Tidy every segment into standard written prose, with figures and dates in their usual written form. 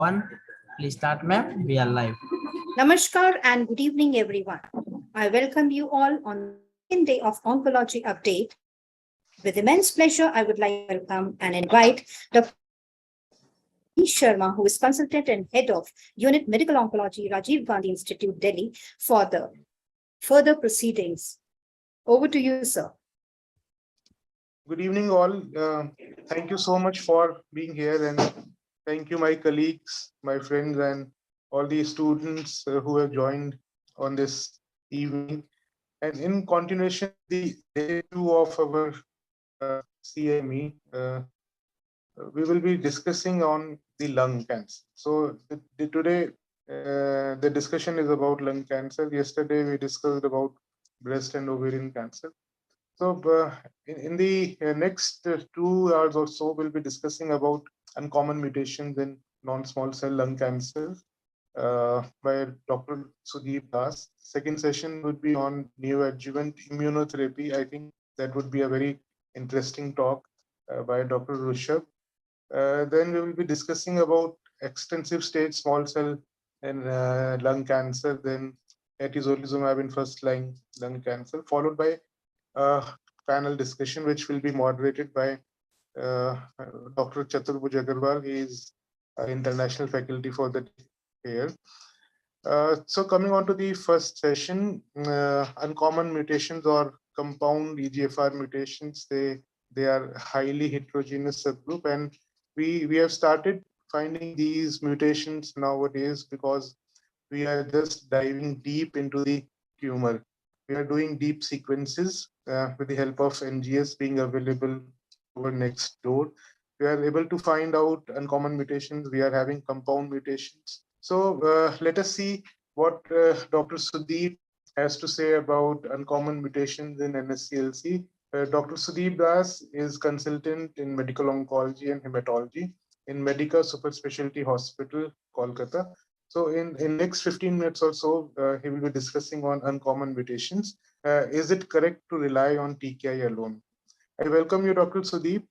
One, please start, ma'am. We are live. Namaskar and good evening, everyone. I welcome you all on the second day of Oncology Update. With immense pleasure, I would like to welcome and invite Dr. Manish Sharma, who is consultant and head of Unit Medical Oncology, Rajiv Gandhi Institute, Delhi, for the further proceedings. Over to you, sir. Good evening, all. Thank you so much for being here, and thank you, my colleagues, my friends, and all the students who have joined on this evening. And in continuation, the day 2 of our CME, we will be discussing on the lung cancer. So today, the discussion is about lung cancer. Yesterday, we discussed about breast and ovarian cancer. So in the next 2 hours or so, we'll be discussing about uncommon mutations in non-small cell lung cancer by Dr. Sudeep Das. Second session would be on neoadjuvant immunotherapy. I think that would be a very interesting talk by Dr. Rushabh. Then we will be discussing about extensive stage small cell and lung cancer, then atezolizumab in first line lung cancer, followed by panel discussion, which will be moderated by Dr. Chaturbhuj Agarwal. He is international faculty for the year. So coming on to the first session, uncommon mutations or compound EGFR mutations, they are highly heterogeneous subgroup, and we have started finding these mutations nowadays because we are just diving deep into the tumor. We are doing deep sequences with the help of NGS being available over next door. We are able to find out uncommon mutations. We are having compound mutations. So let us see what Dr. Sudeep has to say about uncommon mutations in NSCLC. Dr. Sudeep Das is consultant in medical oncology and hematology in Medica Super Specialty Hospital, Kolkata. So in next 15 minutes or so, he will be discussing on uncommon mutations. Is it correct to rely on TKI alone? I welcome you, Dr. Sudeep.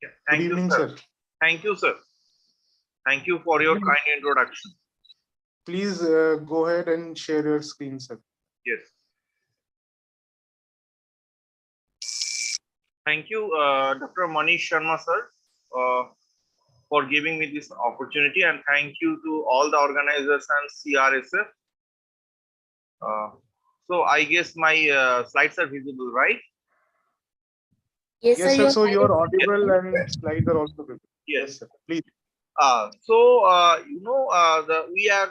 Yeah, thank Good evening, you, sir. Thank you, sir. Thank you for your kind introduction. Please go ahead and share your screen, sir. Yes. Thank you, Dr. Manish Sharma, sir, for giving me this opportunity, and thank you to all the organizers and CRSF. So I guess my slides are visible, right? Yes, sir. So you're audible and slides are also visible. Yes, sir. Please. We are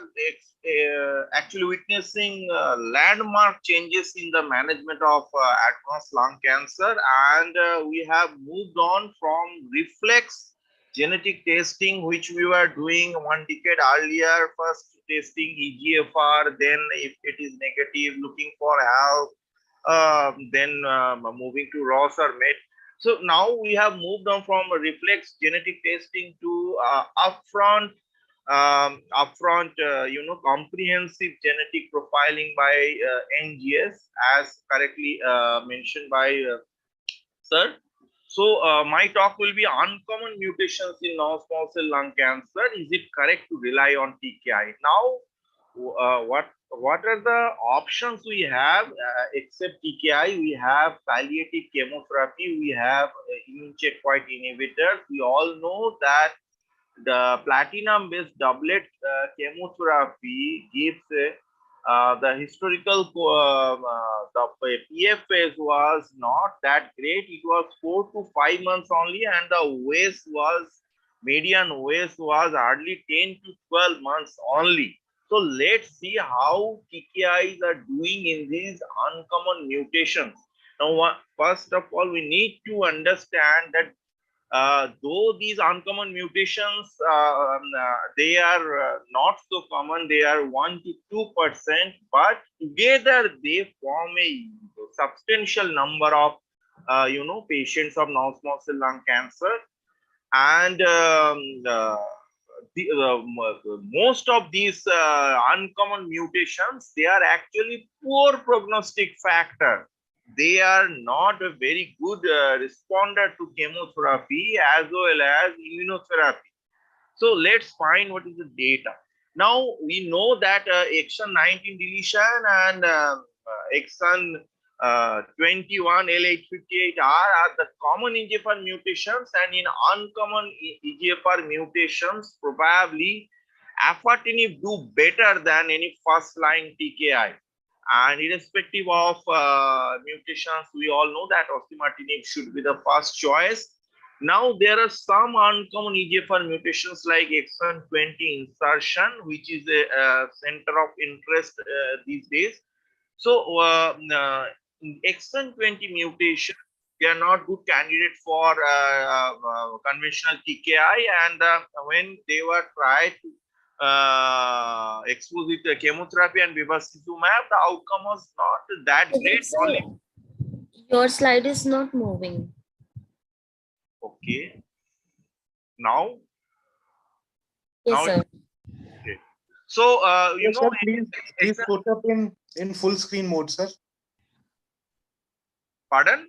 actually witnessing landmark changes in the management of advanced lung cancer, and we have moved on from reflex genetic testing, which we were doing 1 decade earlier, first testing EGFR, then if it is negative, looking for help, then moving to ROS or MET. So now we have moved on from reflex genetic testing to upfront, comprehensive genetic profiling by NGS, as correctly mentioned by sir. So my talk will be uncommon mutations in non-small cell lung cancer. Is it correct to rely on TKI? Now, what are the options we have except TKI? We have palliative chemotherapy. We have immune checkpoint inhibitors. We all know that the platinum-based doublet chemotherapy gives the historical the PFS was not that great. It was 4 to 5 months only, and the median OS was hardly 10 to 12 months only. So let's see how TKIs are doing in these uncommon mutations. Now, first of all, we need to understand that though these uncommon mutations, they are not so common, they are 1 to 2%, but together they form a substantial number of, patients of non-small cell lung cancer. And most of these uncommon mutations, they are actually poor prognostic factor. They are not a very good responder to chemotherapy as well as immunotherapy. So let's find what is the data. Now we know that exon 19 deletion and exon 21 L858R are the common EGFR mutations, and in uncommon EGFR mutations, probably afatinib do better than any first line TKI. And irrespective of mutations, we all know that osimertinib should be the first choice. Now there are some uncommon EGFR mutations like exon 20 insertion, which is a center of interest these days. So exon 20 mutation, they are not good candidate for conventional TKI, and when they were tried to exposed with chemotherapy and bevacizumab, the outcome was not that great. Sir, your slide is not moving. Okay. Now? Yes, Now sir. okay. So, you Yes, know, sir, please put up in full screen mode, sir. pardon?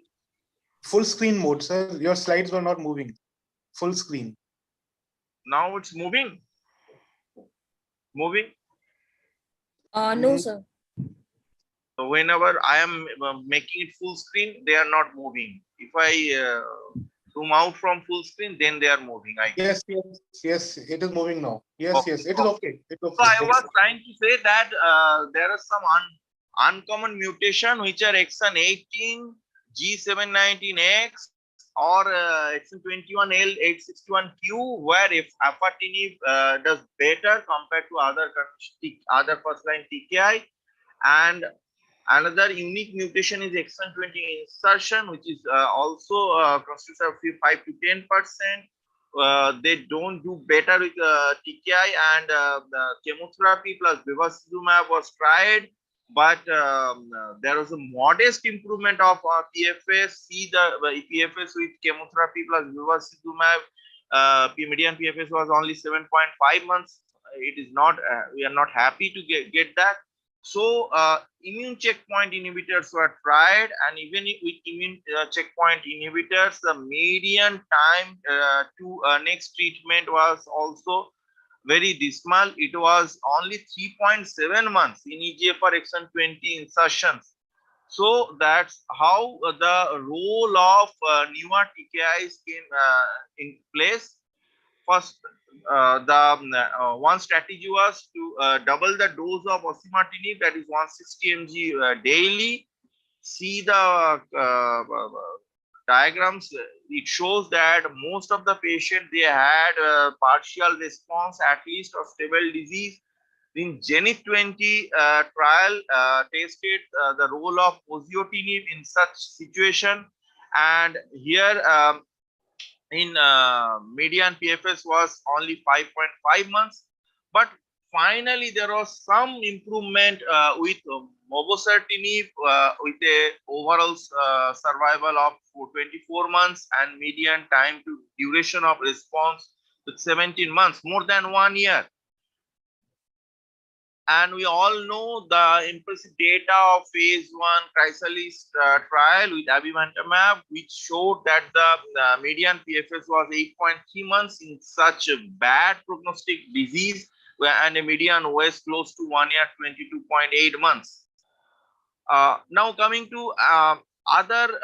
Full screen mode, sir. Your slides were not moving. Full screen. Now it's moving. Moving. No, sir. So whenever I am making it full screen, they are not moving. If I zoom out from full screen, then they are moving. I guess. Yes, it is moving now. Yes, Okay. yes, it is okay. It's okay. So I was trying to say that there are some uncommon mutation which are exon 18, G719X, or exon 21L861Q, where if afatinib does better compared to other first line TKI. And another unique mutation is exon 20 insertion, which is also constitutes of 5 to 10%. They don't do better with TKI, and the chemotherapy plus bevacizumab was tried, but there was a modest improvement of PFS. See the PFS with chemotherapy plus bevacizumab, median PFS was only 7.5 months. It is not, we are not happy to get that. So immune checkpoint inhibitors were tried, and even with immune checkpoint inhibitors, the median time to next treatment was also very dismal. It was only 3.7 months in EGFR exon 20 insertions. So that's how the role of newer TKIs came in place. First, one strategy was to double the dose of osimertinib, that is 160 mg daily. See the diagrams. It shows that most of the patients, they had partial response, at least, or stable disease. In Zenith 20 trial tested the role of osimertinib in such situation, and here in median PFS was only 5.5 months. But finally, there was some improvement with mobocertinib with a overall survival of 24 months and median time to duration of response with 17 months, more than 1 year. And we all know the impressive data of phase 1 Chrysalis trial with amivantamab, which showed that the median PFS was 8.3 months in such a bad prognostic disease, and a median OS close to 1 year, 22.8 months. Now coming to other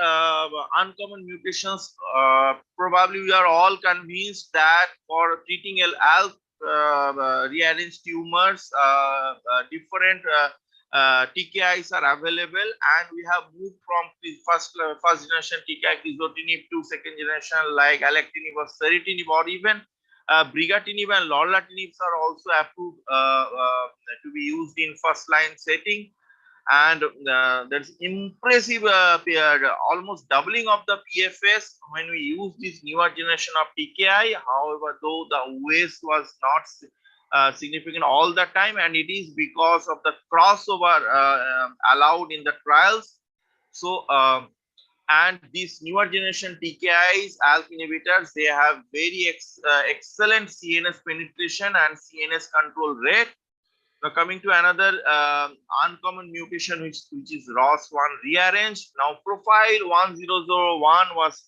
uncommon mutations, probably we are all convinced that for treating ALK rearranged tumors, different TKIs are available, and we have moved from the first generation TKI crizotinib to second generation like alectinib or ceritinib, or even brigatinib and lorlatinib are also approved to be used in first line setting. And there's impressive almost doubling of the PFS when we use this newer generation of TKI. However, though the OS was not significant all the time, and it is because of the crossover allowed in the trials. So and these newer generation TKIs, ALK inhibitors, they have very excellent CNS penetration and CNS control rate. Now coming to another uncommon mutation, which is ROS1 rearranged. Now profile 1001 was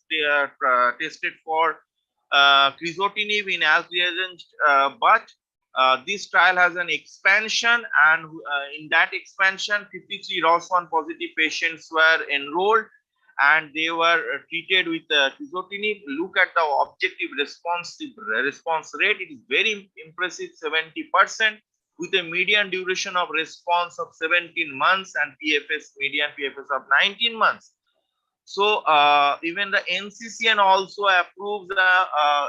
tested for crizotinib in as rearranged, but this trial has an expansion, and in that expansion 53 ROS1 positive patients were enrolled, and they were treated with crizotinib. Look at the objective response rate. It is very impressive, 70%, with a median duration of response of 17 months and median PFS of 19 months. So even the NCCN also approves the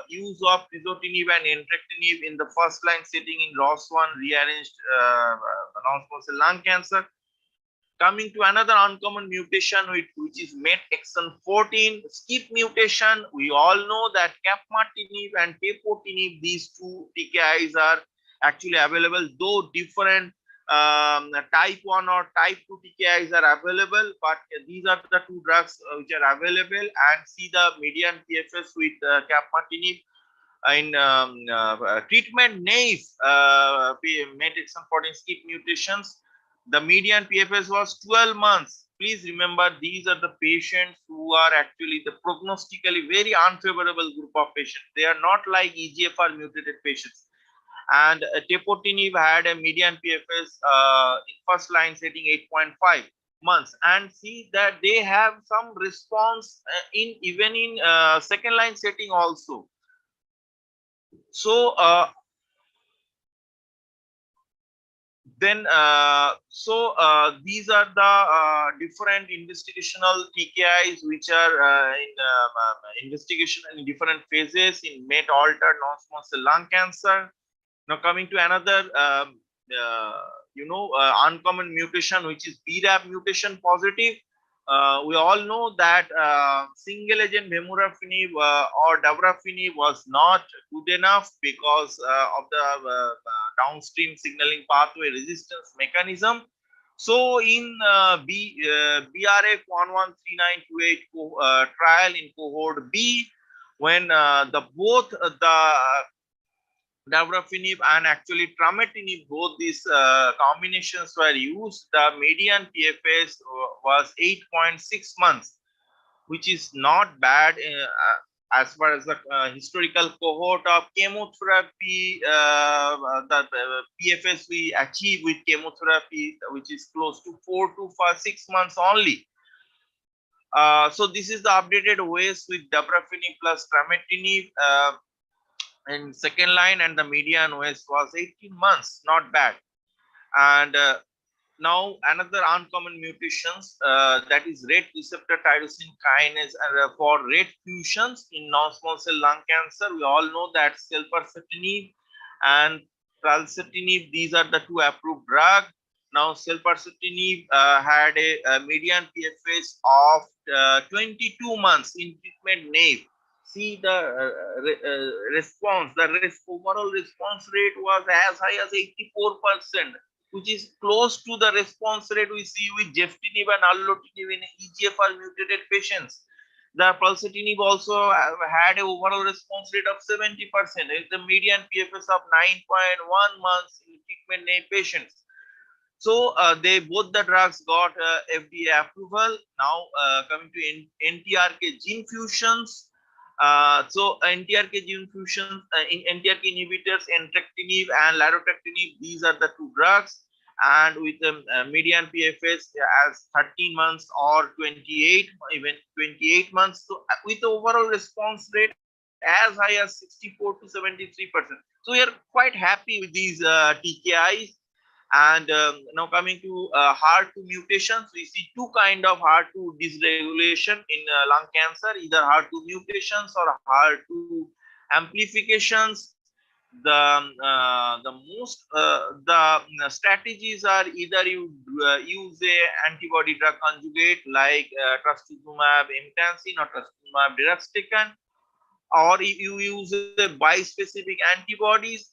use of crizotinib and entrectinib in the first line setting in ROS1 rearranged non-small cell lung cancer. Coming to another uncommon mutation, which is MET exon 14 skip mutation. We all know that capmatinib and tepotinib, these two TKIs are actually available, though different type 1 or type 2 TKIs are available, but these are the two drugs which are available. And see the median PFS with capmatinib in treatment naive MET exon 14 skip mutations. The median PFS was 12 months. Please remember, these are the patients who are actually the prognostically very unfavorable group of patients. They are not like EGFR mutated patients. And tepotinib had a median PFS in first line setting 8.5 months. And see that they have some response even in second line setting also. So these are the different investigational TKIs which are in investigation in different phases in MET altered non-small cell lung cancer. Now coming to another uncommon mutation, which is BRAF mutation positive. We all know that single agent vemurafenib or dabrafenib was not good enough because of the downstream signaling pathway resistance mechanism. So in BRF 113928 trial in cohort B, when both the dabrafenib and actually trametinib, both these combinations were used, the median PFS was 8.6 months, which is not bad as far as the historical cohort of chemotherapy, the PFS we achieve with chemotherapy, which is close to 4 to 6 months only. So this is the updated OS with dabrafenib plus trametinib in second line, and the median OS was 18 months, not bad. And now another uncommon mutations, that is RET receptor tyrosine kinase for RET fusions in non-small cell lung cancer. We all know that selpercatinib and tralcetinib, these are the two approved drugs. Now selpercatinib had a median PFS of 22 months in treatment naive. See the response, overall response rate was as high as 84%, which is close to the response rate we see with geftinib and allotinib in EGFR mutated patients. The palcetinib also had an overall response rate of 70%, with the median PFS of 9.1 months in treatment naive patients. So both the drugs got FDA approval. Now coming to NTRK gene fusions. So NTRK gene fusions in NTRK inhibitors, entrectinib and larotrectinib, these are the two drugs, and with the median PFS as 13 months or 28, even 28 months. So with the overall response rate as high as 64 to 73%. So we are quite happy with these TKIs. And now coming to HER2 mutations, we see two kind of HER2 dysregulation in lung cancer, either HER2 mutations or HER2 amplifications. The strategies are either you use a antibody drug conjugate like trastuzumab emtansine or trastuzumab deruxtecan, or you use a bispecific antibodies.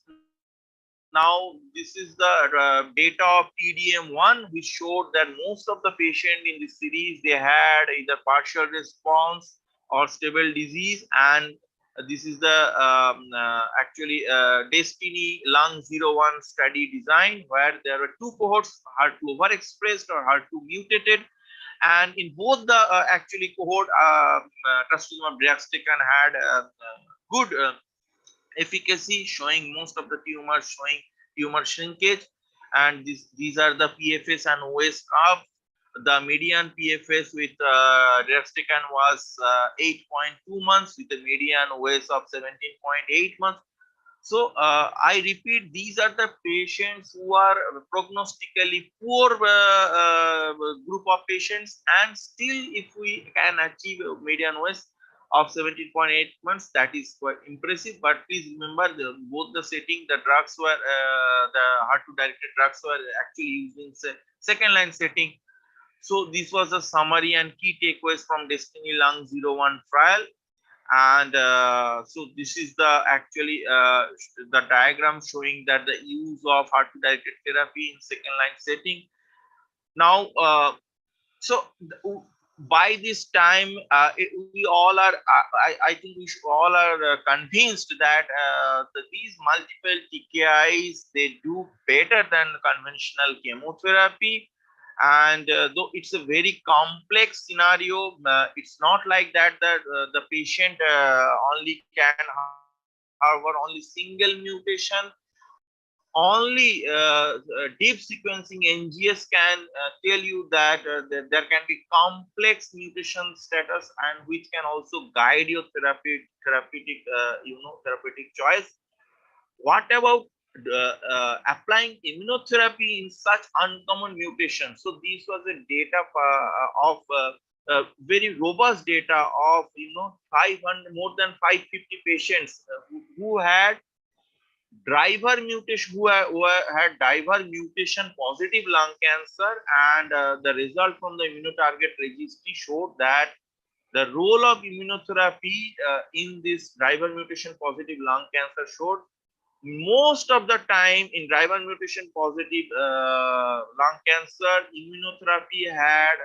Now, this is the data of TDM1, which showed that most of the patients in this series, they had either partial response or stable disease. And this is the actually Destiny Lung 01 study design, where there were two cohorts, HER2 overexpressed or HER2 mutated. And in both the actually cohort, trastuzumab deruxtecan had good efficacy, showing most of the tumors showing tumor shrinkage. And these are the PFS and OS curve. The median PFS with Devastacan was 8.2 months with a median OS of 17.8 months. So I repeat, these are the patients who are prognostically poor group of patients, and still if we can achieve a median OS of 17.8 months, that is quite impressive. But please remember, both the setting, the drugs were the HER2 directed drugs were actually used in second line setting. So this was a summary and key takeaways from Destiny Lung 01 trial. And so this is the actually the diagram showing that the use of HER2 directed therapy in second line setting. Now so by this time we all are I think we all are convinced that these multiple TKIs, they do better than conventional chemotherapy. And though it's a very complex scenario, it's not like that the patient only can harbor only single mutation. Only deep sequencing NGS can tell you that, there can be complex mutation status, and which can also guide your therapeutic therapeutic choice. What about applying immunotherapy in such uncommon mutations? So this was a data of very robust data of 500, more than 550 patients who had driver mutation, who had driver mutation positive lung cancer. And the result from the immunotarget registry showed that the role of immunotherapy in this driver mutation positive lung cancer showed most of the time in driver mutation positive lung cancer, immunotherapy had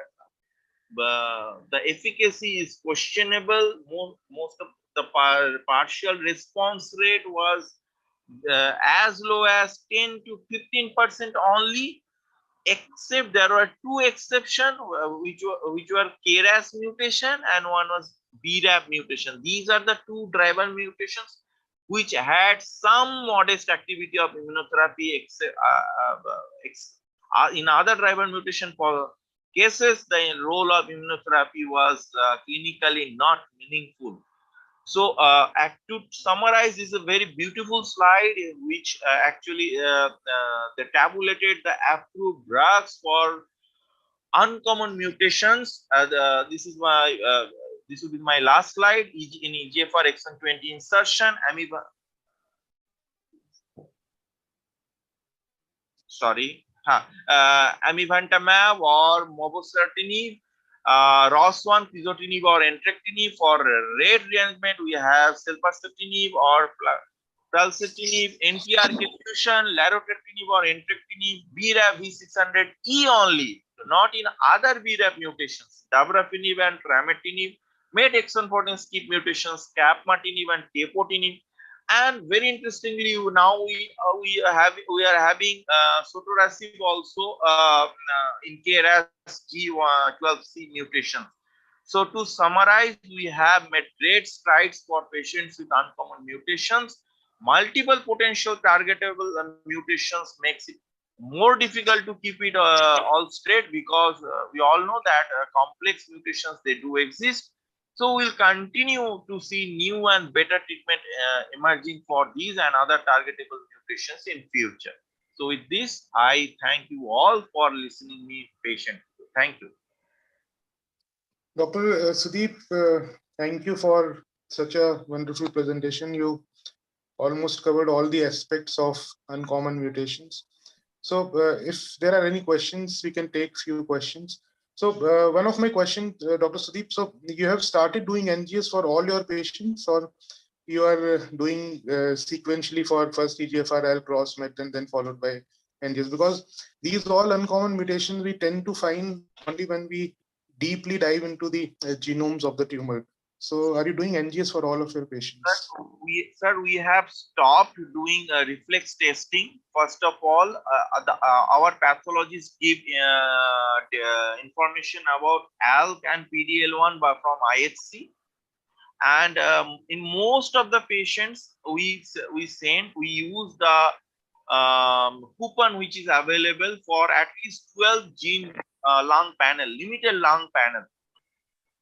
the efficacy is questionable. Most of the partial response rate was as low as 10 to 15% only, except there were two exceptions, which were KRAS mutation and one was BRAF mutation. These are the two driver mutations which had some modest activity of immunotherapy. In other driver mutation for cases, the role of immunotherapy was clinically not meaningful. So to summarize, this is a very beautiful slide in which actually they tabulated the approved drugs for uncommon mutations. This will be my last slide. In EGFR exon 20 insertion, amivantamab or mobocertinib, ROS1, crizotinib or entrectinib. For rate rearrangement, we have selpercatinib or pralsetinib, NTR fusion, larotrectinib or entrectinib, BRAF V600E only, not in other BRAF mutations, dabrafenib and trametinib, made exon 14 skip mutations, capmatinib and tepotinib. And very interestingly, now we are having sotorasib also in KRAS G12C mutation. So to summarize, we have made great strides for patients with uncommon mutations. Multiple potential targetable mutations makes it more difficult to keep it all straight, because we all know that complex mutations, they do exist. So we'll continue to see new and better treatment emerging for these and other targetable mutations in future. So with this, I thank you all for listening me patiently. Thank you. Dr. Sudeep, thank you for such a wonderful presentation. You almost covered all the aspects of uncommon mutations. So if there are any questions, we can take few questions. So one of my questions, Dr. Sudeep, so you have started doing NGS for all your patients, or you are doing sequentially for first EGFR, ALK, ROS, MET, and then followed by NGS? Because these all uncommon mutations we tend to find only when we deeply dive into the genomes of the tumor. So are you doing NGS for all of your patients? Sir, we have stopped doing reflex testing. First of all, our pathologists give information about ALK and PDL1 from IHC. And in most of the patients, we use the coupon which is available for at least 12 gene lung panel, limited lung panel.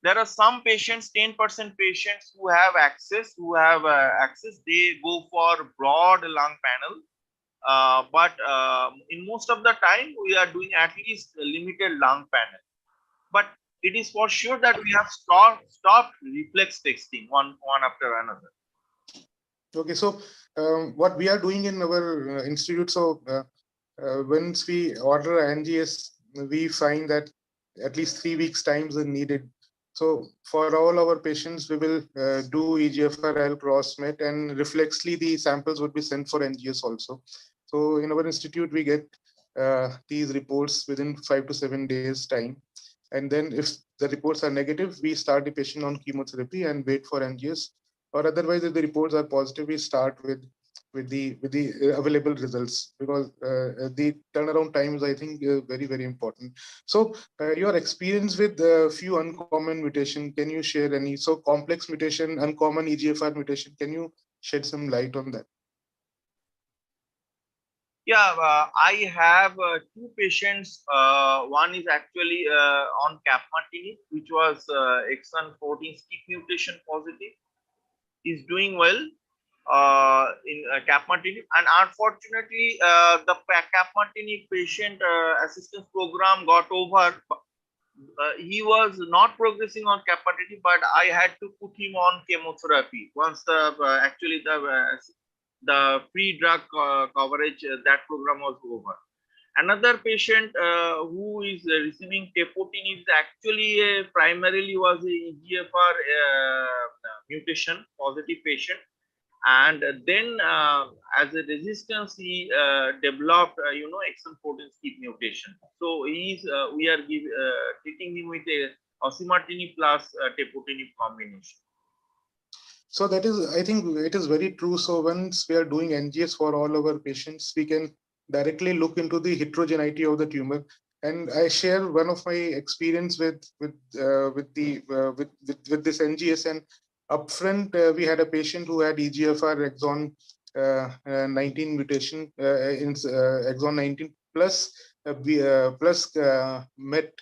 There are some patients, 10% patients who have access, they go for broad lung panel. But in most of the time, we are doing at least a limited lung panel. But it is for sure that we have stopped reflex testing one after another. Okay, so what we are doing in our institute, so once we order NGS, we find that at least 3 weeks times are needed. So for all our patients, we will do EGFR, cross-met, and reflexly the samples would be sent for NGS also. So in our institute, we get these reports within 5 to 7 days time. And then if the reports are negative, we start the patient on chemotherapy and wait for NGS. Or otherwise, if the reports are positive, we start with the available results, because the turnaround time is, I think, very important. So your experience with a few uncommon mutation, can you share any? So complex mutation, uncommon EGFR mutation, can you shed some light on that? Yeah, I have two patients. One is actually on capmatinib, which was exon 14 skip mutation positive. Is doing well in capmatinib, and unfortunately, the capmatinib patient assistance program got over. He was not progressing on capmatinib, but I had to put him on chemotherapy once the free drug coverage that program was over. Another patient who is receiving tepotinib is actually primarily was a EGFR mutation positive patient, and then as a resistance he developed exon 14 skip mutation. So we are treating him with a osimertinib plus tepotinib combination. So that is, I think it is very true. So once we are doing NGS for all our patients, we can directly look into the heterogeneity of the tumor. And I share one of my experience with this NGS. And upfront, we had a patient who had EGFR exon 19 mutation in exon 19 plus MET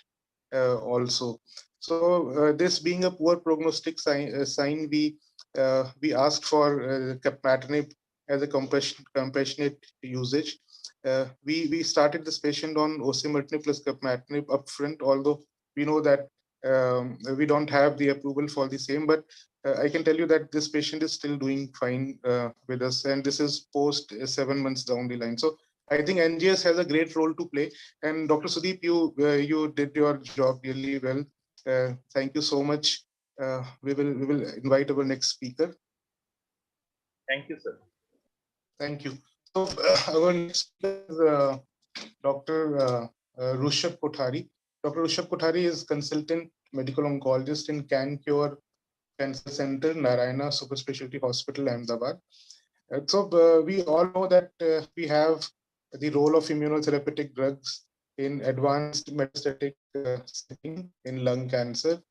also. So this being a poor prognostic sign, we asked for capmatinib as a compassionate usage. We started this patient on osimertinib plus capmatinib upfront, although we know that we don't have the approval for the same, but I can tell you that this patient is still doing fine with us, and this is post 7 months down the line. So I think NGS has a great role to play. And Dr. Sudeep, you did your job really well. Thank you so much. We will invite our next speaker. Thank you, sir. Thank you. So our next speaker is Dr. Rushabh Kothari. Dr. Rushabh Kothari is consultant medical oncologist in CanCure Cancer Center, Narayana Super Specialty Hospital, Ahmedabad. So we all know that we have the role of immunotherapeutic drugs in advanced metastatic setting in lung cancer.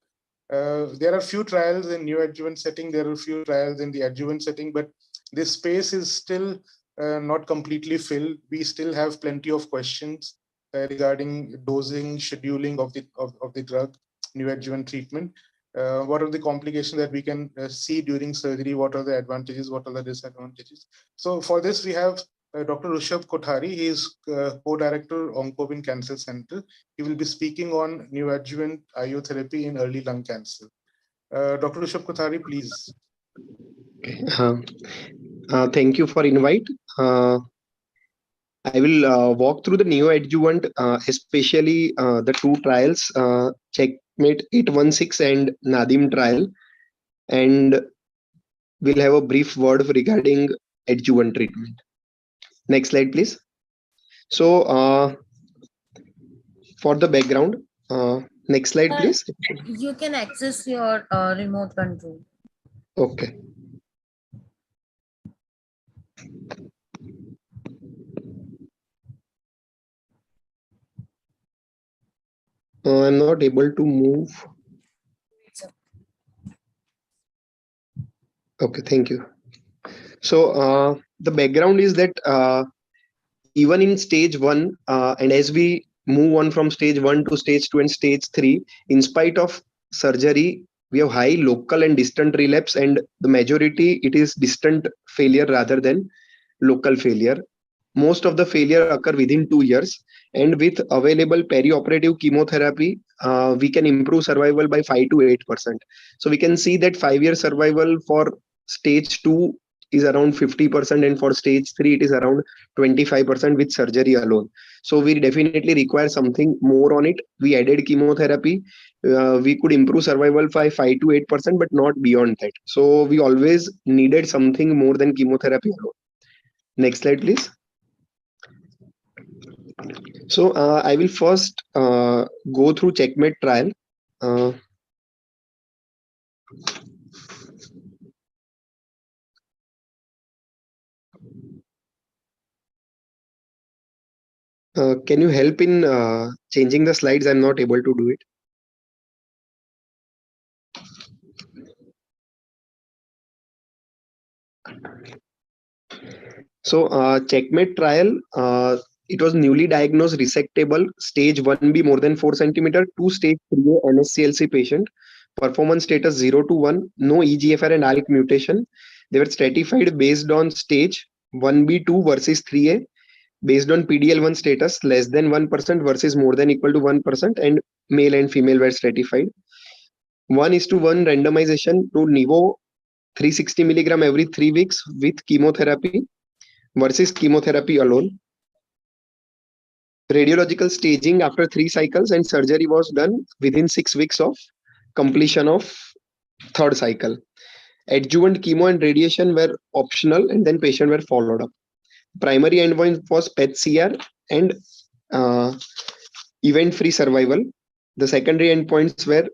There are few trials in neoadjuvant setting. There are few trials in the adjuvant setting, but this space is still not completely filled. We still have plenty of questions regarding dosing, scheduling of the drug, neoadjuvant treatment. What are the complications that we can see during surgery? What are the advantages? What are the disadvantages? So for this, we have Dr. Rushabh Kothari. He is co-director Oncology Cancer Center. He will be speaking on neoadjuvant IO therapy in early lung cancer. Dr. Rushabh Kothari, please. Thank you for invite. I will walk through the neoadjuvant, especially the two trials, Checkmate 816 and Nadim trial, and we'll have a brief word regarding adjuvant treatment. Next slide, please. So for the background, next slide, please. You can access your remote control. Okay. I'm not able to move. Okay, thank you. So the background is that even in stage one, and as we move on from stage one to stage two and stage three, in spite of surgery, we have high local and distant relapse, and the majority it is distant failure rather than local failure. Most of the failure occur within 2 years, and with available perioperative chemotherapy, we can improve survival by 5 to 8%. So we can see that 5 year survival for stage two is around 50%, and for stage three it is around 25% with surgery alone. So we definitely require something more on it. We added chemotherapy. We could improve survival by 5 to 8%, but not beyond that. So we always needed something more than chemotherapy alone. Next slide, please. So I will first go through checkmate trial. Uh, can you help in changing the slides? I'm not able to do it. So checkmate trial, it was newly diagnosed resectable stage 1B more than 4 centimeter, two stage 3A NSCLC patient, performance status 0 to 1, no EGFR and ALK mutation. They were stratified based on stage 1B2 versus 3A, based on PDL1 status less than 1% versus more than equal to 1%, and male and female were stratified. 1:1 randomization to Nivo 360 milligram every 3 weeks with chemotherapy versus chemotherapy alone. Radiological staging after 3 cycles, and surgery was done within 6 weeks of completion of third cycle. Adjuvant chemo and radiation were optional, and then patient were followed up. Primary endpoint was PET-CR and event-free survival. The secondary endpoints were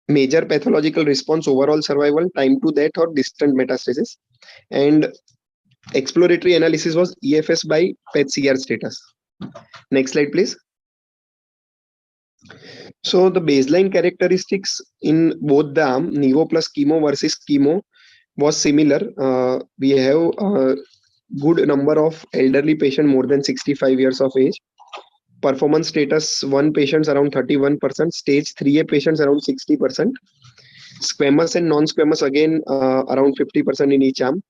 major pathological response, overall survival, time to death or distant metastasis, and exploratory analysis was EFS by PET-CR status. Next slide, please. So the baseline characteristics in both the arm, Nivo plus chemo versus chemo, was similar. We have a good number of elderly patient more than 65 years of age. Performance status 1 patients around 31%, stage 3A patients around 60%, squamous and non-squamous again around 50% in each arm.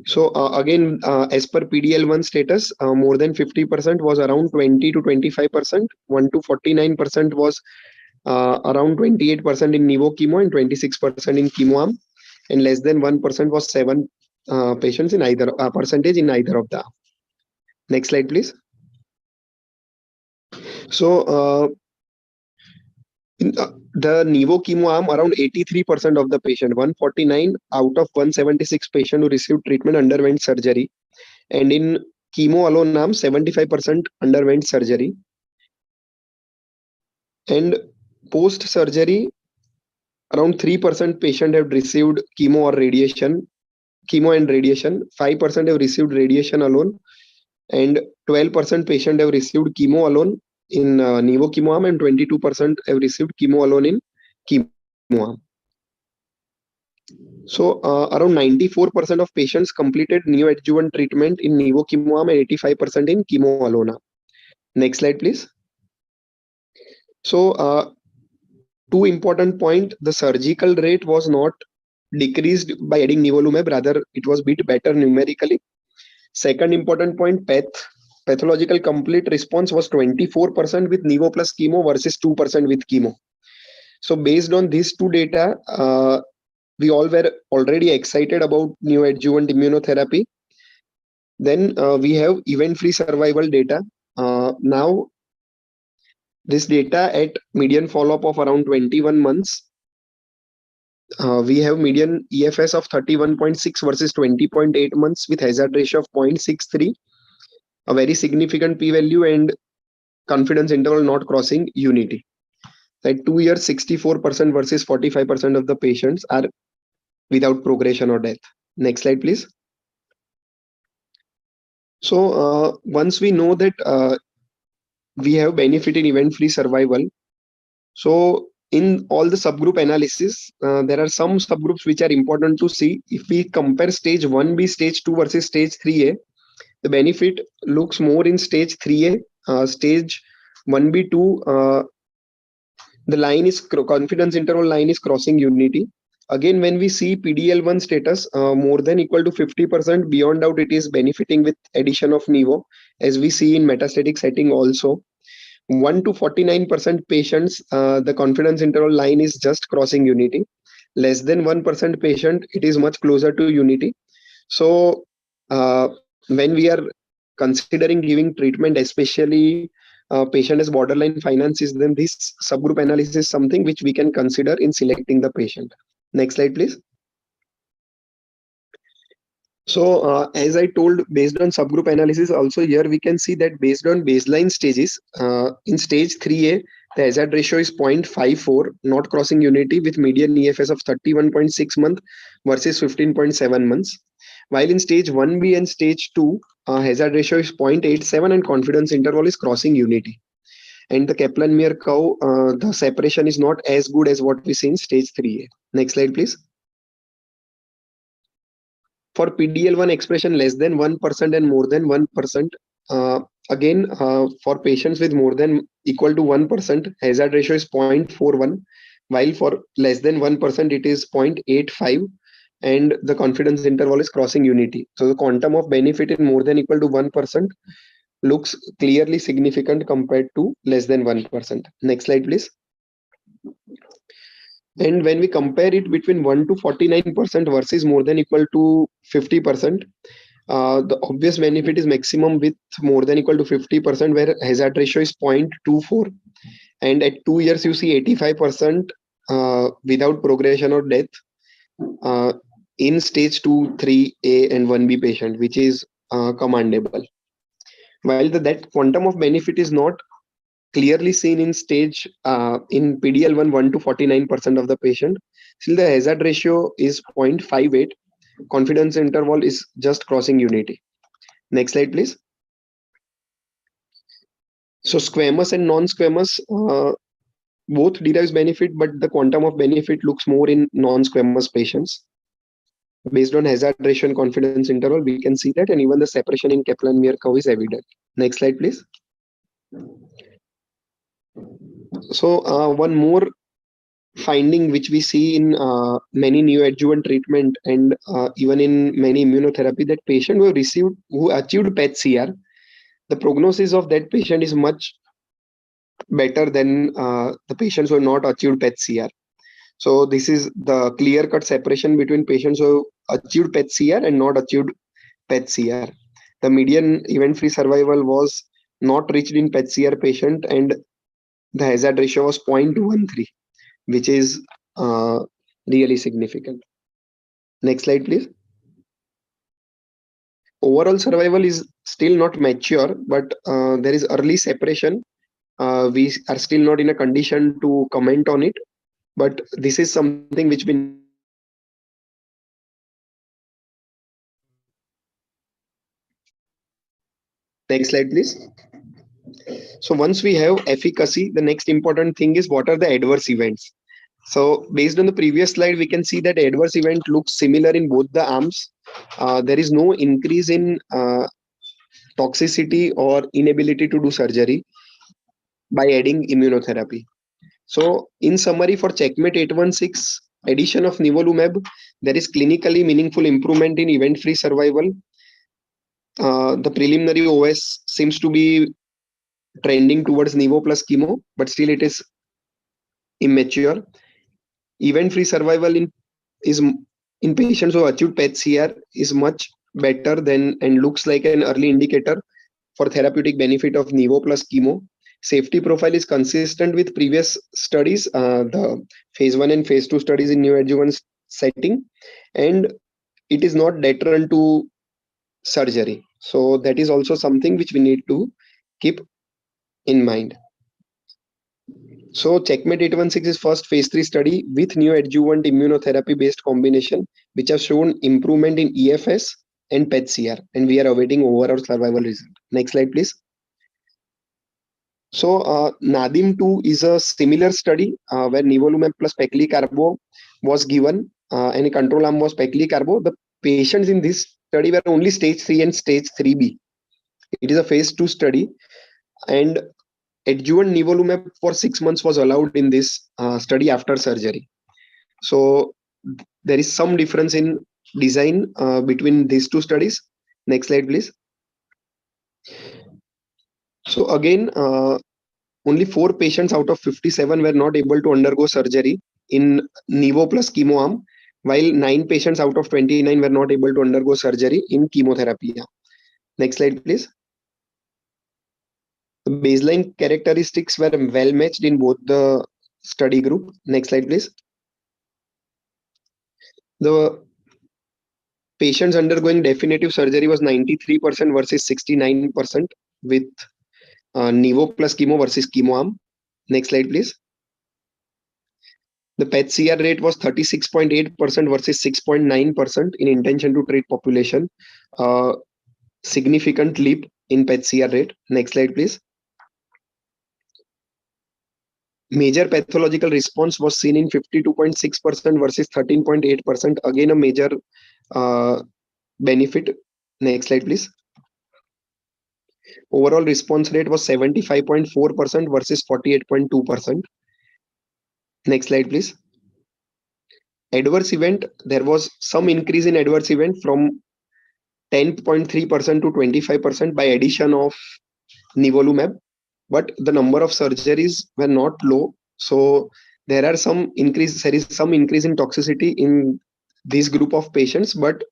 So again, as per PDL1 status, more than 50% was around 20 to 25%, 1 to 49% was around 28% in Nivo chemo and 26% in chemo arm, and less than 1% was 7 patients in either percentage in either of the arm. Next slide, please. So in the Nivo chemo arm, around 83% of the patient, 149 out of 176 patient who received treatment underwent surgery, and in chemo alone arm, 75% underwent surgery. And post surgery, around 3% patient have received chemo or radiation, chemo and radiation. 5% have received radiation alone, and 12% patient have received chemo alone in Nivo chemo arm, and 22% have received chemo alone in chemo arm. So around 94% of patients completed neoadjuvant treatment in Nivo chemo arm and 85% in chemo alone arm. Next slide, please. So two important point: the surgical rate was not decreased by adding nivolumab, rather it was bit better numerically. Second important point, pathological complete response was 24% with Nivo plus chemo versus 2% with chemo. So based on these two data, we all were already excited about neoadjuvant immunotherapy. Then we have event-free survival data. Now this data at median follow-up of around 21 months, we have median EFS of 31.6 versus 20.8 months with hazard ratio of 0.63, a very significant p-value, and confidence interval not crossing unity. At 2 years, 64% versus 45% of the patients are without progression or death. Next slide, please. So once we know that we have benefit in event-free survival, so in all the subgroup analysis, there are some subgroups which are important to see. If we compare stage 1B, stage 2 versus stage 3A, the benefit looks more in stage 3A. Stage 1B2, the line is confidence interval line is crossing unity. Again, when we see PDL1 status more than equal to 50%, beyond doubt it is benefiting with addition of Nivo, as we see in metastatic setting also. 1 to 49% patients, the confidence interval line is just crossing unity. Less than 1% patient, it is much closer to unity. So when we are considering giving treatment, especially patient has borderline finances, then this subgroup analysis is something which we can consider in selecting the patient. Next slide, please. So as I told, based on subgroup analysis, also here we can see that based on baseline stages, in stage 3A, the hazard ratio is 0.54, not crossing unity, with median EFS of 31.6 months versus 15.7 months. While in stage 1B and stage 2, hazard ratio is 0.87 and confidence interval is crossing unity. And the Kaplan-Meier curve, the separation is not as good as what we see in stage 3A. Next slide, please. For PDL1 expression less than 1% and more than 1%, again, for patients with more than equal to 1%, hazard ratio is 0.41, while for less than 1%, it is 0.85, and the confidence interval is crossing unity. So the quantum of benefit in more than equal to 1% looks clearly significant compared to less than 1%. Next slide, please. And when we compare it between 1 to 49% versus more than equal to 50%, the obvious benefit is maximum with more than equal to 50%, where hazard ratio is 0.24. And at 2 years, you see 85% without progression or death in stage 2, 3A and 1B patient, which is commendable. While that quantum of benefit is not clearly seen in stage in PDL1 1 to 49% of the patient, still the hazard ratio is 0.58. Confidence interval is just crossing unity. Next slide, please. So squamous and non-squamous both derives benefit, but the quantum of benefit looks more in non-squamous patients. Based on hazard ratio and confidence interval, we can see that, and even the separation in Kaplan-Meier curve is evident. Next slide, please. So one more finding which we see in many neoadjuvant treatment and even in many immunotherapy, that patient who achieved PET-CR, the prognosis of that patient is much better than the patients who have not achieved PET-CR. So this is the clear-cut separation between patients who achieved PET-CR and not achieved PET-CR. The median event-free survival was not reached in PET-CR patient, and the hazard ratio was 0.13, which is really significant. Next slide, please. Overall survival is still not mature, but there is early separation. We are still not in a condition to comment on it, but this is something which we... Next slide, please. So once we have efficacy, the next important thing is what are the adverse events. So based on the previous slide, we can see that adverse event looks similar in both the arms. There is no increase in toxicity or inability to do surgery by adding immunotherapy. So in summary, for Checkmate 816, addition of nivolumab, there is clinically meaningful improvement in event-free survival. The preliminary OS seems to be trending towards nivo plus chemo, but still it is immature. Event-free survival in patients who achieved PET-CR is much better than and looks like an early indicator for therapeutic benefit of nivo plus chemo. Safety profile is consistent with previous studies, the phase 1 and phase 2 studies in neoadjuvant setting, and it is not deterrent to surgery. So that is also something which we need to keep in mind. So Checkmate 816 is first phase 3 study with neoadjuvant immunotherapy based combination, which have shown improvement in EFS and PET-CR, and we are awaiting overall survival result. Next slide, please. So Nadim 2 is a similar study where nivolumab plus pegcilcarbo was given and a control arm was pegcilcarbo. The patients in this study were only stage 3 and stage 3B. It is a phase 2 study, and adjuvant nivolumab for 6 months was allowed in this study after surgery. So there is some difference in design between these two studies. Next slide, please. So again, only 4 patients out of 57 were not able to undergo surgery in Nivo plus chemo arm, while 9 patients out of 29 were not able to undergo surgery in chemotherapy. Next slide, please. The baseline characteristics were well matched in both the study group. Next slide, please. The patients undergoing definitive surgery was 93% versus 69% with Nivo plus chemo versus chemo arm. Next slide, please. The PET-CR rate was 36.8% versus 6.9% in intention to treat population. Significant leap in PET-CR rate. Next slide, please. Major pathological response was seen in 52.6% versus 13.8%. Again, a major benefit. Next slide, please. Overall response rate was 75.4% versus 48.2%. Next slide, please. Adverse event, there was some increase in adverse event from 10.3% to 25% by addition of nivolumab, but the number of surgeries were not low. So there is some increase in toxicity in this group of patients, but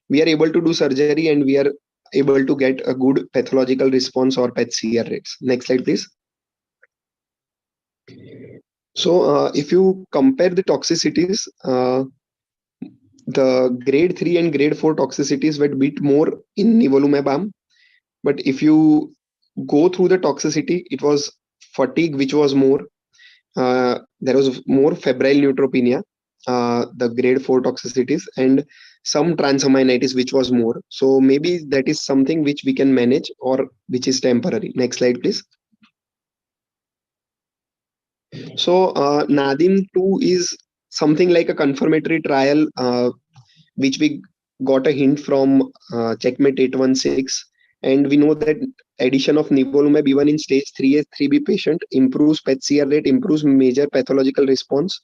we are able to do surgery and we are able to get a good pathological response or PET-CR rates. Next slide, please. So if you compare the toxicities, the grade 3 and grade 4 toxicities were a bit more in nivolumab arm. But if you go through the toxicity, it was fatigue, which was more. There was more febrile neutropenia, the grade 4 toxicities, and some transaminitis, which was more. So maybe that is something which we can manage or which is temporary. Next slide, please. So Nadim 2 is something like a confirmatory trial, which we got a hint from Checkmate 816. And we know that addition of nivolumab even in stage 3A, 3B patient improves PET-CR rate, improves major pathological response,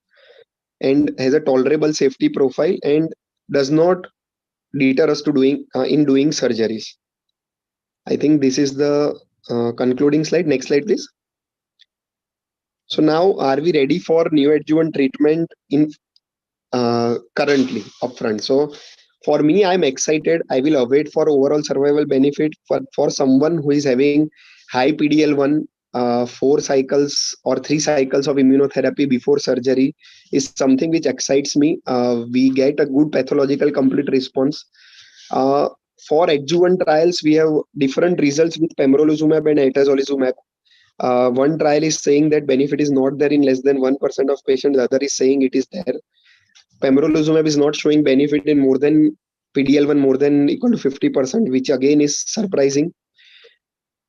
and has a tolerable safety profile and does not deter us to doing surgeries. I think this is the concluding slide. Next slide, please. So now, are we ready for neoadjuvant treatment in currently upfront? So for me, I'm excited. I will await for overall survival benefit for someone who is having high PDL1, 4 cycles or 3 cycles of immunotherapy before surgery is something which excites me. We get a good pathological complete response. For adjuvant trials, we have different results with pembrolizumab and atezolizumab. One trial is saying that benefit is not there in less than 1% of patients. The other is saying it is there. Pembrolizumab is not showing benefit in more than PDL1 more than equal to 50%, which again is surprising.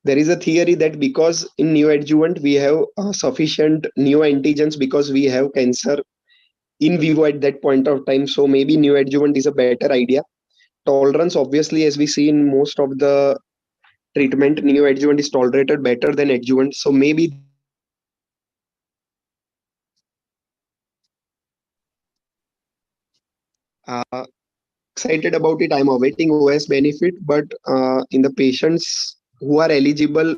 There is a theory that because in neoadjuvant we have sufficient neoantigens because we have cancer in vivo at that point of time. So maybe neoadjuvant is a better idea. Tolerance, obviously, as we see in most of the treatment, neoadjuvant is tolerated better than adjuvant. So maybe excited about it. I'm awaiting OS benefit, but in the patients who are eligible,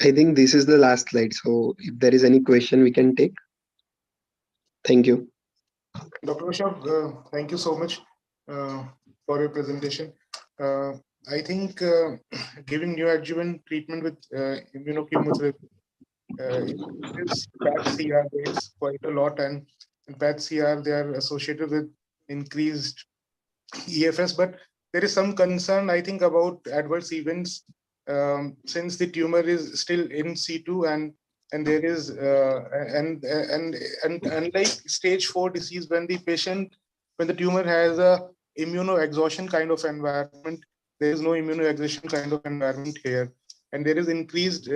I think this is the last slide. So if there is any question, we can take. Thank you. Dr. Rishabh, thank you so much for your presentation. I think giving neoadjuvant treatment with immunochemotherapy increases PAT-CR rates quite a lot, and in PAT-CR they are associated with increased EFS. But there is some concern, I think, about adverse events since the tumor is still in situ, and there is and unlike stage 4 disease, when the tumor has a immunoexhaustion kind of environment. There is no immunoexhaustion kind of environment here, and there is increased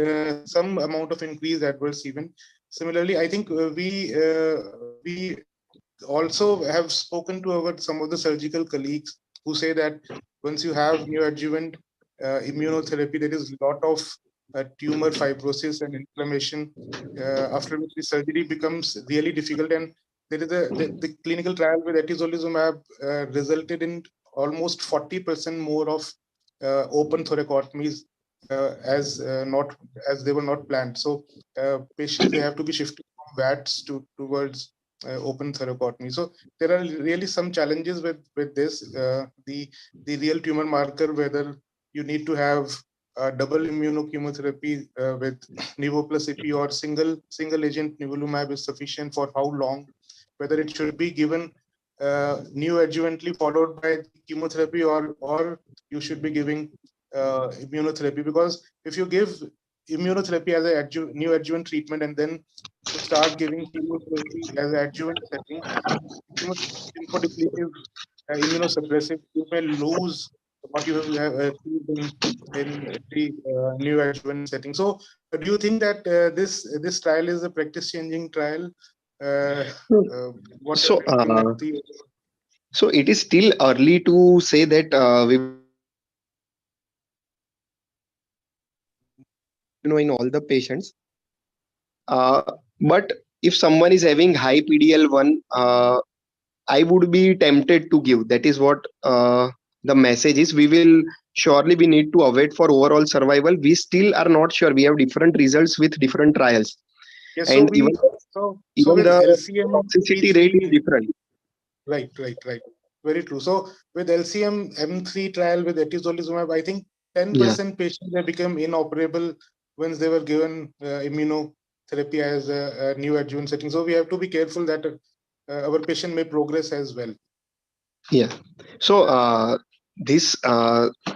some amount of increased adverse event. Similarly, I think we also have spoken to some of the surgical colleagues who say that once you have neoadjuvant immunotherapy, there is a lot of tumor fibrosis and inflammation, after which the surgery becomes really difficult. And there is the clinical trial with atezolizumab resulted in almost 40% more of open thoracotomies as they were not planned. So patients, they have to be shifted from VATS towards open thoracotomy. So there are really some challenges with this. The real tumor marker, whether you need to have double immunochemotherapy with nivo plus ipi or single agent nivolumab is sufficient for how long, whether it should be given neoadjuvantly followed by chemotherapy, or you should be giving immunotherapy. Because if you give immunotherapy as a neoadjuvant treatment and then you start giving chemotherapy as an adjuvant setting, lymphodepletive, immunosuppressive, you may lose what you have achieved in the neoadjuvant setting. So, do you think that this trial is a practice-changing trial? What So, are you looking at the so it is still early to say that we will in all the patients. But if someone is having high PDL1, I would be tempted to give. That is what the message is. We need to await for overall survival. We still are not sure. We have different results with different trials. Yeah, And even with the LCM toxicity rate is different. Right. Very true. So with LCM M3 trial with atezolizumab, I think 10% patients have become inoperable once they were given immunotherapy as a neoadjuvant setting. So we have to be careful that our patient may progress as well. Yeah. So these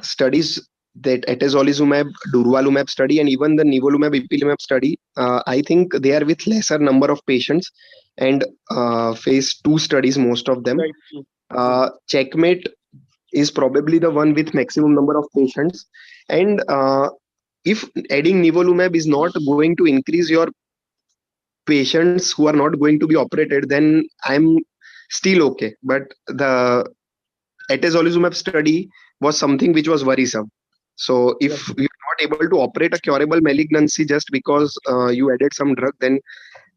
studies, that atezolizumab, durvalumab study, and even the nivolumab, ipilimumab study, I think they are with lesser number of patients and phase 2 studies, most of them. Right. Checkmate is probably the one with maximum number of patients. And if adding nivolumab is not going to increase your patients who are not going to be operated, then I'm still okay. But the atezolizumab study was something which was worrisome. So if you're not able to operate a curable malignancy just because you added some drug, then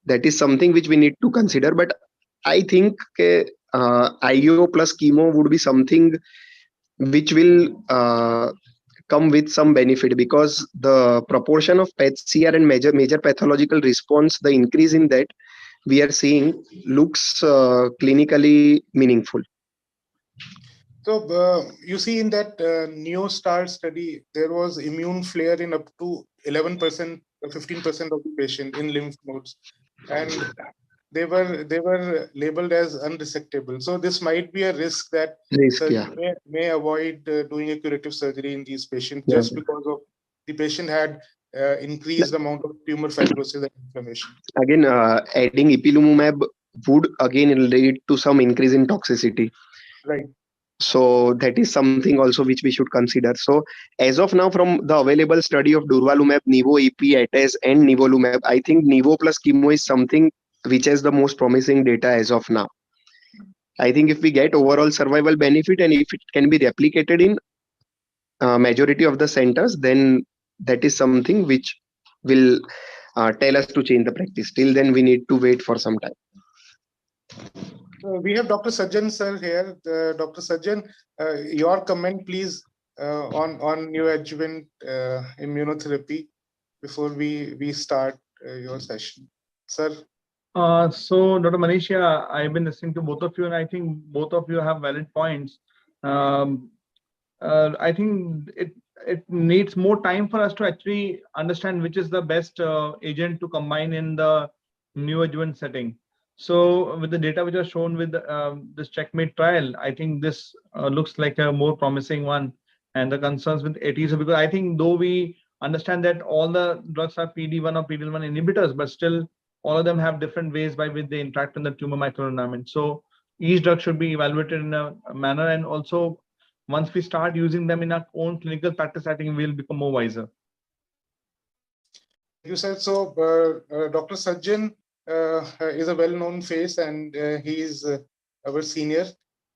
that is something which we need to consider. But I think IO plus chemo would be something which will come with some benefit, because the proportion of PET-CR and major pathological response, the increase in that we are seeing looks clinically meaningful. So you see in that NeoStar study, there was immune flare in up to 11%, 15% of the patient in lymph nodes, and they were labeled as unresectable. So this might be a risk that surgeon may avoid doing a curative surgery in these patients just because of the patient had increased amount of tumor fibrosis and inflammation. Again, adding ipilimumab would again lead to some increase in toxicity. Right. So that is something also which we should consider. So as of now, from the available study of durvalumab, nivo, ipi, atez, and nivolumab, I think nivo plus chemo is something which has the most promising data as of now. I think if we get overall survival benefit and if it can be replicated in majority of the centers, then that is something which will tell us to change the practice. Till then, we need to wait for some time. We have Dr. Sajjan sir here. Dr. Sajjan, your comment, please, on neoadjuvant immunotherapy before we start your session, sir. So, Dr. Manisha, I've been listening to both of you, and I think both of you have valid points. I think it needs more time for us to actually understand which is the best agent to combine in the neoadjuvant setting. So, with the data which are shown with this checkmate trial, I think this looks like a more promising one. And the concerns with atezo, because I think though we understand that all the drugs are PD-1 or PD-L1 inhibitors, but still all of them have different ways by which they interact in the tumor microenvironment. So each drug should be evaluated in a manner, and also once we start using them in our own clinical practice, I think we'll become more wiser. You said so. Dr. Sajjan is a well-known face, and he is our senior.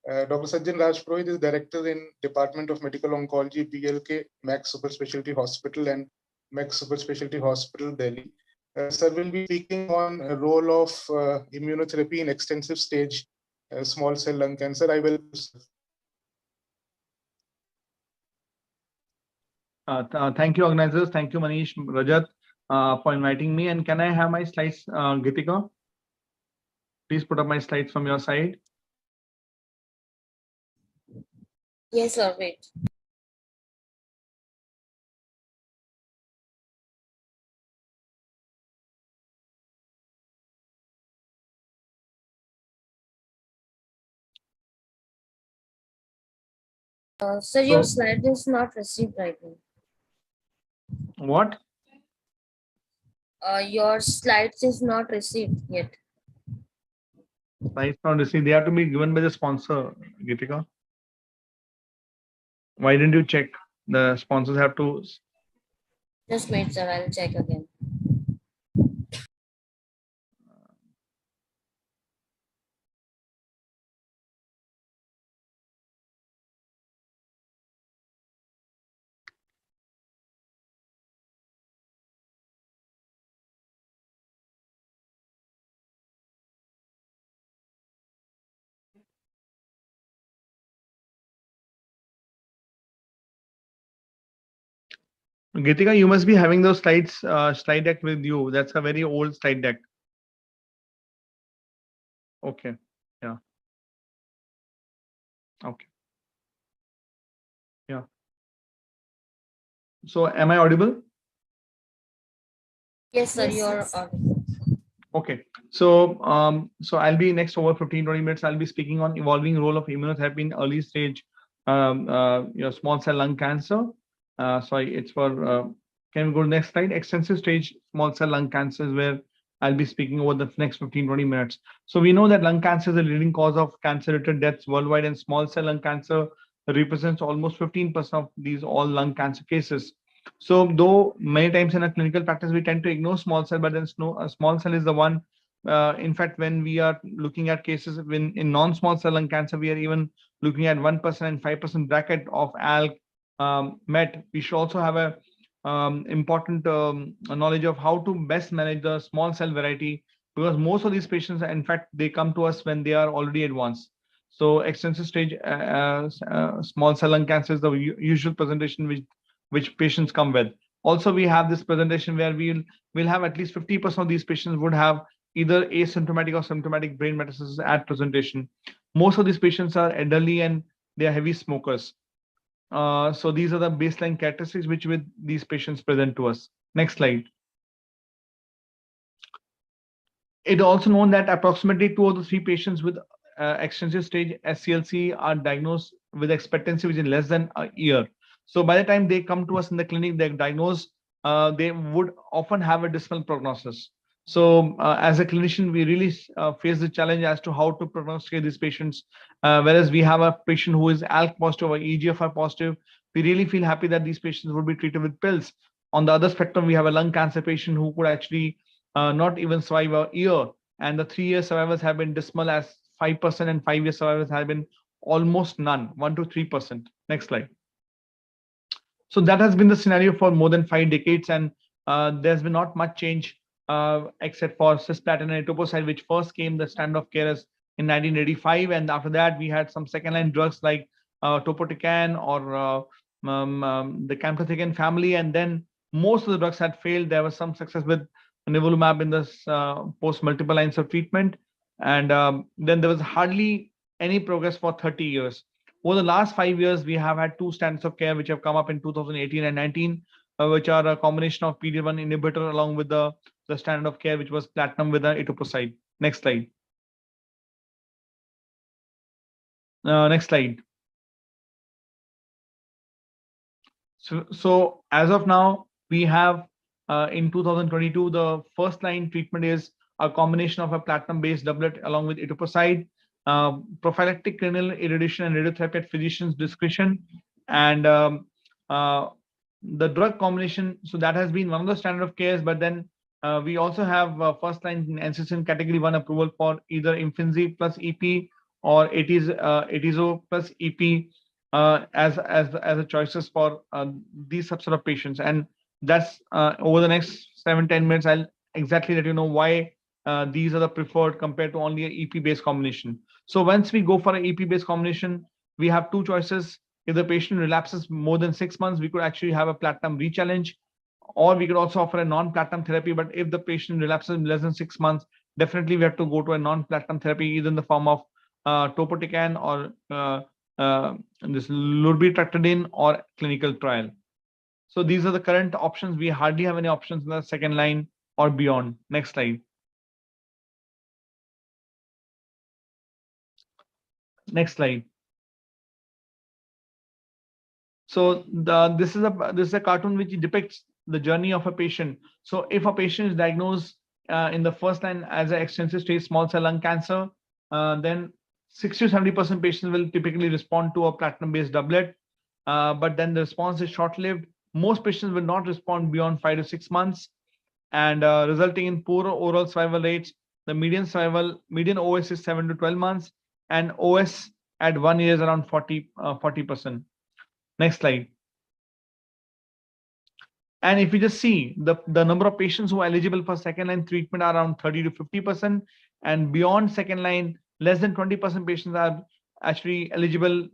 Dr. Sajjan Rajpurohit is director in Department of Medical Oncology, BLK, Max Super Specialty Hospital, and Max Super Specialty Hospital, Delhi. Sir will be speaking on a role of immunotherapy in extensive stage small cell lung cancer. I will. Thank you, organizers. Thank you, Manish, Rajat, for inviting me. And can I have my slides, Gitika? Please put up my slides from your side. Yes, sir. Wait. Sir, your slide is not received right now. What? Your slides is not received yet. Slides not received. They have to be given by the sponsor, Gitika. Why didn't you check? The sponsors have to. Just wait, sir. I'll check again. Gitika, you must be having those slides, slide deck with you. That's a very old slide deck. Okay. Yeah. Okay. Yeah. So am I audible? Yes, sir. Yes, You're yes. audible. Okay. So I'll be next over 15-20 minutes. I'll be speaking on evolving role of immunotherapy in early stage small cell lung cancer. Sorry, it's for can we go to the next slide? Extensive stage small cell lung cancer is where I'll be speaking over the next 15-20 minutes. So we know that lung cancer is the leading cause of cancer-related deaths worldwide, and small cell lung cancer represents almost 15% of these all lung cancer cases. So though many times in a clinical practice, we tend to ignore small cell, but then small cell is the one. In fact, when we are looking at cases in non-small cell lung cancer, we are even looking at 1% and 5% bracket of ALK MET. We should also have a important knowledge of how to best manage the small cell variety, because most of these patients, in fact, they come to us when they are already advanced. So extensive stage small cell lung cancer is the usual presentation which patients come with. Also, we have this presentation where we'll have at least 50% of these patients would have either asymptomatic or symptomatic brain metastasis at presentation. Most of these patients are elderly and they are heavy smokers. So these are the baseline characteristics which with these patients present to us. Next slide. It also known that approximately 2 out of 3 patients with extensive stage SCLC are diagnosed with expectancy which is less than a year. So by the time they come to us in the clinic, they're diagnosed, they would often have a dismal prognosis. So as a clinician, we really face the challenge as to how to prognosticate these patients. Whereas we have a patient who is ALK positive or EGFR positive, we really feel happy that these patients would be treated with pills. On the other spectrum, we have a lung cancer patient who could actually not even survive a year, and the 3-year survivors have been dismal as 5%, and 5-year survivors have been almost none, 1 to 3%. Next slide. So that has been the scenario for more than 5 decades, and there's been not much change except for cisplatin and etoposide, which first came the standard of care as in 1985, and after that we had some second-line drugs like topotecan or the camptothecin family, and then most of the drugs had failed. There was some success with nivolumab in this post multiple lines of treatment, and then there was hardly any progress for 30 years. Over the last 5 years, we have had 2 standards of care which have come up in 2018 and 19, which are a combination of PD-1 inhibitor along with the standard of care, which was platinum with the etoposide. Next slide. Next slide. So as of now, we have in 2022, the first line treatment is a combination of a platinum-based doublet along with etoposide. prophylactic cranial irradiation and radiotherapy at physician's discretion, and the drug combination. So that has been one of the standard of cares, but then we also have first line NCCN category 1 approval for either Imfinzi plus EP or Atizo plus EP as a choices for these subset of patients. And that's over the next 7-10 minutes, I'll exactly let you know why these are the preferred compared to only a EP based combination. So once we go for an EP based combination, we have two choices. If the patient relapses more than 6 months, we could actually have a platinum rechallenge, or we could also offer a non-platinum therapy. But if the patient relapses in less than 6 months, definitely we have to go to a non-platinum therapy, either in the form of topotecan or this lurbinectedin or clinical trial. So these are the current options. We hardly have any options in the second line or beyond. Next slide. Next slide. So this is a cartoon which depicts the journey of a patient. So if a patient is diagnosed in the first line as an extensive stage small cell lung cancer, then 60 to 70% patients will typically respond to a platinum-based doublet. But then the response is short-lived. Most patients will not respond beyond 5 to 6 months, and resulting in poor overall survival rates. The median OS is 7 to 12 months, and OS at 1 year is around 40%. Next slide. And if you just see the number of patients who are eligible for second line treatment are around 30 to 50%, and beyond second line, less than 20% patients are actually eligible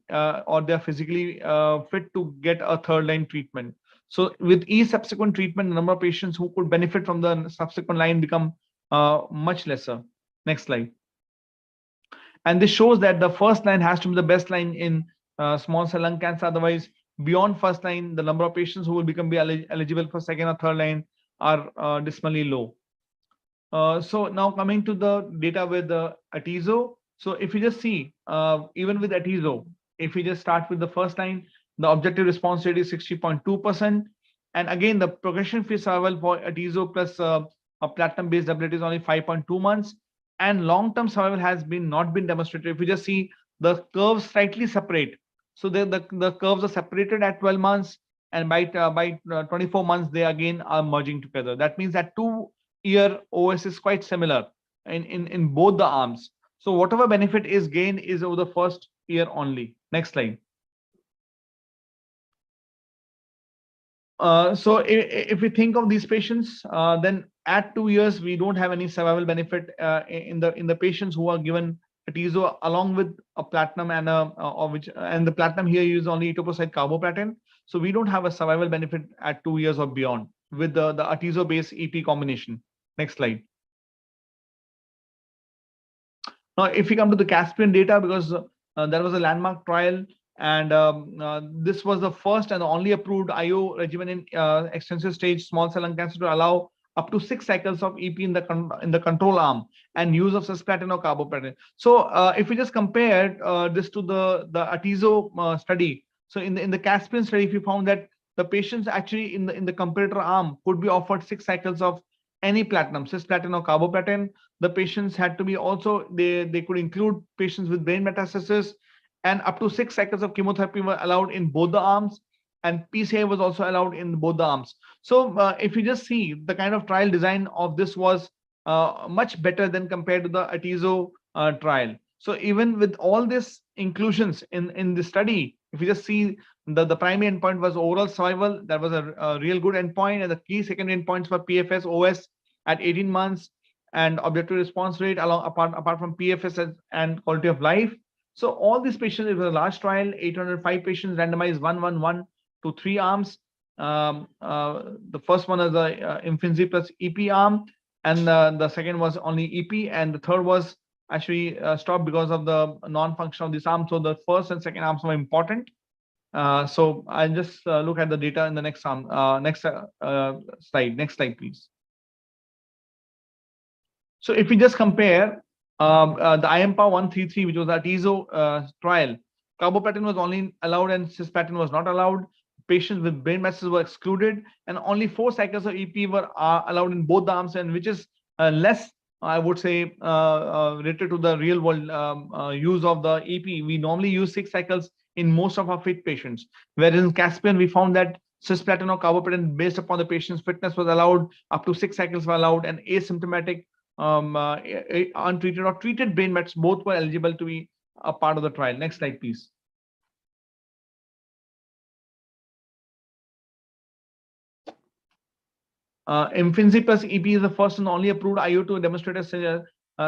or they are physically fit to get a third line treatment. So with each subsequent treatment, the number of patients who could benefit from the subsequent line become much lesser. Next slide. And this shows that the first line has to be the best line in small cell lung cancer. Otherwise, beyond first line, the number of patients who will become eligible for second or third line are dismally low. So now coming to the data with the Atizo. So if you just see, even with Atizo, if we just start with the first line, the objective response rate is 60.2%. And again, the progression-free survival for Atizo plus a platinum-based doublet is only 5.2 months. And long-term survival has not been demonstrated. If you just see, the curves slightly separate. So the curves are separated at 12 months, and by 24 months, they again are merging together. That means that 2-year OS is quite similar in both the arms. So whatever benefit is gained is over the first year only. Next slide. So if we think of these patients, then at 2 years, we don't have any survival benefit in the patients who are given Atizo along with a platinum and the platinum here is only etoposide carboplatin. So we don't have a survival benefit at 2 years or beyond with the Atizo based EP combination. Next slide. Now, if we come to the Caspian data, because there was a landmark trial, and this was the first and the only approved IO regimen in extensive stage small cell lung cancer to allow up to 6 cycles of EP in the control arm and use of cisplatin or carboplatin. So if we just compare this to the Atizo study, so in the Caspian study, if you found that the patients actually in the comparator arm could be offered 6 cycles of any platinum, cisplatin or carboplatin. The patients had to be also, they could include patients with brain metastasis, and up to 6 cycles of chemotherapy were allowed in both the arms, and PCI was also allowed in both the arms. So if you just see, the kind of trial design of this was much better than compared to the Atizo trial. So even with all these inclusions in the study, if you just see, the primary endpoint was overall survival. That was a real good endpoint, and the key secondary endpoints were PFS, OS at 18 months, and objective response rate apart from PFS and quality of life. So all these patients, it was a large trial, 805 patients randomized 1:1:1 to 3 arms. The first one is the Imfinzi plus EP arm, and the second was only EP, and the third was actually stopped because of the non-function of this arm. So the first and second arms were important. So I'll just look at the data in the next arm. Next slide. Next slide, please. So if we just compare the IMPA 133, which was the Atizo trial, carboplatin was only allowed and cisplatin was not allowed. Patients with brain metastasis were excluded, and only 4 cycles of EP were allowed in both the arms, and which is less I would say, related to the real world use of the EP, we normally use 6 cycles in most of our fit patients. Whereas in Caspian, we found that cisplatin or carboplatin, based upon the patient's fitness, was allowed up to 6 cycles were allowed, and asymptomatic, untreated or treated brain mets both were eligible to be a part of the trial. Next slide, please. Imfinzi plus EP is the first and only approved IO to demonstrate a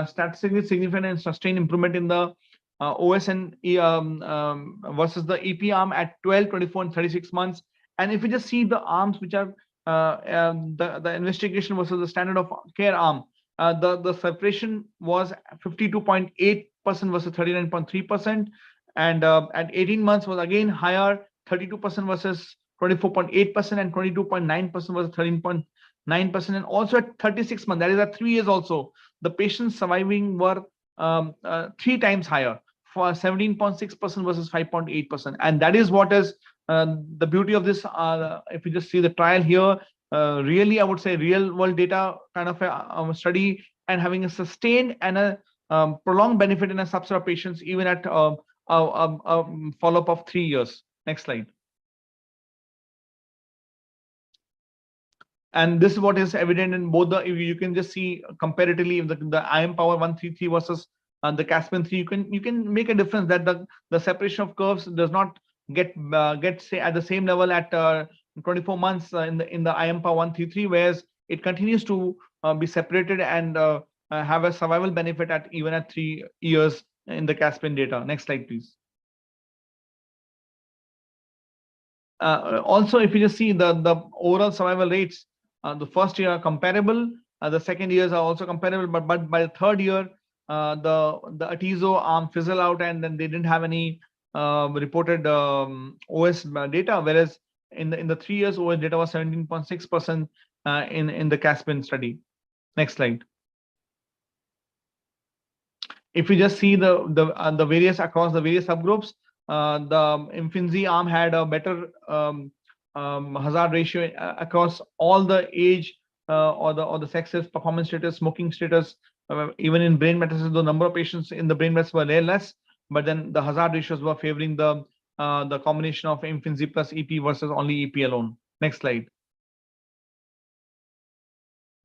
statistically significant and sustained improvement in the OS and versus the EP arm at 12, 24, and 36 months. And if you just see the arms which are the investigation versus the standard of care arm, the separation was 52.8% versus 39.3%, and at 18 months was again higher, 32% versus 24.8%, and 22.9% versus 13.9%, and also at 36 months, that is at 3 years also, the patients surviving were 3 times higher, for 17.6% versus 5.8%. And that is what is the beauty of this. If you just see the trial here, really, I would say real world data kind of a study, and having a sustained and a prolonged benefit in a subset of patients, even at a follow-up of 3 years. Next slide. And this is what is evident in both the, you can just see comparatively the IM power 133 versus the Caspian 3, you can make a difference that the separation of curves does not get say at the same level at 24 months in the IM power 133, whereas it continues to be separated and have a survival benefit at even at 3 years in the Caspian data. Next slide, please. Also, if you just see the overall survival rates, the first year are comparable, the second years are also comparable, but by the third year, the Atizo arm fizzle out, and then they didn't have any reported OS data, whereas in the 3 years OS data was 17.6% in the Caspian study. Next slide. If you just see the various across the various subgroups, the Imfinzi arm had a better hazard ratio across all the age or the sexes, performance status, smoking status, even in brain metastasis. The number of patients in the brain mets were less, but then the hazard ratios were favoring the combination of Imfinzi plus EP versus only EP alone. Next slide.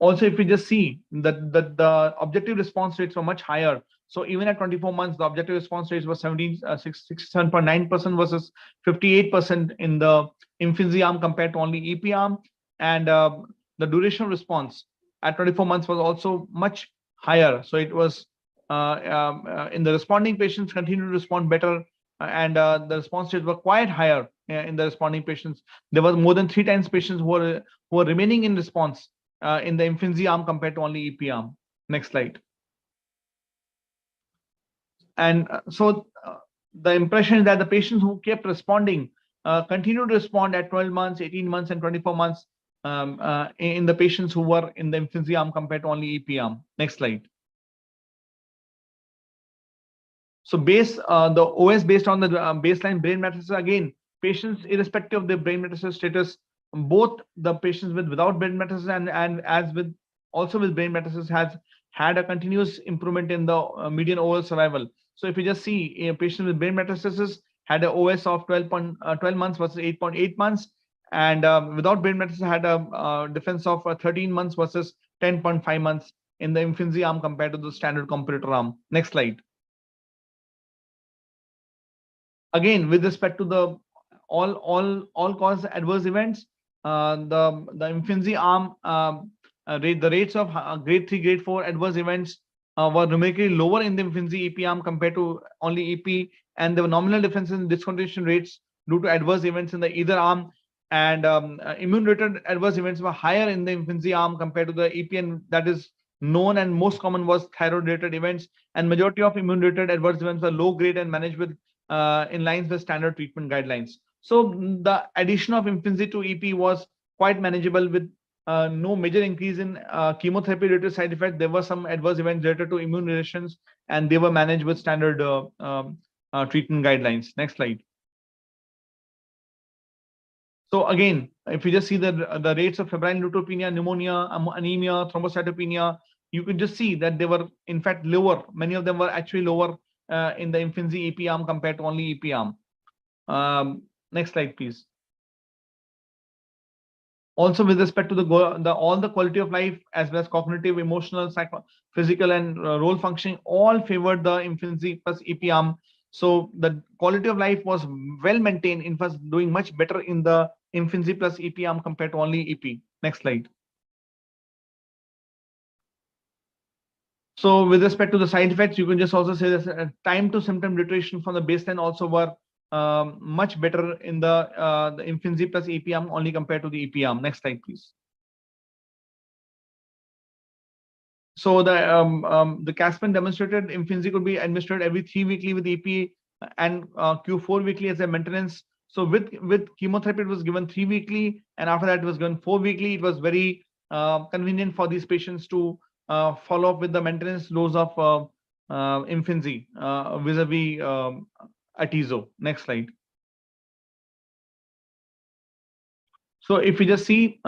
Also, if we just see that the objective response rates were much higher. So even at 24 months, the objective response rates were 67.9% versus 58% in the Imfinzi arm compared to only EP arm. And the duration of response at 24 months was also much higher. So it was in the responding patients continued to respond better, and the response rates were quite higher in the responding patients. There was more than 3 times patients who were remaining in response in the Imfinzi arm compared to only EP arm. Next slide. And so the impression is that the patients who kept responding continued to respond at 12 months, 18 months, and 24 months in the patients who were in the Imfinzi arm compared to only EP arm. Next slide. So the OS based on the baseline brain metastasis, again, patients irrespective of their brain metastasis status, both the patients without brain metastasis and as with also with brain metastasis has had a continuous improvement in the median overall survival. So if you just see a patient with brain metastasis had an OS of 12 months versus 8.8 months, and without brain metastasis had a difference of 13 months versus 10.5 months in the Imfinzi arm compared to the standard comparator arm. Next slide. Again, with respect to the all cause adverse events, the Imfinzi arm, the rates of grade 3, grade 4 adverse events were numerically lower in the Imfinzi EP arm compared to only EP, and there were nominal differences in discontinuation rates due to adverse events in the either arm, and immune-related adverse events were higher in the Imfinzi arm compared to the EP, and that is known, and most common was thyroid-related events, and majority of immune-related adverse events were low grade and managed with in lines with standard treatment guidelines. So the addition of Imfinzi to EP was quite manageable with no major increase in chemotherapy-related side effects. There were some adverse events related to immune relations, and they were managed with standard treatment guidelines. Next slide. So again, if you just see the rates of febrile neutropenia, pneumonia, anemia, thrombocytopenia, you could just see that they were in fact lower. Many of them were actually lower in the Imfinzi EP arm compared to only EP arm. Next slide, please. Also, with respect to all the quality of life as well as cognitive, emotional, physical, and role functioning, all favored the Imfinzi plus EP arm. So the quality of life was well maintained. In fact, doing much better in the Imfinzi plus EP arm compared to only EP. Next slide. So with respect to the side effects, you can just also say that time to symptom duration from the baseline also were much better in the Imfinzi plus EP arm only compared to the EP arm. Next slide, please. So the Caspian demonstrated Imfinzi could be administered every 3 weekly with EP and Q4 weekly as a maintenance. So with chemotherapy, it was given 3 weekly, and after that, it was given 4 weekly. It was very convenient for these patients to follow up with the maintenance dose of Imfinzi vis-a-vis Atizo. Next slide. So if we just see,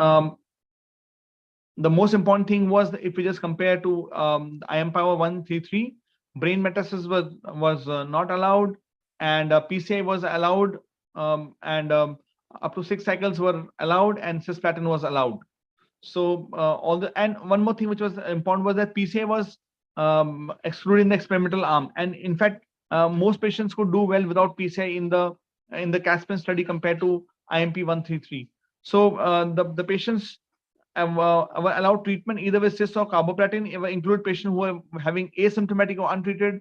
the most important thing was if we just compare to IM power 133, brain metastasis was not allowed, and PCI was allowed, and up to 6 cycles were allowed, and cisplatin was allowed. So and one more thing which was important was that PCI was excluding the experimental arm, and in fact most patients could do well without PCI in the Caspian study compared to IMP 133. So the patients were allowed treatment either with cis or carboplatin. It include patients who are having asymptomatic or untreated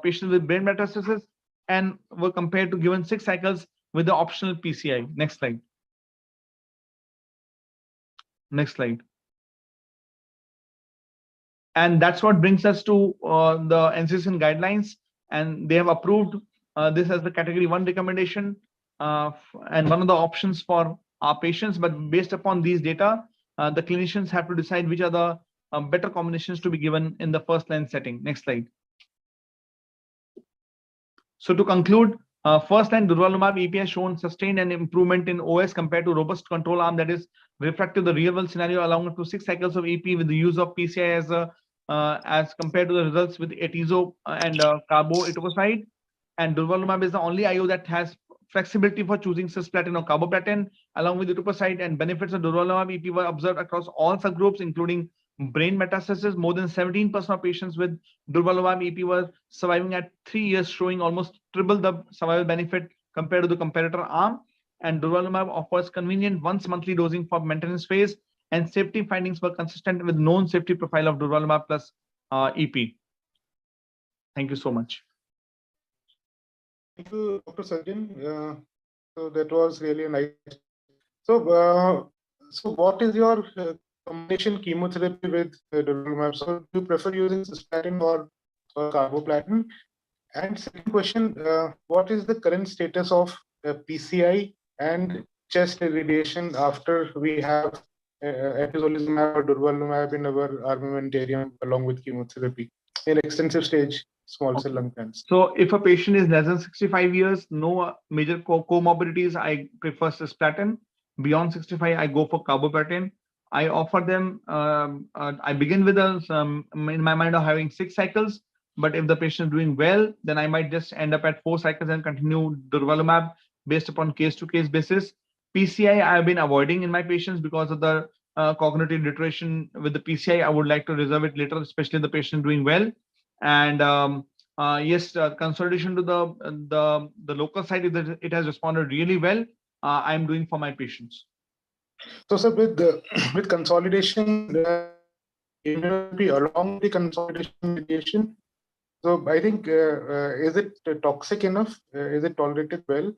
patients with brain metastasis, and were compared to given 6 cycles with the optional PCI. Next slide. Next slide. And that's what brings us to the NCCN guidelines, and they have approved this as the category 1 recommendation and one of the options for our patients. But based upon these data, the clinicians have to decide which are the better combinations to be given in the first line setting. Next slide. So to conclude, first line durvalumab EP has shown sustained and improvement in OS compared to robust control arm that is reflective of the real world scenario, allowing up to 6 cycles of EP with the use of PCI as compared to the results with Atizo and carbo etoposide. And durvalumab is the only IO that has flexibility for choosing cisplatin or carboplatin along with etoposide, and benefits of durvalumab EP were observed across all subgroups, including brain metastasis. More than 17% of patients with durvalumab EP were surviving at 3 years, showing almost triple the survival benefit compared to the comparator arm. And durvalumab offers convenient once monthly dosing for maintenance phase, and safety findings were consistent with known safety profile of durvalumab plus EP. Thank you so much. Thank you, Dr. Sajjan. So that was really a nice. So, so what is your combination chemotherapy with durvalumab? So, do you prefer using cisplatin or carboplatin? And second question, what is the current status of PCI and chest irradiation after we have atezolizumab or durvalumab in our armamentarium along with chemotherapy in extensive stage small cell lung cancer? So if a patient is less than 65 years, no major comorbidities, I prefer cisplatin. Beyond 65, I go for carboplatin. I offer them, I begin with in my mind of having 6 cycles, but if the patient is doing well, then I might just end up at 4 cycles and continue durvalumab based upon case-to-case basis. PCI I have been avoiding in my patients because of the cognitive deterioration with the PCI. I would like to reserve it later, especially the patient doing well. And yes, consolidation to the local site, it has responded really well. I'm doing for my patients. So, sir, with consolidation, immunotherapy along the consolidation radiation. So, I think is it toxic enough? Is it tolerated well?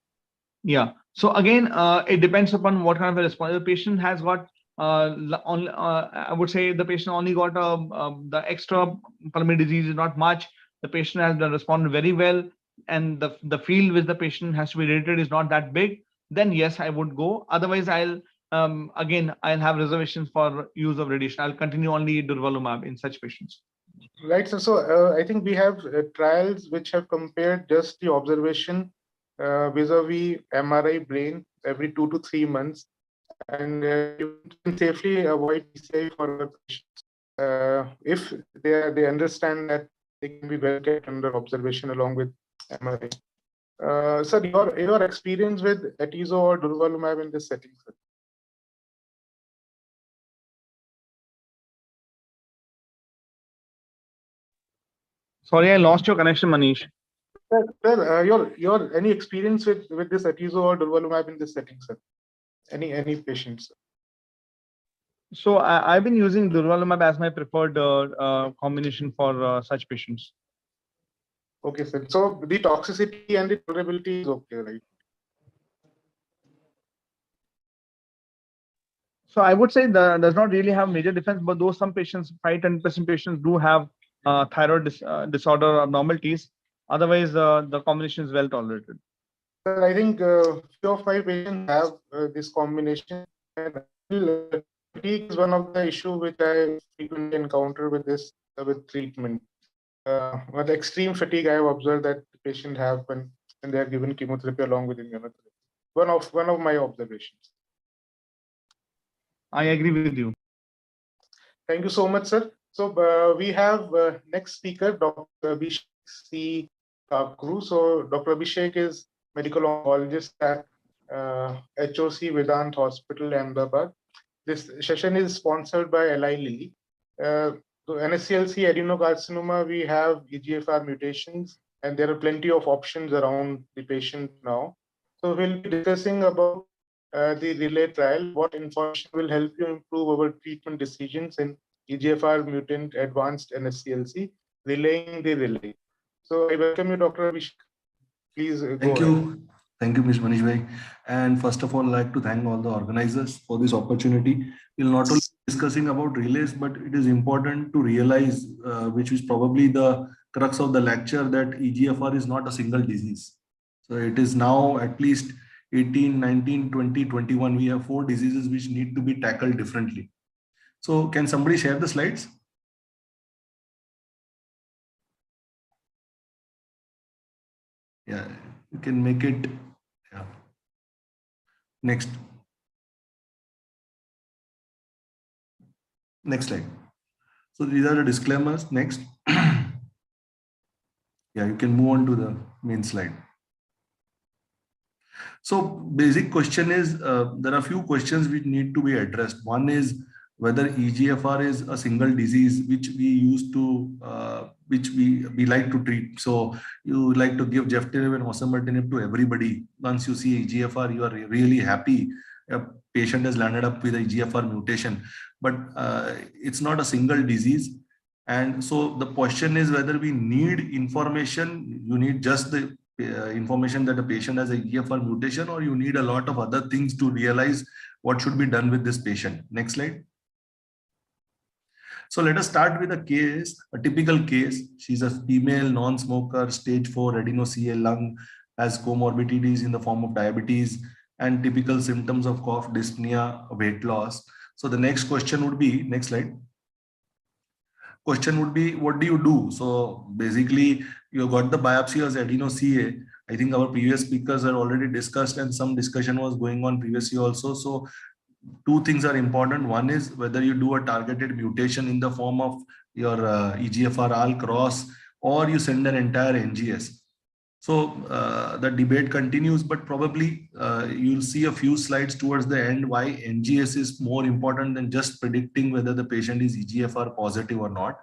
Yeah. So again, it depends upon what kind of a response the patient has got. I would say the patient only got the extra pulmonary disease is not much. The patient has responded very well, and the field which the patient has to be rated is not that big. Then yes, I would go. Otherwise, I'll have reservations for use of radiation. I'll continue only durvalumab in such patients. Right. So I think we have trials which have compared just the observation vis-a-vis MRI brain every 2 to 3 months, and you can safely avoid PCI for our patients. if they understand that they can be well kept under observation along with MRI. Sir, your experience with atezo or durvalumab in this setting, sir? Sorry, I lost your connection, Manish. Sir, your any experience with this atezo or durvalumab in this setting, sir? Any patients? So I've been using durvalumab as my preferred combination for such patients. Okay, sir. So the toxicity and the tolerability is okay, right? So I would say that does not really have major difference, but those some patients, 5-10% patients do have thyroid disorder abnormalities. Otherwise, the combination is well tolerated. Sir, I think few of my patients have this combination, and fatigue is one of the issue which I frequently encounter with this with treatment. With extreme fatigue, I have observed that the patient have when they are given chemotherapy along with immunotherapy. One of my observations. I agree with you. Thank you so much, sir. So we have next speaker, Dr. Abhishek C. Kakru. So Dr. Abhishek is medical oncologist at HOC Vedant Hospital, Ahmedabad. This session is sponsored by Eli Lilly. So NSCLC adenocarcinoma, we have EGFR mutations, and there are plenty of options around the patient now. So we'll be discussing about the relay trial, what information will help you improve our treatment decisions in EGFR mutant advanced NSCLC, relaying the relay. So I welcome you, Dr. Abhishek. Please go Thank ahead. you. Thank you, Ms. Manish Bhai. And first of all, I'd like to thank all the organizers for this opportunity. We'll not only be discussing about relays, but it is important to realize, which is probably the crux of the lecture, that EGFR is not a single disease. So it is now at least 18, 19, 20, 21. We have 4 diseases which need to be tackled differently. So can somebody share the slides? Yeah, you can make it. Yeah. Next. Next slide. So these are the disclaimers. Next. Yeah, you can move on to the main slide. So basic question is, there are a few questions which need to be addressed. One is whether EGFR is a single disease which we used to, which we like to treat. So you like to give Jeftinib and Osimertinib to everybody. Once you see EGFR, you are really happy. A patient has landed up with a EGFR mutation, but it's not a single disease. And so the question is whether we need information. You need just the information that the patient has a EGFR mutation, or you need a lot of other things to realize what should be done with this patient. Next slide. So let us start with a case, a typical case. She's a female non-smoker, stage 4 adeno-CA lung, has comorbidities in the form of diabetes and typical symptoms of cough, dyspnea, weight loss. So the next question would be, next slide. Question would be, what do you do? So basically, you got the biopsy as adeno-CA. I think our previous speakers have already discussed, and some discussion was going on previously also. So 2 things are important. One is whether you do a targeted mutation in the form of your EGFR-AL cross, or you send an entire NGS. So the debate continues, but probably you'll see a few slides towards the end why NGS is more important than just predicting whether the patient is EGFR positive or not.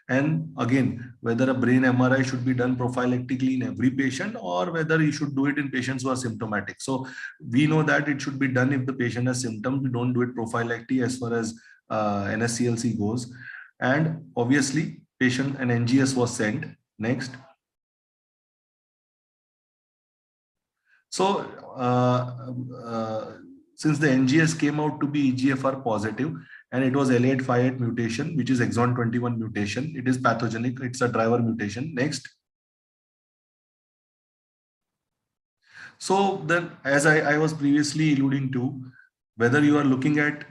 And again, whether a brain MRI should be done prophylactically in every patient, or whether you should do it in patients who are symptomatic. So we know that it should be done if the patient has symptoms. We don't do it prophylactically as far as NSCLC goes. And obviously, patient and NGS was sent. Next. So since the NGS came out to be EGFR positive, and it was L858 mutation, which is exon 21 mutation, it is pathogenic, it's a driver mutation. Next. So then, as I was previously alluding to, whether you are looking at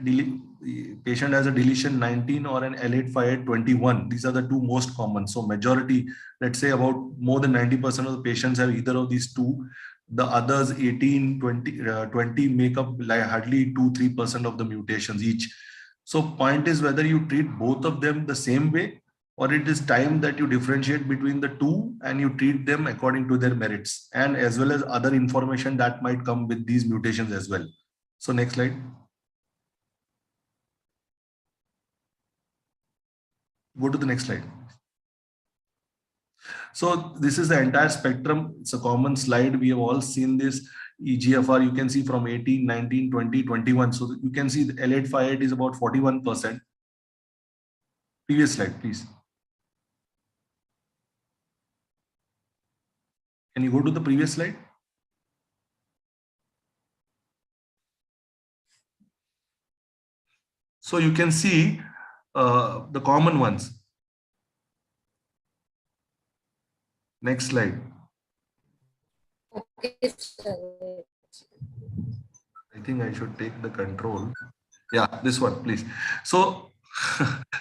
patient as a deletion 19 or an L858 21, these are the 2 most common. So majority, let's say about more than 90% of the patients have either of these 2. The others 18, 20 make up like hardly 2-3% of the mutations each. So point is whether you treat both of them the same way, or it is time that you differentiate between the two and you treat them according to their merits, and as well as other information that might come with these mutations as well. So next slide. Go to the next slide. So this is the entire spectrum. It's a common slide. We have all seen this EGFR. You can see from 18, 19, 20, 21. So you can see the L858 is about 41%. Previous slide, please. Can you go to the previous slide? So you can see the common ones. Next slide. Okay, sir. I think I should take the control. Yeah, this one, please. So,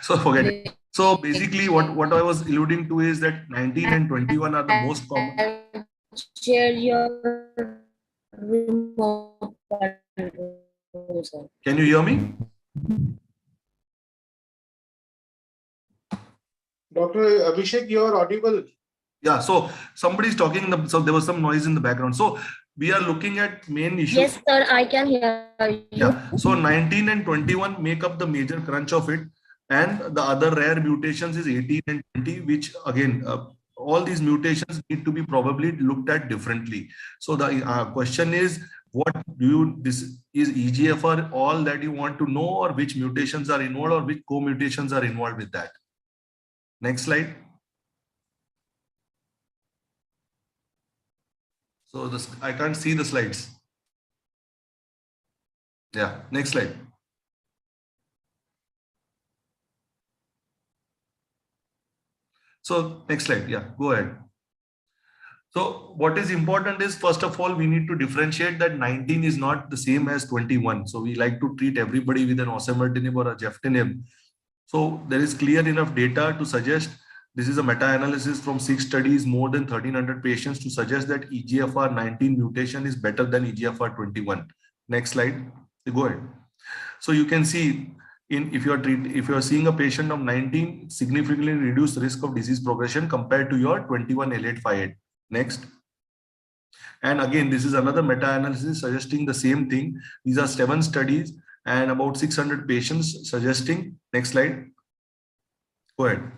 so forget it. So basically what I was alluding to is that 19 and 21 are the most common. I'll share your remote control, sir. Can you hear me? Dr. Abhishek, you are audible. Yeah, so somebody's talking, so there was some noise in the background. So we are looking at main issues. Yes, sir, I can hear you. Yeah, so 19 and 21 make up the major crunch of it. And the other rare mutations is 18 and 20, which again, all these mutations need to be probably looked at differently. So the question is, what do you, this is EGFR all that you want to know, or which mutations are involved, or which co-mutations are involved with that? Next slide. So this, I can't see the slides. Yeah, next slide. So next slide, yeah, go ahead. So what is important is, first of all, we need to differentiate that 19 is not the same as 21. So we like to treat everybody with an osimertinib or a geftinib. So there is clear enough data to suggest, this is a meta-analysis from 6 studies, more than 1300 patients, to suggest that EGFR 19 mutation is better than EGFR 21. Next slide, go ahead. So you can see, if you are seeing a patient of 19, significantly reduced risk of disease progression compared to your 21 L858. Next. And again, this is another meta-analysis suggesting the same thing. These are 7 studies and about 600 patients suggesting. Next slide. Go ahead.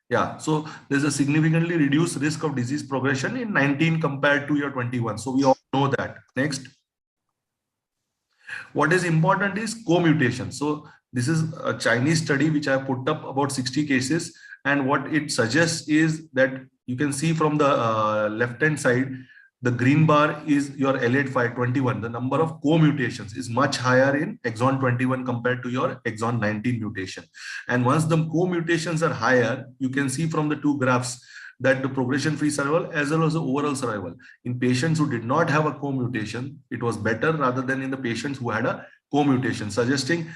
Yeah, so there's a significantly reduced risk of disease progression in 19 compared to your 21. So we all know that. Next. What is important is co-mutation. So this is a Chinese study which I put up, about 60 cases. And what it suggests is that you can see from the left-hand side, the green bar is your L85821. The number of co-mutations is much higher in exon 21 compared to your exon 19 mutation. And once the co-mutations are higher, you can see from the 2 graphs that the progression-free survival as well as the overall survival in patients who did not have a co-mutation, it was better rather than in the patients who had a co-mutation, suggesting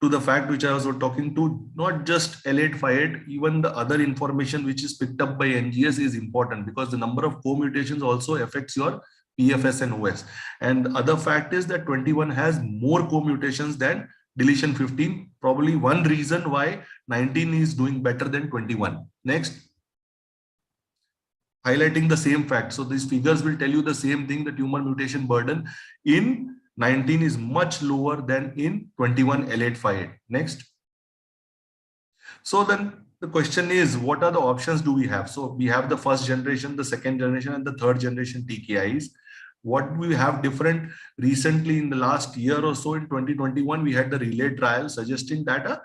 to the fact which I was talking to, not just L858, even the other information which is picked up by NGS is important, because the number of co-mutations also affects your PFS and OS. And the other fact is that 21 has more co-mutations than deletion 15, probably one reason why 19 is doing better than 21. Next. Highlighting the same fact. So these figures will tell you the same thing, the tumor mutation burden in 19 is much lower than in 21 L858. Next. So then the question is, what are the options do we have? So we have the first generation, the second generation, and the third generation TKIs. What we have different recently in the last year or so, in 2021, we had the relay trial suggesting that a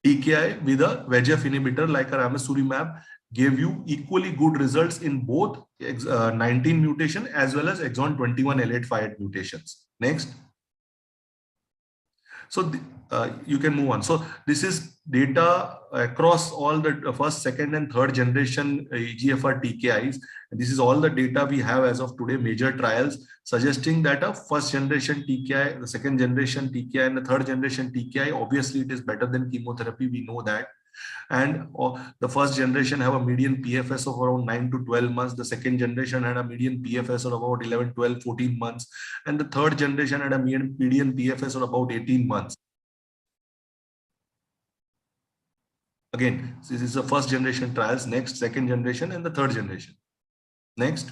TKI with a VEGF inhibitor like a ramucirumab gave you equally good results in both 19 mutation as well as exon 21 L858 mutations. Next. So you can move on. So this is data across all the first, second, and third generation EGFR TKIs. And this is all the data we have as of today, major trials suggesting that a first generation TKI, the second generation TKI, and the third generation TKI, obviously it is better than chemotherapy. We know that. And the first generation have a median PFS of around 9 to 12 months. The second generation had a median PFS of about 11, 12, 14 months. And the third generation had a median PFS of about 18 months. Again, this is the first generation trials, next, second generation, and the third generation. Next.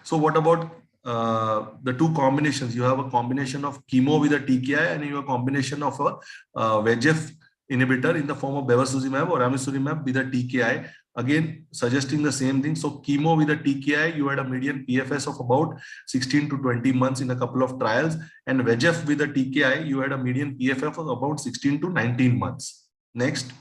So what about the two combinations? You have a combination of chemo with a TKI, and you have a combination of a VEGF inhibitor in the form of bevacizumab or ramucirumab with a TKI. Again, suggesting the same thing. So chemo with a TKI, you had a median PFS of about 16 to 20 months in a couple of trials, and VEGF with a TKI, you had a median PFS of about 16 to 19 months. Next.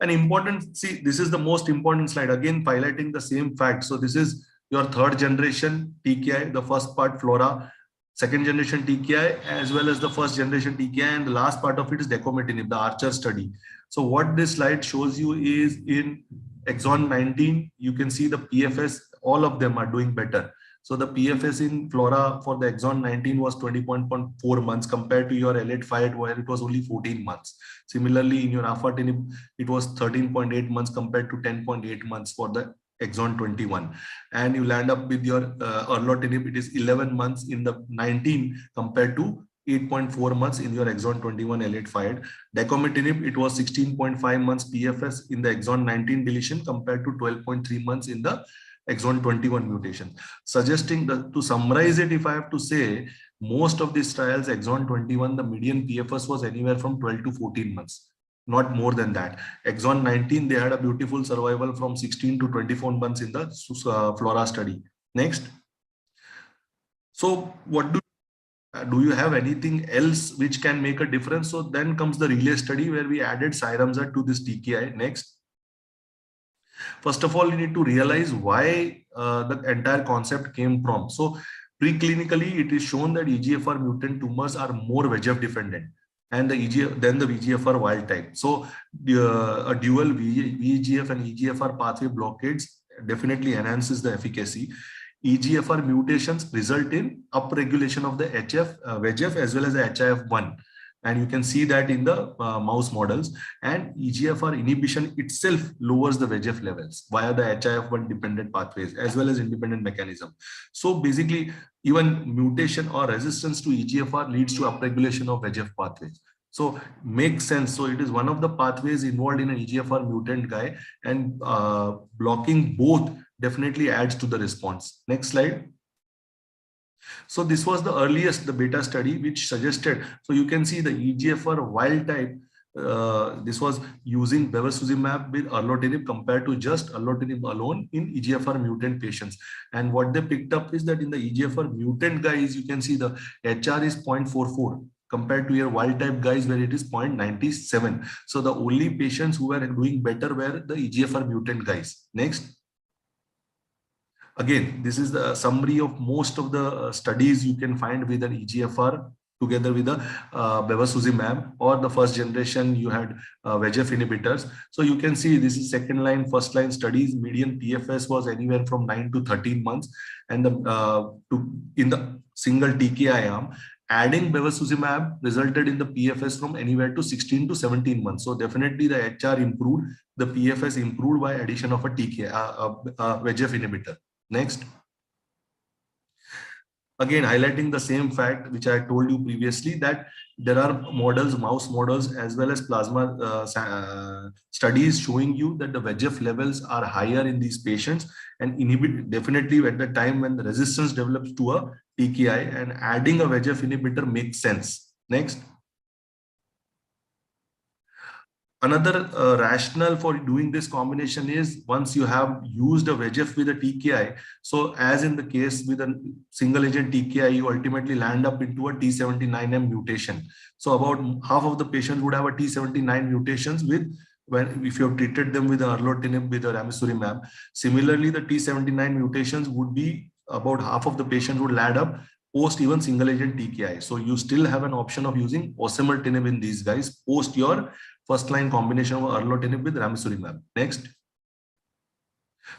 An important, see, this is the most important slide, again highlighting the same fact. So this is your third generation TKI, the first part Flora, second generation TKI, as well as the first generation TKI, and the last part of it is decometinib, the Archer study. So what this slide shows you is in exon 19, you can see the PFS, all of them are doing better. So the PFS in Flora for the exon 19 was 20.4 months compared to your Elite-5 where it was only 14 months. Similarly, in your afatinib, it was 13.8 months compared to 10.8 months for the exon 21. And you land up with your erlotinib, it is 11 months in the 19 compared to 8.4 months in your exon 21 Elite-5. Decometinib, it was 16.5 months PFS in the exon 19 deletion compared to 12.3 months in the exon 21 mutation, suggesting that, to summarize it, if I have to say, most of these trials, exon 21, the median PFS was anywhere from 12 to 14 months, not more than that. Exon 19, they had a beautiful survival from 16 to 24 months in the Flora study. Next. So what do you have anything else which can make a difference? So then comes the relay study where we added Cyramza to this TKI. Next. First of all, you need to realize why the entire concept came from. So preclinically, it is shown that EGFR mutant tumors are more VEGF dependent and the VEGFR wild type. So a dual VEGF and EGFR pathway blockades definitely enhances the efficacy. EGFR mutations result in upregulation of the VEGF as well as the HIF1. And you can see that in the mouse models, and EGFR inhibition itself lowers the VEGF levels via the HIF1 dependent pathways as well as independent mechanism. So basically, even mutation or resistance to EGFR leads to upregulation of VEGF pathways. So makes sense. So it is one of the pathways involved in an EGFR mutant guy, and blocking both definitely adds to the response. Next slide. So this was the earliest, the beta study, which suggested, so you can see the EGFR wild type, this was using bevacizumab with erlotinib compared to just erlotinib alone in EGFR mutant patients. And what they picked up is that in the EGFR mutant guys, you can see the HR is 0.44 compared to your wild type guys where it is 0.97. So the only patients who were doing better were the EGFR mutant guys. Next. Again, this is the summary of most of the studies you can find with an EGFR together with the bevacizumab, or the first generation you had VEGF inhibitors. So you can see this is second line, first line studies. Median PFS was anywhere from 9 to 13 months, and in the single TKI arm, adding bevacizumab resulted in the PFS from anywhere to 16 to 17 months. So definitely the HR improved, the PFS improved by addition of a TKI, VEGF inhibitor. Next. Again, highlighting the same fact which I told you previously, that there are models, mouse models, as well as plasma studies showing you that the VEGF levels are higher in these patients, and inhibit definitely at the time when the resistance develops to a TKI, and adding a VEGF inhibitor makes sense. Next. Another rationale for doing this combination is once you have used a VEGF with a TKI, so as in the case with a single agent TKI, you ultimately land up into a T79M mutation. So about half of the patients would have a T79 mutations if you have treated them with erlotinib with a ramucirumab. Similarly, the T79 mutations would be about half of the patients would land up post even single agent TKI. So you still have an option of using osimertinib in these guys post your first line combination of erlotinib with ramucirumab. Next.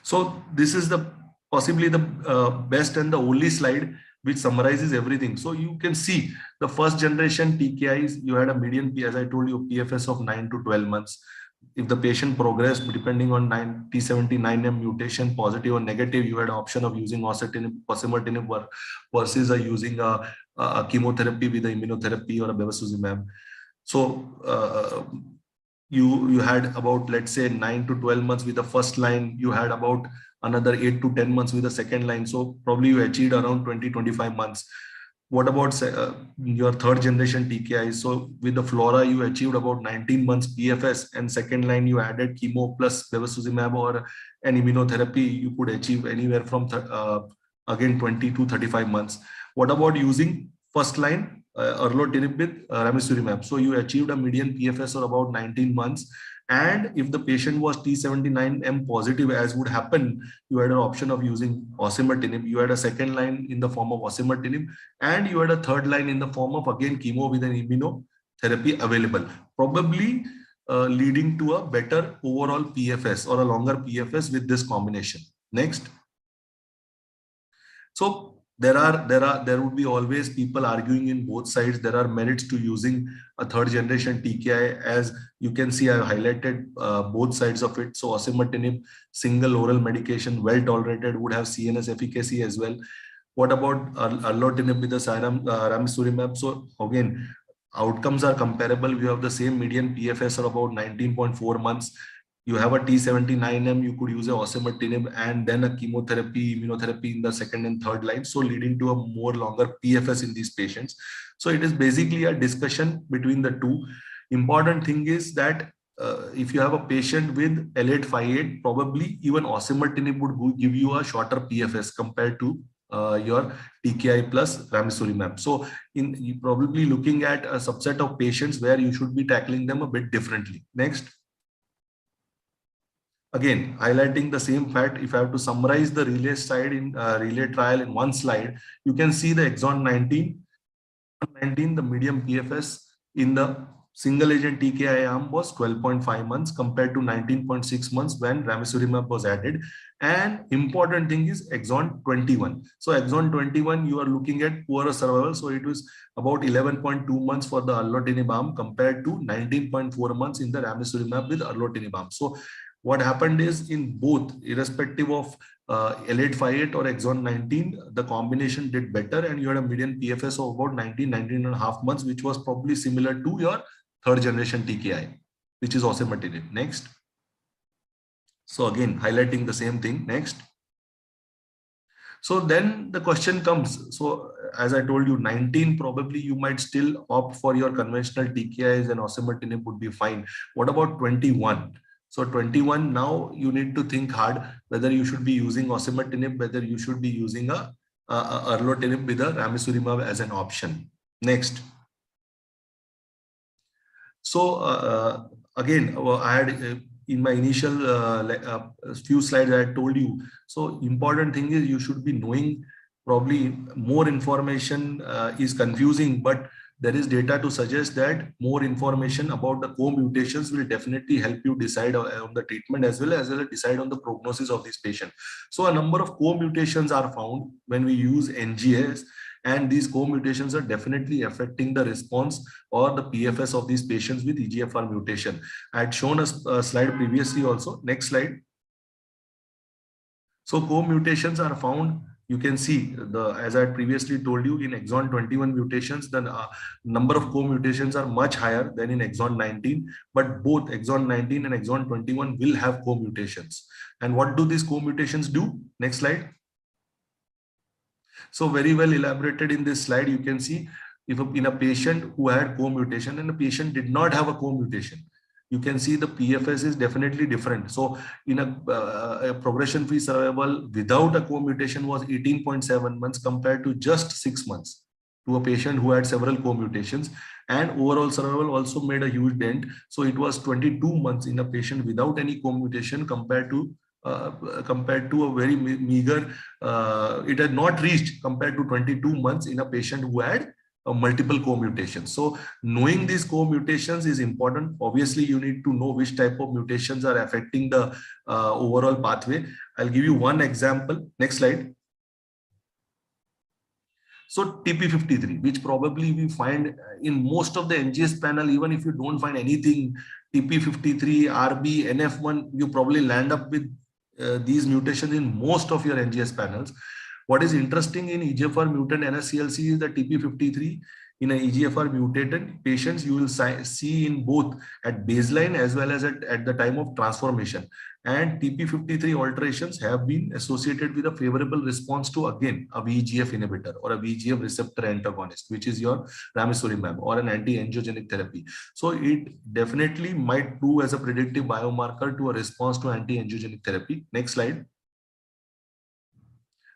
So this is the possibly the best and the only slide which summarizes everything. So you can see the first generation TKIs, you had a median, as I told you, PFS of 9 to 12 months. If the patient progressed, depending on T79M mutation, positive or negative, you had an option of using osimertinib versus using a chemotherapy with the immunotherapy or a bevacizumab. So you had about, let's say, 9 to 12 months with the first line. You had about another 8 to 10 months with the second line. So probably you achieved around 20-25 months. What about your third generation TKI? So with the Flora, you achieved about 19 months PFS, and second line you added chemo plus bevacizumab or an immunotherapy. You could achieve anywhere from again 20 to 35 months. What about using first line erlotinib with ramucirumab? So you achieved a median PFS of about 19 months. And if the patient was T79M positive, as would happen, you had an option of using osimertinib. You had a second line in the form of osimertinib, and you had a third line in the form of, again, chemo with an immunotherapy available, probably leading to a better overall PFS or a longer PFS with this combination. Next. So there would be always people arguing in both sides. There are merits to using a third generation TKI. As you can see, I have highlighted both sides of it. So osimertinib, single oral medication, well tolerated, would have CNS efficacy as well. What about erlotinib with the ramucirumab? So again, outcomes are comparable. We have the same median PFS of about 19.4 months. You have a T79M, you could use a osimertinib and then a chemotherapy, immunotherapy in the second and third line, so leading to a more longer PFS in these patients. So it is basically a discussion between the two. Important thing is that if you have a patient with L858, probably even osimertinib would give you a shorter PFS compared to your TKI plus ramucirumab. So you're probably looking at a subset of patients where you should be tackling them a bit differently. Next. Again, highlighting the same fact, if I have to summarize the relay side in relay trial in one slide, you can see the exon 19, the median PFS in the single agent TKI arm was 12.5 months compared to 19.6 months when ramucirumab was added. And important thing is exon 21. So exon 21, you are looking at poorer survival. So it was about 11.2 months for the erlotinib arm compared to 19.4 months in the ramucirumab with erlotinib arm. So what happened is, in both, irrespective of L858 or exon 19, the combination did better, and you had a median PFS of about 19.5 months, which was probably similar to your third generation TKI, which is osimertinib. Next. So again, highlighting the same thing. Next. So then the question comes. So as I told you, 19, probably you might still opt for your conventional TKIs and osimertinib would be fine. What about 21? So 21, now you need to think hard whether you should be using osimertinib, whether you should be using a erlotinib with a ramucirumab as an option. Next. So again, I had in my initial few slides I had told you. So important thing is you should be knowing, probably more information is confusing, but there is data to suggest that more information about the co-mutations will definitely help you decide on the treatment as well as decide on the prognosis of this patient. So a number of co-mutations are found when we use NGS, and these co-mutations are definitely affecting the response or the PFS of these patients with EGFR mutation. I had shown a slide previously also. Next slide. So co-mutations are found. You can see, as I had previously told you, in exon 21 mutations, the number of co-mutations are much higher than in exon 19, but both exon 19 and exon 21 will have co-mutations. And what do these co-mutations do? Next slide. So very well elaborated in this slide. You can see, if in a patient who had co-mutation and a patient did not have a co-mutation, you can see the PFS is definitely different. So in a progression-free survival without a co-mutation was 18.7 months compared to just 6 months to a patient who had several co-mutations, and overall survival also made a huge dent. So it was 22 months in a patient without any co-mutation compared to a very meager, it had not reached compared to 22 months in a patient who had multiple co-mutations. So knowing these co-mutations is important. Obviously, you need to know which type of mutations are affecting the overall pathway. I'll give you one example. Next slide. So TP53, which probably we find in most of the NGS panel, even if you don't find anything, TP53, RB, NF1, you probably land up with these mutations in most of your NGS panels. What is interesting in EGFR mutant NSCLC is the TP53 in a EGFR mutated patients, you will see in both at baseline as well as at the time of transformation. And TP53 alterations have been associated with a favorable response to, again, a VEGF inhibitor or a VEGF receptor antagonist, which is your ramucirumab or an anti-angiogenic therapy. So it definitely might do as a predictive biomarker to a response to anti-angiogenic therapy. Next slide.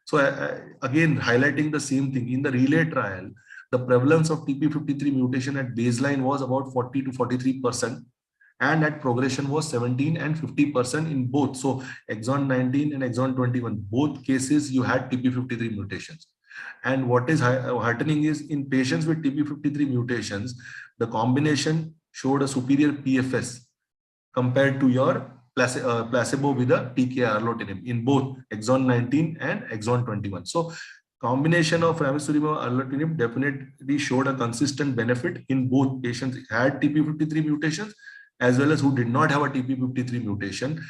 So again, highlighting the same thing in the relay trial, the prevalence of TP53 mutation at baseline was about 40 to 43%, and at progression was 17 and 50% in both. So exon 19 and exon 21, both cases you had TP53 mutations. And what is heartening is in patients with TP53 mutations, the combination showed a superior PFS compared to your placebo with a TKI erlotinib in both exon 19 and exon 21. So combination of ramucirumab erlotinib definitely showed a consistent benefit in both patients who had TP53 mutations as well as who did not have a TP53 mutation.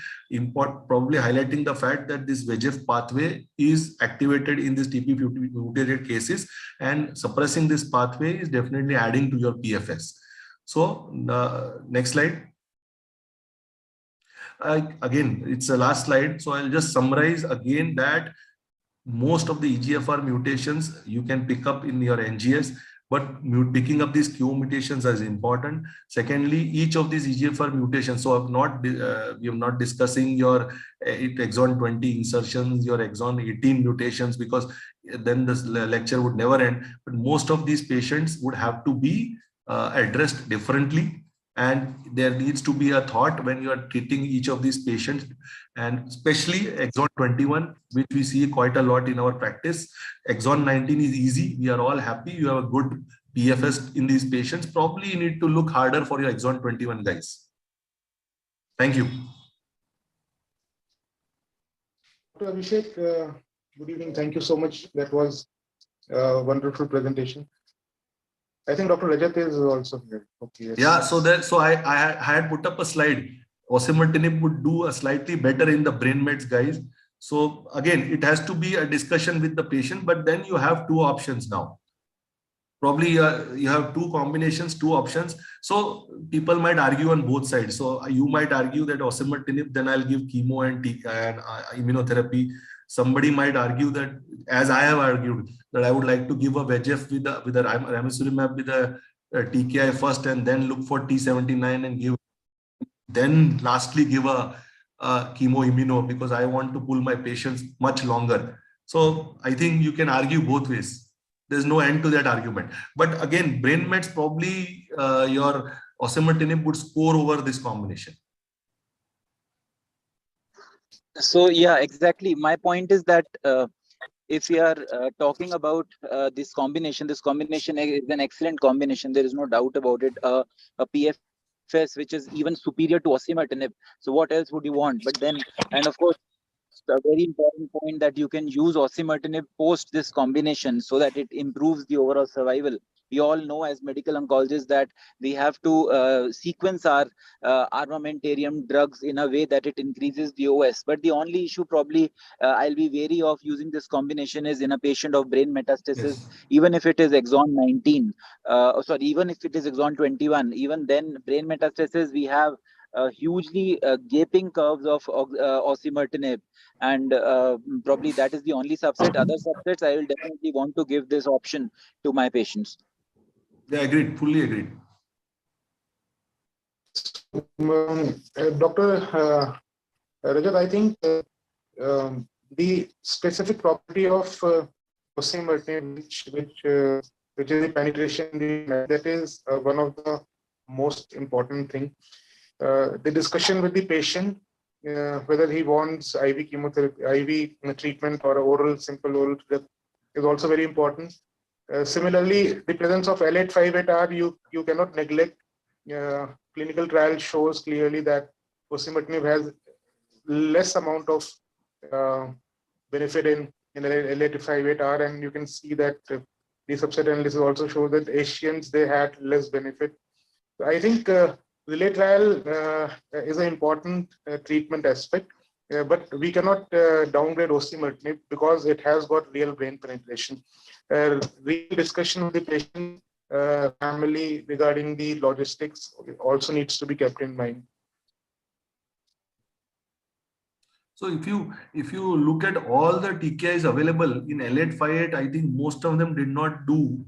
Probably highlighting the fact that this VEGF pathway is activated in these TP53 mutated cases, and suppressing this pathway is definitely adding to your PFS. So next slide. Again, it's the last slide. So I'll just summarize again that most of the EGFR mutations you can pick up in your NGS, but picking up these Q mutations is important. Secondly, each of these EGFR mutations, so we have not discussing your exon 20 insertions, your exon 18 mutations, because then this lecture would never end. But most of these patients would have to be addressed differently. And there needs to be a thought when you are treating each of these patients, and especially exon 21, which we see quite a lot in our practice. Exon 19 is easy. We are all happy. You have a good PFS in these patients. Probably you need to look harder for your exon 21 guys. Thank you. Dr. Abhishek, good evening. Thank you so much. That was a wonderful presentation. I think Dr. Rajat is also here. Okay. Yes. Yeah, so I had put up a slide. Osimertinib would do a slightly better in the brain mets, guys. So again, it has to be a discussion with the patient, but then you have two options now. Probably you have two combinations, two options. So people might argue on both sides. So you might argue that osimertinib, then I'll give chemo and immunotherapy. Somebody might argue that, as I have argued, that I would like to give a VEGF with a ramucirumab with a TKI first, and then look for T79 and give, then lastly give a chemo immuno, because I want to pull my patients much longer. So I think you can argue both ways. There's no end to that argument. But again, brain mets, probably your osimertinib would score over this combination. So yeah, exactly. My point is that if we are talking about this combination is an excellent combination. There is no doubt about it. A PFS which is even superior to osimertinib. So what else would you want? But then, and of course, a very important point that you can use osimertinib post this combination so that it improves the overall survival. We all know as medical oncologists that we have to sequence our armamentarium drugs in a way that it increases the OS. But the only issue probably I'll be wary of using this combination is in a patient of brain metastasis, Yes. even if it is exon 19, even if it is exon 21, even then brain metastasis, we have hugely gaping curves of osimertinib, and probably that is the only subset. Other subsets, I will definitely want to give this option to my patients. Yeah, agreed. Fully agreed. Dr. Rajat, I think the specific property of osimertinib, which is the penetration, that is one of the most important thing. The discussion with the patient, whether he wants IV chemotherapy, IV treatment, or simple oral is also very important. Similarly, the presence of L858R, you cannot neglect. Clinical trial shows clearly that osimertinib has less amount of benefit in L858R, and you can see that the subset analysis also shows that Asians, they had less benefit. So I think relay trial is an important treatment aspect, but we cannot downgrade osimertinib because it has got real brain penetration. Real discussion with the patient family regarding the logistics also needs to be kept in mind. So if you look at all the TKIs available in L858, I think most of them did not do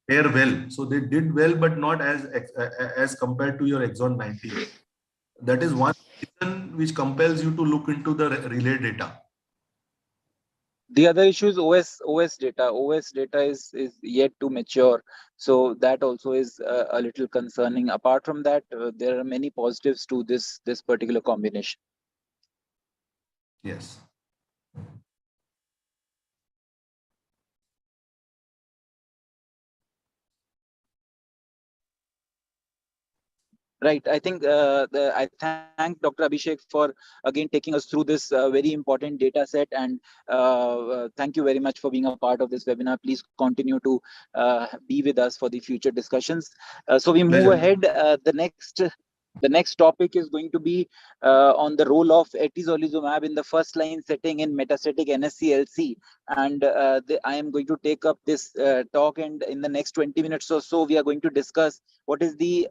fare well. So they did well, but not as compared to your exon 90. That is one reason which compels you to look into the relay data. The other issue is OS data. OS data is yet to mature, so that also is a little concerning. Apart from that, there are many positives to this particular combination. Yes. Right. I think I thank Dr. Abhishek for again taking us through this very important data set, and thank you very much for being a part of this webinar. Please continue to be with us for the future discussions. So we move Pleasure. ahead. The next topic is going to be on the role of atezolizumab in the first line setting in metastatic NSCLC, and I am going to take up this talk, and in the next 20 minutes or so we are going to discuss what is the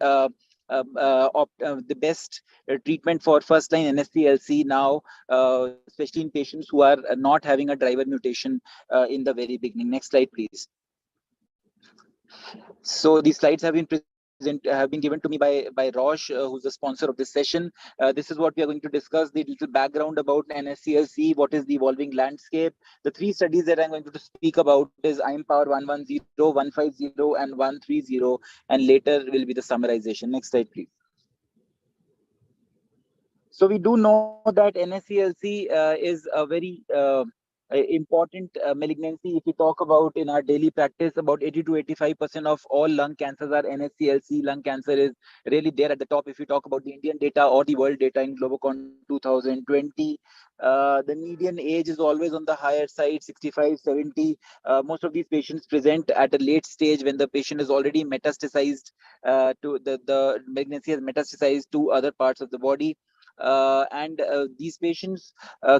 best treatment for first line NSCLC now, especially in patients who are not having a driver mutation in the very beginning. Next slide, please. So these slides have been given to me by Roche, who's the sponsor of this session. This is what we are going to discuss: the little background about NSCLC, what is the evolving landscape. The three studies that I'm going to speak about is IMpower 110, 150, and 130, and later will be the summarization. Next slide, please. So we do know that NSCLC is a very important malignancy. If we talk about in our daily practice, about 80 to 85% of all lung cancers are NSCLC. Lung cancer is really there at the top if you talk about the Indian data or the world data in Globocon 2020. The median age is always on the higher side, 65, 70. Most of these patients present at a late stage when the patient is already metastasized to the malignancy has metastasized to other parts of the body. And these patients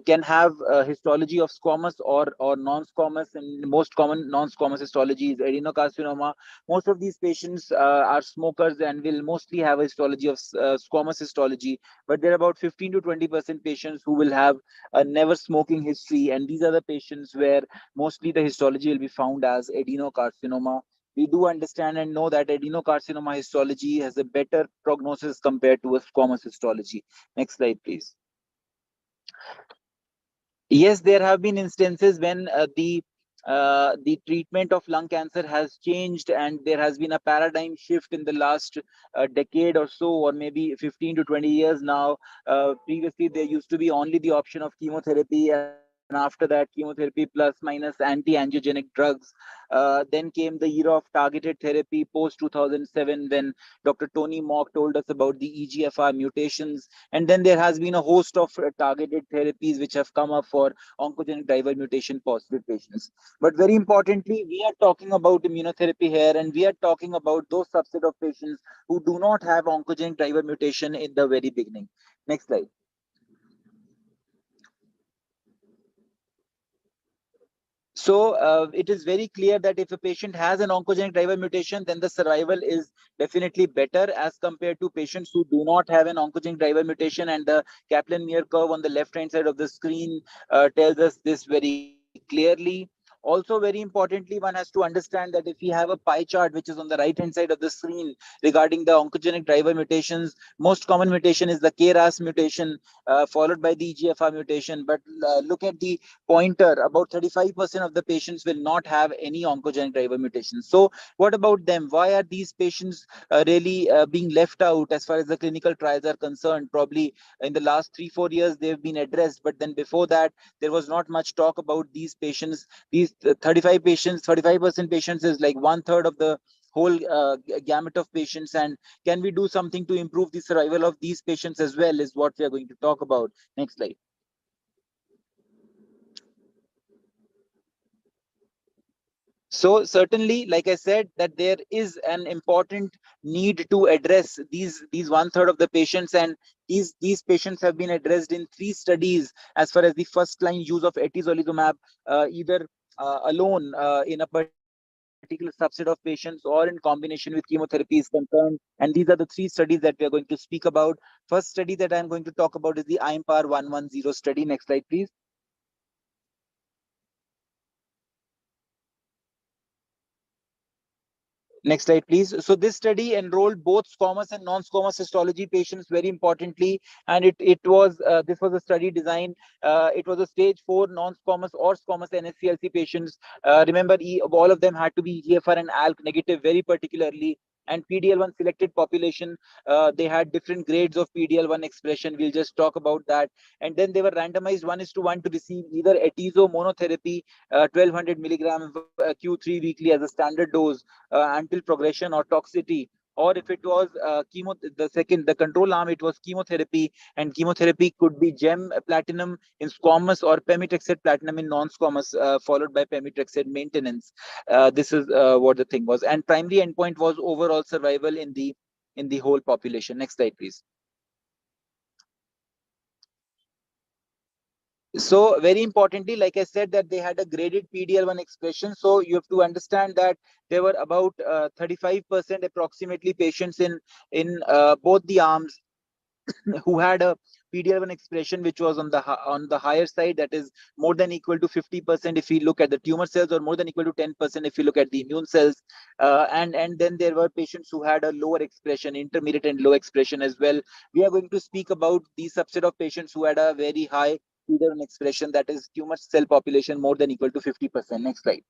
can have histology of squamous or non-squamous, and most common non-squamous histology is adenocarcinoma. Most of these patients are smokers and will mostly have a histology of squamous histology, but there are about 15 to 20% patients who will have a never smoking history, and these are the patients where mostly the histology will be found as adenocarcinoma. We do understand and know that adenocarcinoma histology has a better prognosis compared to a squamous histology. Next slide, please. Yes, there have been instances when the treatment of lung cancer has changed, and there has been a paradigm shift in the last decade or so, or maybe 15 to 20 years now. Previously, there used to be only the option of chemotherapy, and after that, chemotherapy plus minus anti-angiogenic drugs. Then came the era of targeted therapy post 2007, when Dr. Tony Mock told us about the EGFR mutations. And then there has been a host of targeted therapies which have come up for oncogenic driver mutation positive patients. But very importantly, we are talking about immunotherapy here, and we are talking about those subset of patients who do not have oncogenic driver mutation in the very beginning. Next slide. So it is very clear that if a patient has an oncogenic driver mutation, then the survival is definitely better as compared to patients who do not have an oncogenic driver mutation. And the Kaplan-Meier curve on the left-hand side of the screen tells us this very clearly. Also, very importantly, one has to understand that if we have a pie chart, which is on the right-hand side of the screen regarding the oncogenic driver mutations, most common mutation is the KRAS mutation, followed by the EGFR mutation. But look at the pointer, about 35% of the patients will not have any oncogenic driver mutations. So what about them? Why are these patients really being left out as far as the clinical trials are concerned? Probably in the last 3-4 years, they've been addressed. But then before that, there was not much talk about these patients. These 35% patients is like 1/3 of the whole gamut of patients. And can we do something to improve the survival of these patients as well, is what we are going to talk about. Next slide. So certainly, like I said, that there is an important need to address these 1/3 of the patients, and these patients have been addressed in 3 studies as far as the first line use of atezolizumab, either alone in a particular subset of patients or in combination with chemotherapy is concerned. And these are the 3 studies that we are going to speak about. First study that I am going to talk about is the IMPAR 110 study. Next slide, please. Next slide, please. So this study enrolled both squamous and non-squamous histology patients, very importantly, and it was this was a study design. It was a stage 4 non-squamous or squamous NSCLC patients. Remember, all of them had to be EGFR and ALK negative, very particularly. And PDL1 selected population, they had different grades of PDL1 expression. We'll just talk about that. And then they were randomized 1:1 to receive either atezo monotherapy, 1200 milligram Q3 weekly as a standard dose until progression or toxicity, or if it was the control arm, it was chemotherapy, and chemotherapy could be gem platinum in squamous or pemetrexed platinum in non-squamous, followed by pemetrexed maintenance. This is what the thing was, and primary endpoint was overall survival in the whole population. Next slide, please. So very importantly, like I said, that they had a graded PDL1 expression. So you have to understand that there were about 35% approximately patients in both the arms who had a PDL1 expression which was on the higher side, that is more than equal to 50% if we look at the tumor cells, or more than equal to 10% if you look at the immune cells. And then there were patients who had a lower expression, intermediate and low expression as well. We are going to speak about the subset of patients who had a very high PDL1 expression, that is tumor cell population more than equal to 50%. Next slide.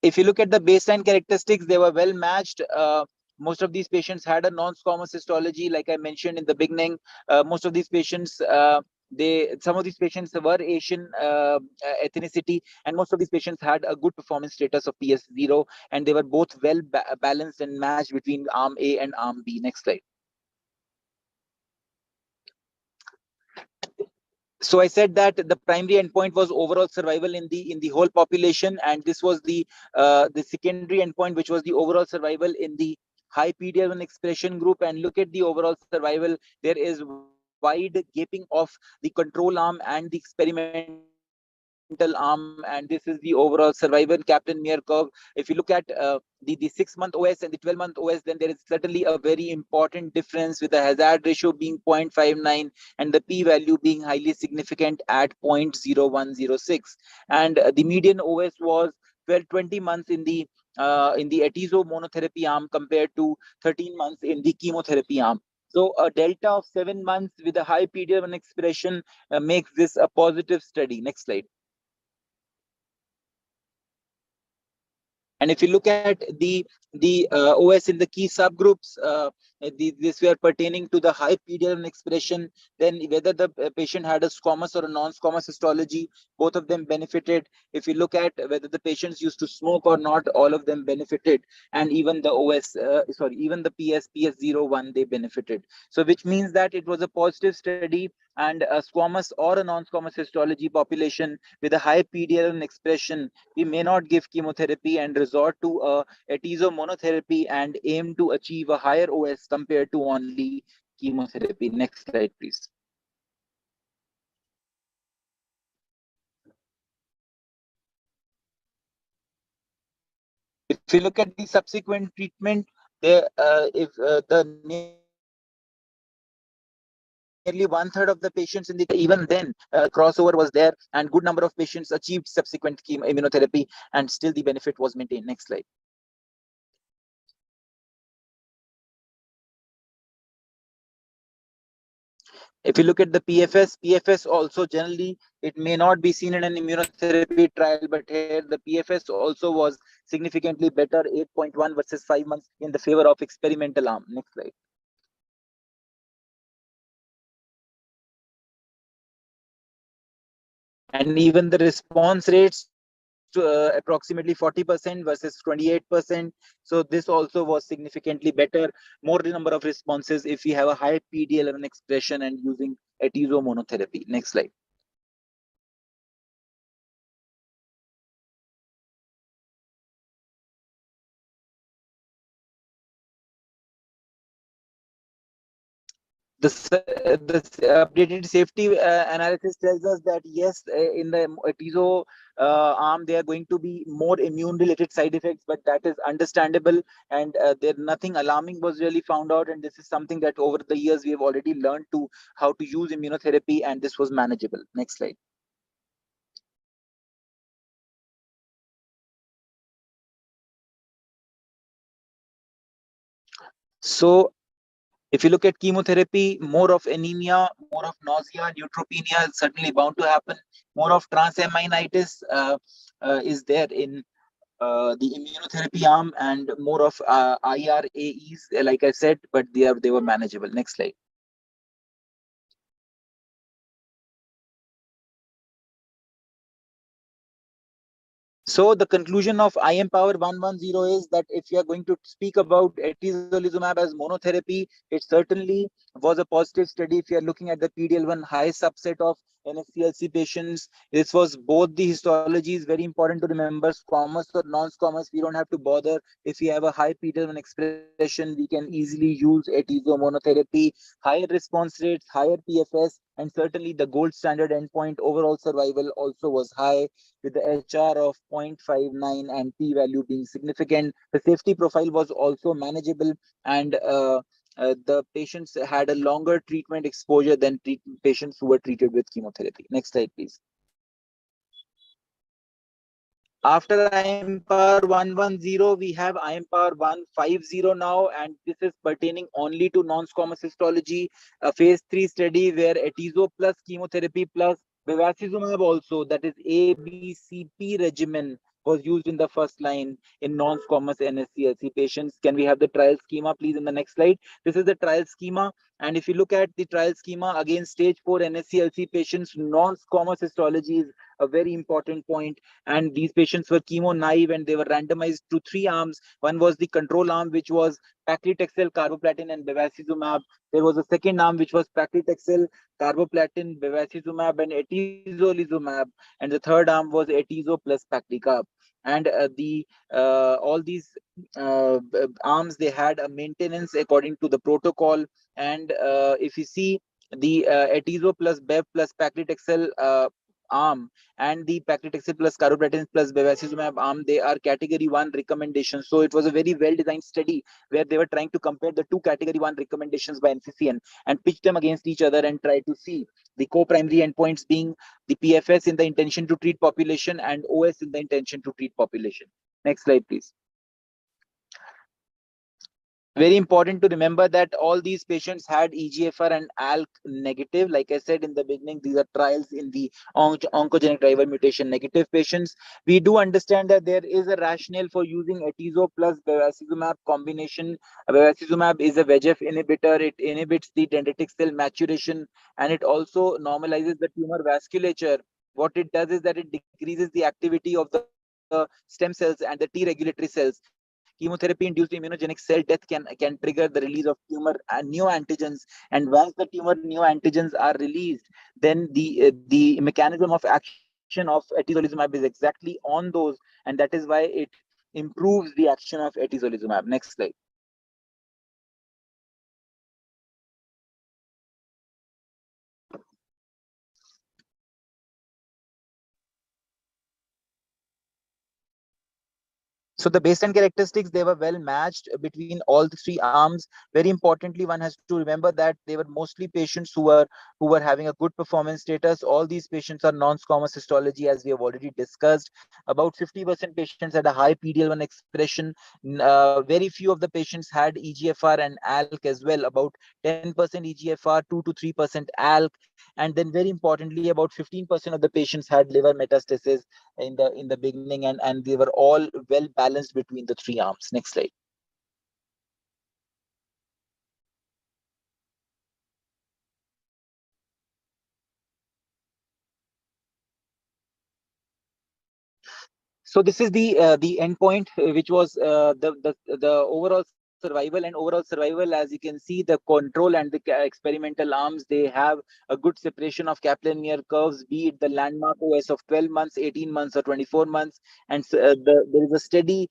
If you look at the baseline characteristics, they were well matched. Most of these patients had a non-squamous histology, like I mentioned in the beginning. Most of these patients, some of these patients were Asian ethnicity, and most of these patients had a good performance status of PS0, and they were both well balanced and matched between arm A and arm B. Next slide. So I said that the primary endpoint was overall survival in the whole population, and this was the secondary endpoint, which was the overall survival in the high PDL1 expression group. And look at the overall survival. There is wide gaping of the control arm and the experimental arm, and this is the overall survival Kaplan-Meier curve. If you look at the 6-month OS and the 12-month OS, then there is certainly a very important difference, with the hazard ratio being 0.59 and the p-value being highly significant at 0.0106. And the median OS was 20 months in the atezo monotherapy arm compared to 13 months in the chemotherapy arm. So a delta of 7 months with a high PDL1 expression makes this a positive study. Next slide. And if you look at the OS in the key subgroups, these were pertaining to the high PDL1 expression, then whether the patient had a squamous or a non-squamous histology, both of them benefited. If you look at whether the patients used to smoke or not, all of them benefited. And even the even the PS01, they benefited. So which means that it was a positive study, and a squamous or a non-squamous histology population with a high PDL1 expression, we may not give chemotherapy and resort to a atezo monotherapy and aim to achieve a higher OS compared to only chemotherapy. Next slide, please. If you look at the subsequent treatment, the nearly 1/3 of the patients in the, even then crossover was there, and good number of patients achieved subsequent immunotherapy, and still the benefit was maintained. Next slide. If you look at the PFS also generally, it may not be seen in an immunotherapy trial, but here the PFS also was significantly better, 8.1 versus 5 months in the favor of experimental arm. Next slide. And even the response rates to approximately 40% versus 28%. So this also was significantly better, more number of responses if we have a high PDL1 expression and using atezo monotherapy. Next slide. The updated safety analysis tells us that yes, in the atezo arm, there are going to be more immune related side effects, but that is understandable, and there nothing alarming was really found out, and this is something that over the years we have already learned to how to use immunotherapy, and this was manageable. Next slide. So if you look at chemotherapy, more of anemia, more of nausea, neutropenia is certainly bound to happen. More of transaminitis is there in the immunotherapy arm, and more of IRAEs, like I said, but they were manageable. Next slide. So the conclusion of IMpower 110 is that if you are going to speak about atezolizumab as monotherapy, it certainly was a positive study. If you are looking at the PDL1 high subset of NSCLC patients, this was both the histologies. Very important to remember, squamous or non-squamous, we don't have to bother. If we have a high PDL1 expression, we can easily use atezo monotherapy. Higher response rates, higher PFS, and certainly the gold standard endpoint overall survival also was high, with the HR of 0.59 and p-value being significant. The safety profile was also manageable, and the patients had a longer treatment exposure than patients who were treated with chemotherapy. Next slide, please. After IMpower 110, we have IMpower 150 now, and this is pertaining only to non-squamous histology, a phase 3 study where atezo plus chemotherapy plus bevacizumab also, that is ABCP regimen, was used in the first line in non-squamous NSCLC patients. Can we have the trial schema, please, in the next slide? This is the trial schema, and if you look at the trial schema, again, stage 4 NSCLC patients, non-squamous histology is a very important point, and these patients were chemo naive, and they were randomized to 3 arms. One was the control arm, which was paclitaxel, carboplatin, and bevacizumab. There was a second arm, which was paclitaxel, carboplatin, bevacizumab, and atezolizumab, and the third arm was atezo plus paclitaxel. And all these arms, they had a maintenance according to the protocol. And if you see the atezo plus bev plus paclitaxel arm and the paclitaxel plus carboplatin plus bevacizumab arm, they are category 1 recommendations. So it was a very well designed study where they were trying to compare the 2 category 1 recommendations by NCCN and pitch them against each other and try to see the co-primary endpoints being the PFS in the intention to treat population and OS in the intention to treat population. Next slide, please. Very important to remember that all these patients had EGFR and ALK negative. Like I said in the beginning, these are trials in the oncogenic driver mutation negative patients. We do understand that there is a rationale for using atezo plus bevacizumab combination. Bevacizumab is a VEGF inhibitor. It inhibits the dendritic cell maturation, and it also normalizes the tumor vasculature. What it does is that it decreases the activity of the stem cells and the T regulatory cells. Chemotherapy-induced immunogenic cell death can trigger the release of tumor neoantigens, and once the tumor neoantigens are released, then the mechanism of action of atezolizumab is exactly on those, and that is why it improves the action of atezolizumab. Next slide. So the baseline characteristics, they were well matched between all the 3 arms. Very importantly, one has to remember that they were mostly patients who were having a good performance status. All these patients are non-squamous histology, as we have already discussed. About 50% patients had a high PD-L1 expression. Very few of the patients had EGFR and ALK as well. About 10% EGFR, 2 to 3% ALK, and then very importantly, about 15% of the patients had liver metastasis in the beginning, and they were all well balanced between the 3 arms. Next slide. So this is the endpoint, which was the overall survival. And overall survival, as you can see, the control and the experimental arms, they have a good separation of Kaplan-Meier curves, be it the landmark OS of 12 months, 18 months, or 24 months. And there is a steady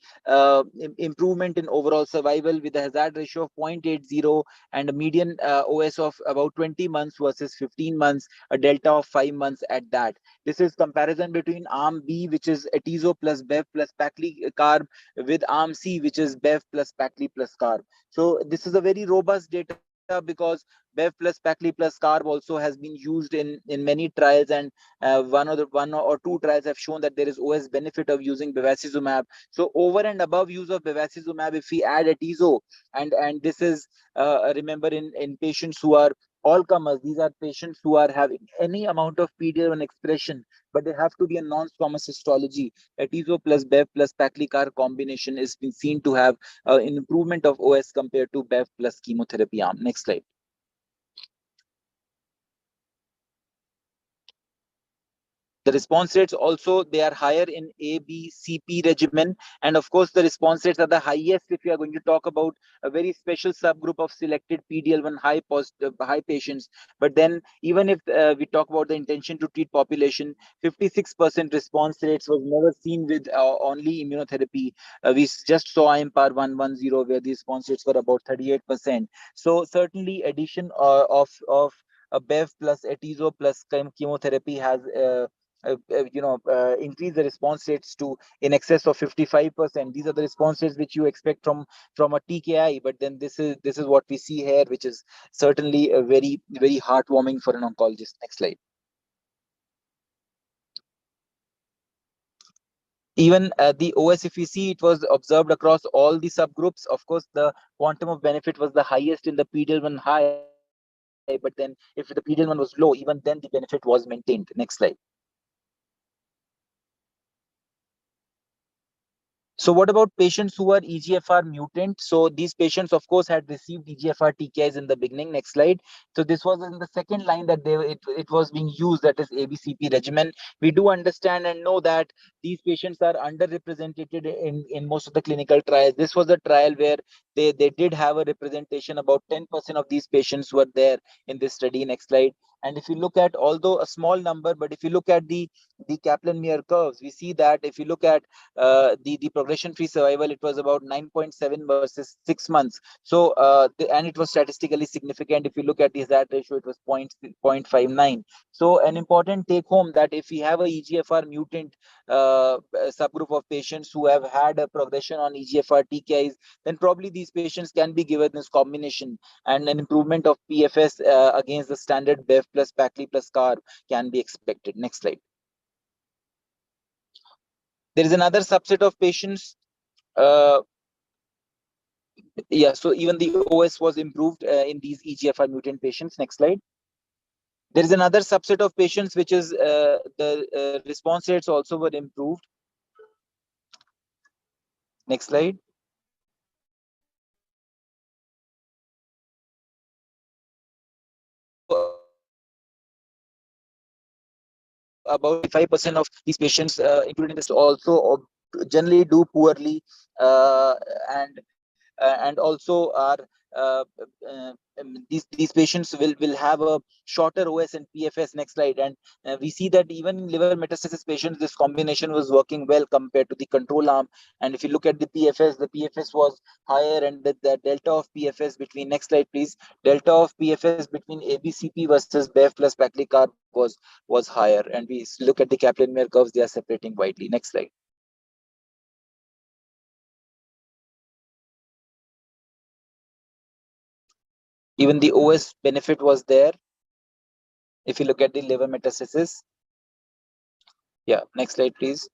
improvement in overall survival with a hazard ratio of 0.80 and a median OS of about 20 months versus 15 months, a delta of 5 months at that. This is comparison between arm B, which is atezo plus bev plus pacli carb, with arm C, which is bev plus pacli plus carb. So this is a very robust data because bev plus pacli plus carb also has been used in many trials, and one or two trials have shown that there is OS benefit of using bevacizumab. So over and above use of bevacizumab, if we add atezo, and this is remember in patients who are all comers, these are patients who are having any amount of PD-L1 expression, but they have to be a non-squamous histology. Atezo plus bev plus paclicar combination is been seen to have an improvement of OS compared to bev plus chemotherapy arm. Next slide. The response rates also, they are higher in A, B, CP regimen. And of course, the response rates are the highest if you are going to talk about a very special subgroup of selected PD-L1 high patients. But then even if we talk about the intention to treat population, 56% response rates was never seen with only immunotherapy. We just saw IMPAR 110 where the response rates were about 38%. So certainly addition of a bev plus atezo plus chemotherapy has increase the response rates to in excess of 55%. These are the response rates which you expect from a TKI, but then this is what we see here, which is certainly a very heartwarming for an oncologist. Next slide. Even the OS, if we see, it was observed across all the subgroups. Of course, the quantum of benefit was the highest in the PD-L1 high, but then if the PD-L1 was low, even then the benefit was maintained. Next slide. So what about patients who are EGFR mutant? So these patients, of course, had received EGFR TKIs in the beginning. Next slide. So this was in the second line that it was being used, that is ABCP regimen. We do understand and know that these patients are underrepresented in most of the clinical trials. This was a trial where they did have a representation. About 10% of these patients were there in this study. Next slide. And if you look at, although a small number, but if you look at the Kaplan-Meier curves, we see that if you look at the progression-free survival, it was about 9.7 versus 6 months. So and it was statistically significant. If you look at the hazard ratio, it was 0.59. So an important take home that if we have a EGFR mutant subgroup of patients who have had a progression on EGFR TKIs, then probably these patients can be given this combination, and an improvement of PFS against the standard bev plus pacli plus carb can be expected. Next slide. There is another subset of patients. So even the OS was improved in these EGFR mutant patients. Next slide. There is another subset of patients which is the response rates also were improved. Next slide. About 5% of these patients included in this also generally do poorly and also are these patients will have a shorter OS and PFS. Next slide. And we see that even in liver metastasis patients, this combination was working well compared to the control arm. And if you look at the PFS was higher, and the delta of PFS between, next slide please, delta of PFS between ABCP versus bev plus paclicar was higher. And we look at the Kaplan-Meier curves, they are separating widely. Next slide. Even the OS benefit was there. If you look at the liver metastasis. Yeah, next slide, please.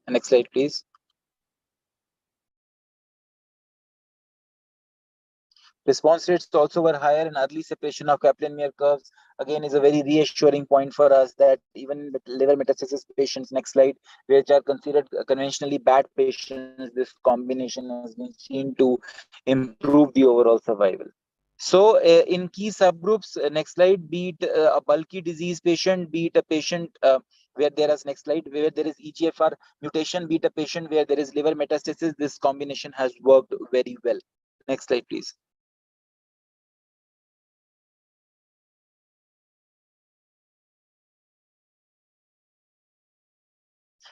Next slide, please. Response rates also were higher, and early separation of Kaplan-Meier curves again is a very reassuring point for us that even liver metastasis patients, next slide, which are considered conventionally bad patients, this combination has been seen to improve the overall survival. So in key subgroups, next slide, be it a bulky disease patient, be it a patient where there is, next slide, where there is EGFR mutation, be it a patient where there is liver metastasis, this combination has worked very well. Next slide, please.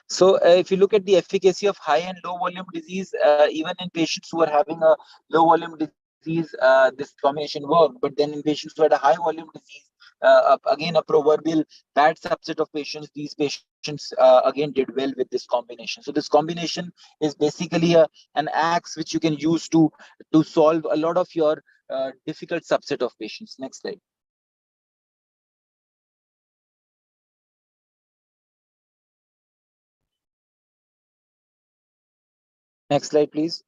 So if you look at the efficacy of high and low volume disease, even in patients who are having a low volume disease, this combination worked. But then in patients who had a high volume disease, again, a proverbial bad subset of patients, these patients again did well with this combination. So this combination is basically an axe which you can use to solve a lot of your difficult subset of patients. Next slide. Next slide, please.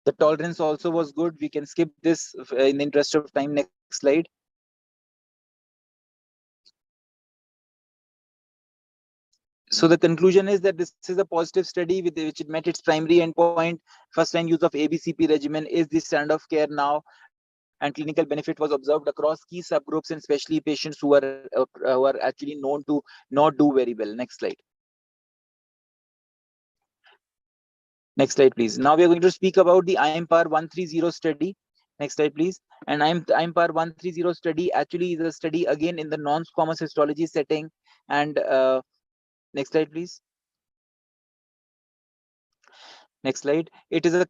The tolerance also was good. We can skip this in the interest of time. Next slide. So the conclusion is that this is a positive study with which it met its primary endpoint. First line use of ABCP regimen is the standard of care now, and clinical benefit was observed across key subgroups, and especially patients who are actually known to not do very well. Next slide. Next slide, please. Now we are going to speak about the IMPAR 130 study. Next slide, please. And IMPAR 130 study actually is a study again in the non-squamous histology setting. And next slide, please. Next slide. It is a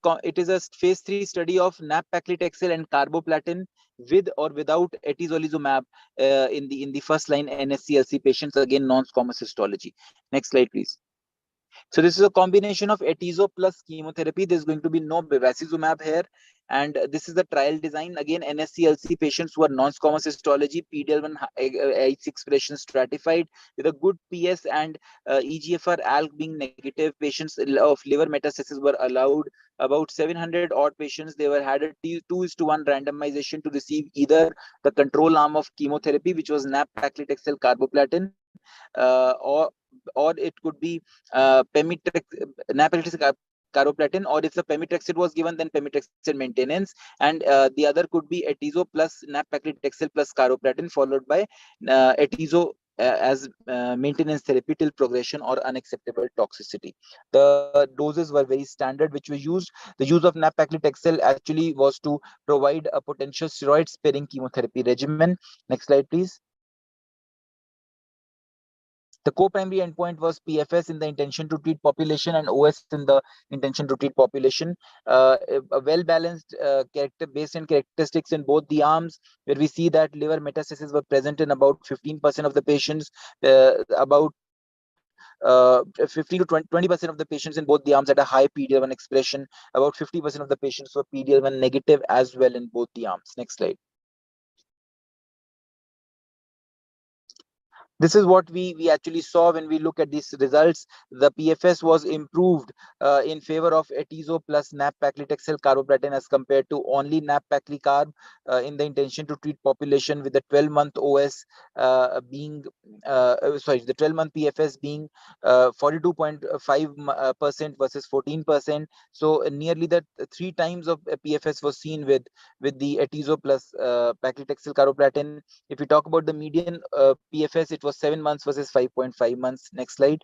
phase 3 study of nab-paclitaxel and carboplatin with or without atezolizumab in the first line NSCLC patients, again non-squamous histology. Next slide, please. So this is a combination of atezo plus chemotherapy. There's going to be no bevacizumab here. And this is the trial design. Again, NSCLC patients who are non-squamous histology, PD-L1 H expression stratified with a good PS and EGFR ALK being negative. Patients of liver metastasis were allowed. About 700 odd patients. They had a 2:1 randomization to receive either the control arm of chemotherapy, which was nab-paclitaxel carboplatin, or it could be nab-paclitaxel carboplatin, or if the pemetrexed was given, then pemetrexed maintenance, and the other could be atezo plus nab-paclitaxel plus carboplatin, followed by atezo as maintenance therapy till progression or unacceptable toxicity. The doses were very standard which were used. The use of nab-paclitaxel actually was to provide a potential steroid sparing chemotherapy regimen. Next slide, please. The co-primary endpoint was PFS in the intention to treat population and OS in the intention to treat population. A well-balanced based on characteristics in both the arms, where we see that liver metastases were present in about 15% of the patients, about 15 to 20% of the patients in both the arms had a high PD-L1 expression. About 50% of the patients were PD-L1 negative as well in both the arms. Next slide. This is what we actually saw when we look at these results. The PFS was improved in favor of atezo plus nab-paclitaxel carboplatin as compared to only nab-pacli-carb in the intention to treat population, with the 12-month OS being the 12-month PFS being 42.5% versus 14%. So nearly that 3 times of PFS was seen with the atezo plus paclitaxel carboplatin. If we talk about the median PFS, it was 7 months versus 5.5 months. Next slide.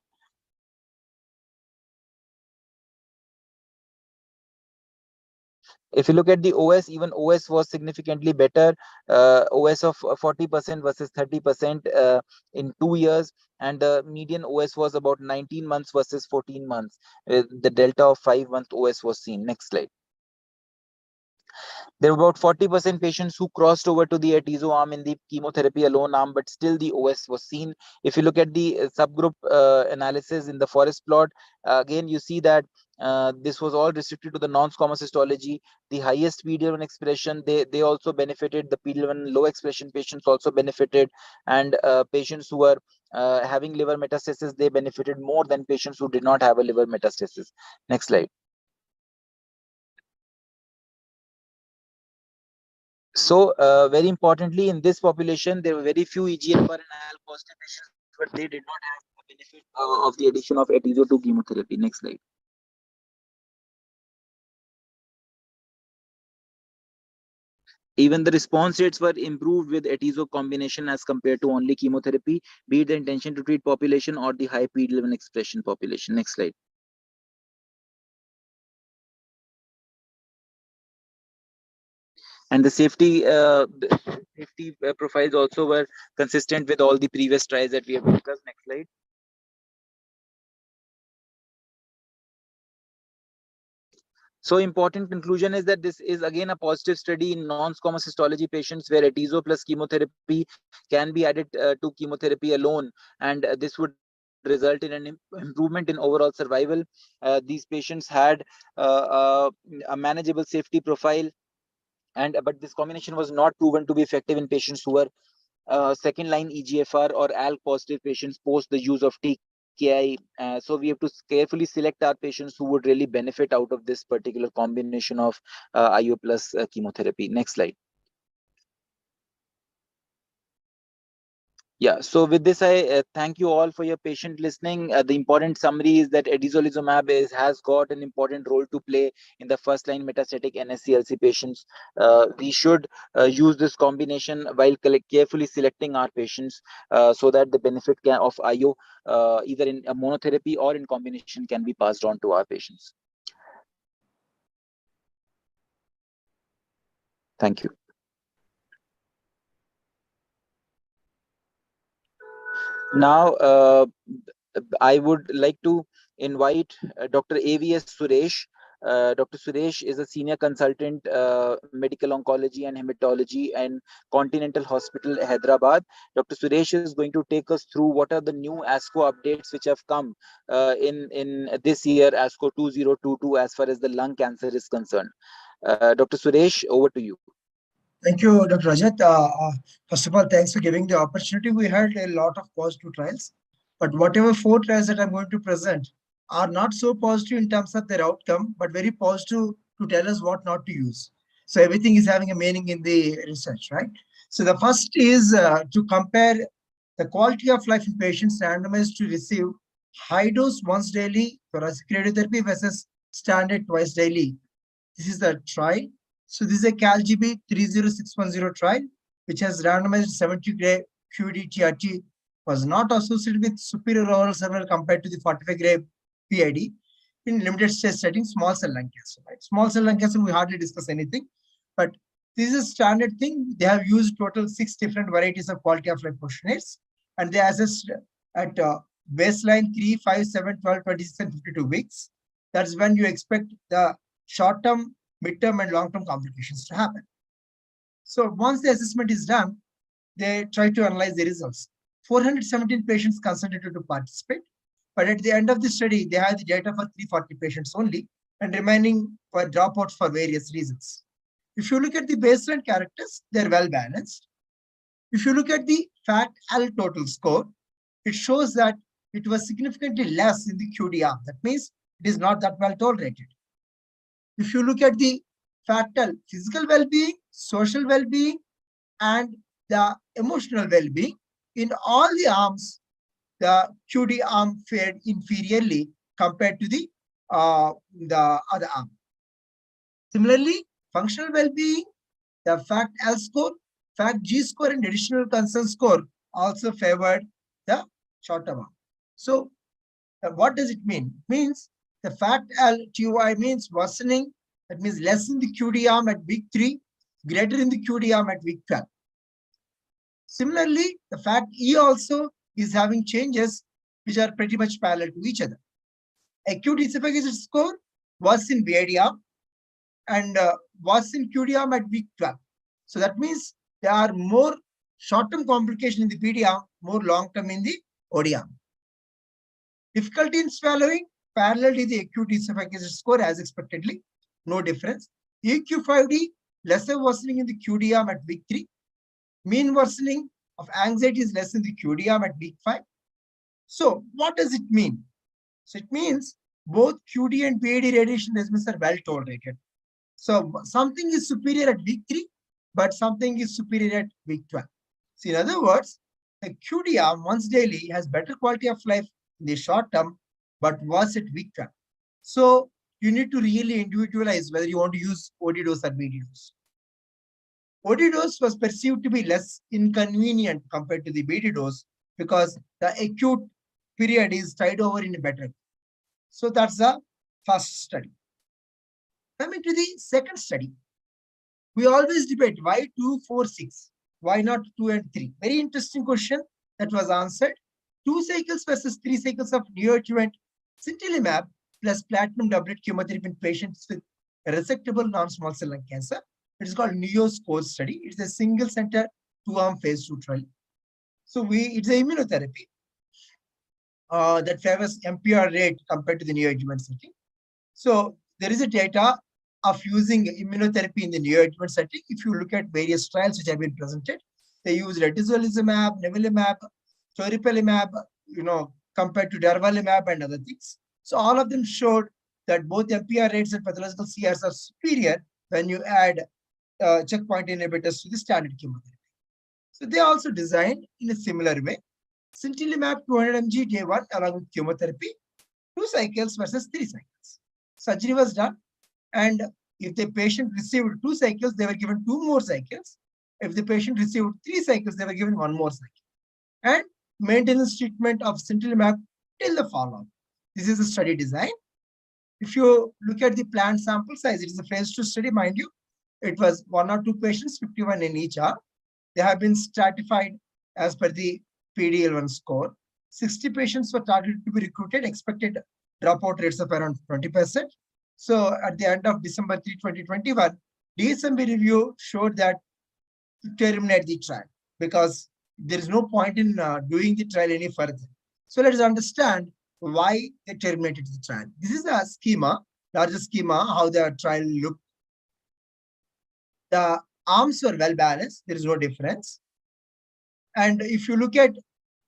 If you look at the OS, even OS was significantly better. OS of 40% versus 30% in 2 years, and the median OS was about 19 months versus 14 months. The delta of 5-month OS was seen. Next slide. There were about 40% patients who crossed over to the atezo arm in the chemotherapy alone arm, but still the OS was seen. If you look at the subgroup analysis in the forest plot, again, you see that this was all restricted to the non-squamous histology. The highest PD-L1 expression, they also benefited. The PD-L1 low expression patients also benefited, and patients who were having liver metastasis, they benefited more than patients who did not have a liver metastasis. Next slide. So very importantly, in this population, there were very few EGFR and ALK positive patients, but they did not have the benefit of the addition of atezo to chemotherapy. Next slide. Even the response rates were improved with atezo combination as compared to only chemotherapy, be it the intention to treat population or the high PD-11 expression population. Next slide. And the safety profiles also were consistent with all the previous trials that we have discussed. Next slide. So important conclusion is that this is again a positive study in non-squamous histology patients where atezo plus chemotherapy can be added to chemotherapy alone, and this would result in an improvement in overall survival. These patients had a manageable safety profile, but this combination was not proven to be effective in patients who were second line EGFR or ALK positive patients post the use of TKI. So we have to carefully select our patients who would really benefit out of this particular combination of IO plus chemotherapy. Next slide. Yeah, so with this, I thank you all for your patient listening. The important summary is that atezolizumab has got an important role to play in the first-line metastatic NSCLC patients. We should use this combination while carefully selecting our patients so that the benefit of IO, either in a monotherapy or in combination, can be passed on to our patients. Thank you. Now, I would like to invite Dr. AVS Suresh. Dr. Suresh is a senior consultant, medical oncology and hematology and Continental Hospital, Hyderabad. Dr. Suresh is going to take us through what are the new ASCO updates which have come in this year, ASCO 2022, as far as the lung cancer is concerned. Dr. Suresh, over to you. Thank you, Dr. Rajat. First of all, thanks for giving the opportunity. We had a lot of positive trials, but whatever 4 trials that I'm going to present are not so positive in terms of their outcome, but very positive to tell us what not to use. So everything is having a meaning in the research, right? So the first is to compare the quality of life in patients randomized to receive high dose once daily thoracic radiotherapy versus standard twice daily. This is the trial. So this is a CalGB 30610 trial, which has randomized 70-gray QD-TRT, was not associated with superior overall survival compared to the 45-gray PID in limited stage setting, small cell lung cancer. Right? Small cell lung cancer, we hardly discuss anything, but this is a standard thing. They have used total 6 different varieties of quality of life questionnaires, and they assessed at baseline 3, 5, 7, 12, 26, and 52 weeks. That's when you expect the short-term, midterm, and long-term complications to happen. So once the assessment is done, they try to analyze the results. 417 patients consented to participate, but at the end of the study, they had the data for 340 patients only, and remaining were dropouts for various reasons. If you look at the baseline characters, they're well balanced. If you look at the FAT-L total score, it shows that it was significantly less in the QD arm. That means it is not that well tolerated. If you look at the FAT-L physical well-being, social well-being, and the emotional well-being, in all the arms, the QD arm fared inferiorly compared to the other arm. Similarly, functional well-being, the FAT-L score, FAT-G score, and additional concern score also favored the short-term arm. So what does it mean? It means the FAT-L-TOI means worsening. That means less in the QD arm at week 3, greater in the QD arm at week 12. Similarly, the FAT-E also is having changes which are pretty much parallel to each other. Acute esophageal score was in BID arm and was in QD arm at week 12. So that means there are more short-term complications in the PD arm, more long-term in the OD arm. Difficulty in swallowing, parallel to the acute esophageal score as expectedly, no difference. EQ5D, lesser worsening in the QD arm at week 3. Mean worsening of anxiety is less in the QD arm at week 5. So what does it mean? So it means both QD and PAD radiation regimens are well tolerated. So something is superior at week 3, but something is superior at week 12. So in other words, the QD arm once daily has better quality of life in the short term, but worse at week 12. So you need to really individualize whether you want to use OD dose or BD dose. OD dose was perceived to be less inconvenient compared to the BD dose because the acute period is tied over in a better way. So that's the first study. Coming to the second study, we always debate why 2, 4, 6, why not 2 and 3? Very interesting question that was answered. 2 cycles versus 3 cycles of neoadjuvant sintilimab plus platinum doublet chemotherapy in patients with resectable non-small cell lung cancer. It is called NEOSCORE study. It's a single center 2-arm phase 2 trial. So it's a immunotherapy that favors MPR rate compared to the neoadjuvant setting. So there is a data of using immunotherapy in the neoadjuvant setting. If you look at various trials which have been presented, they use atezolizumab, nivolumab, toripalimab, compared to durvalumab and other things. So all of them showed that both MPR rates and pathological CRs are superior when you add checkpoint inhibitors to the standard chemotherapy. So they also designed in a similar way. Sintilimab 200 mg day 1 along with chemotherapy, 2 cycles versus 3 cycles. Surgery was done, and if the patient received 2 cycles, they were given 2 more cycles. If the patient received 3 cycles, they were given 1 more cycle. And maintenance treatment of sintilimab till the follow-up. This is the study design. If you look at the planned sample size, it is a phase 2 study, mind you. It was 1 or 2 patients, 51 in each arm. They have been stratified as per the PDL1 score. 60 patients were targeted to be recruited, expected dropout rates of around 20%. So at the end of December 3, 2021, DSMB review showed that to terminate the trial because there is no point in doing the trial any further. So let us understand why they terminated the trial. This is a schema, larger schema, how the trial looked. The arms were well balanced. There is no difference. And if you look at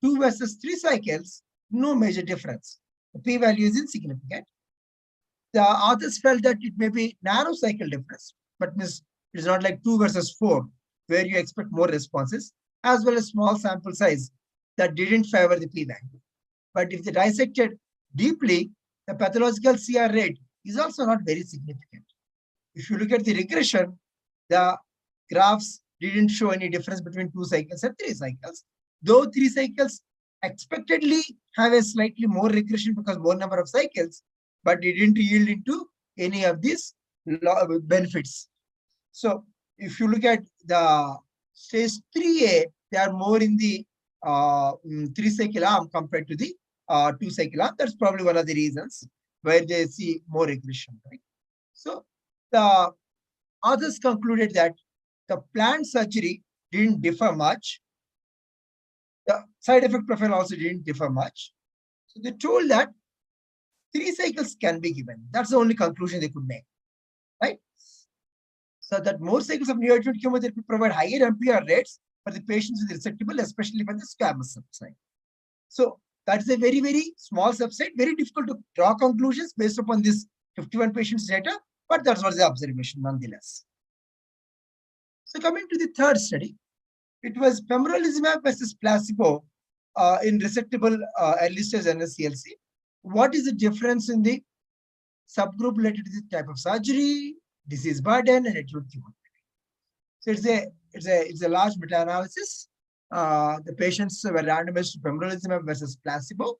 2 versus 3 cycles, no major difference. The p-value is insignificant. The authors felt that it may be narrow cycle difference, but it is not like 2 versus 4, where you expect more responses, as well as small sample size that didn't favor the p-value. But if they dissected deeply, the pathological CR rate is also not very significant. If you look at the regression, the graphs didn't show any difference between 2 cycles and 3 cycles, though 3 cycles expectedly have a slightly more regression because more number of cycles, but it didn't yield into any of these benefits. So if you look at the stage 3A, they are more in the 3 cycle arm compared to the 2 cycle arm. That's probably one of the reasons where they see more regression, right? So the others concluded that the planned surgery didn't differ much. The side effect profile also didn't differ much. So they told that 3 cycles can be given. That's the only conclusion they could make, right? So that more cycles of neoadjuvant chemotherapy provide higher MPR rates for the patients with resectable, especially for the squamous subset. So that's a very, very small subset, very difficult to draw conclusions based upon this 51 patients data, but that was the observation nonetheless. So coming to the third study, it was pembrolizumab versus placebo in resectable early stage NSCLC. What is the difference in the subgroup related to the type of surgery, disease burden, and acute chemotherapy? So it's a large meta-analysis. The patients were randomized to pembrolizumab versus placebo,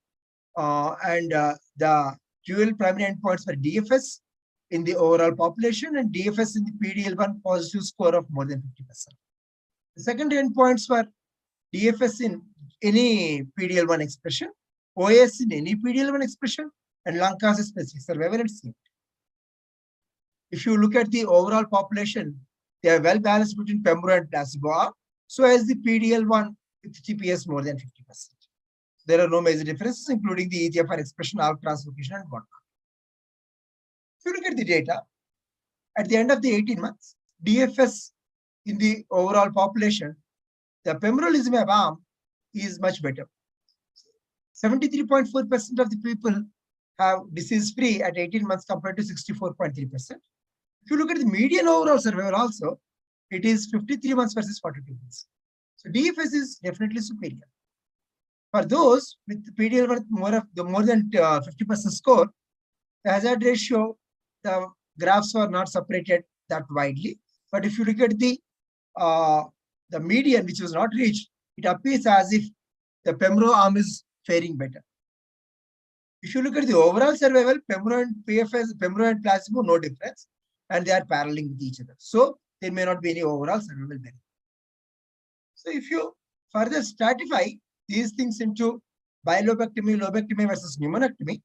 and the dual primary endpoints were DFS in the overall population and DFS in the PDL1 positive score of more than 50%. The secondary endpoints were DFS in any PDL1 expression, OS in any PDL1 expression, and lung cancer specific survival and safety. If you look at the overall population, they are well balanced between pembro and placebo, so as the PDL1 with TPS more than 50%. There are no major differences, including the EGFR expression, ALK translocation, and whatnot. If you look at the data, at the end of the 18 months, DFS in the overall population, the pembrolizumab arm is much better. 73.4% of the people have disease-free at 18 months compared to 64.3%. If you look at the median overall survival also, it is 53 months versus 42 months. So DFS is definitely superior. For those with PDL1 more than 50% score, the hazard ratio, the graphs were not separated that widely. But if you look at the the median, which was not reached, it appears as if the Pembro arm is faring better. If you look at the overall survival, Pembro and PFS, Pembro and placebo, no difference, and they are paralleling with each other. So there may not be any overall survival benefit. So if you further stratify these things into bilobectomy, lobectomy versus pneumonectomy,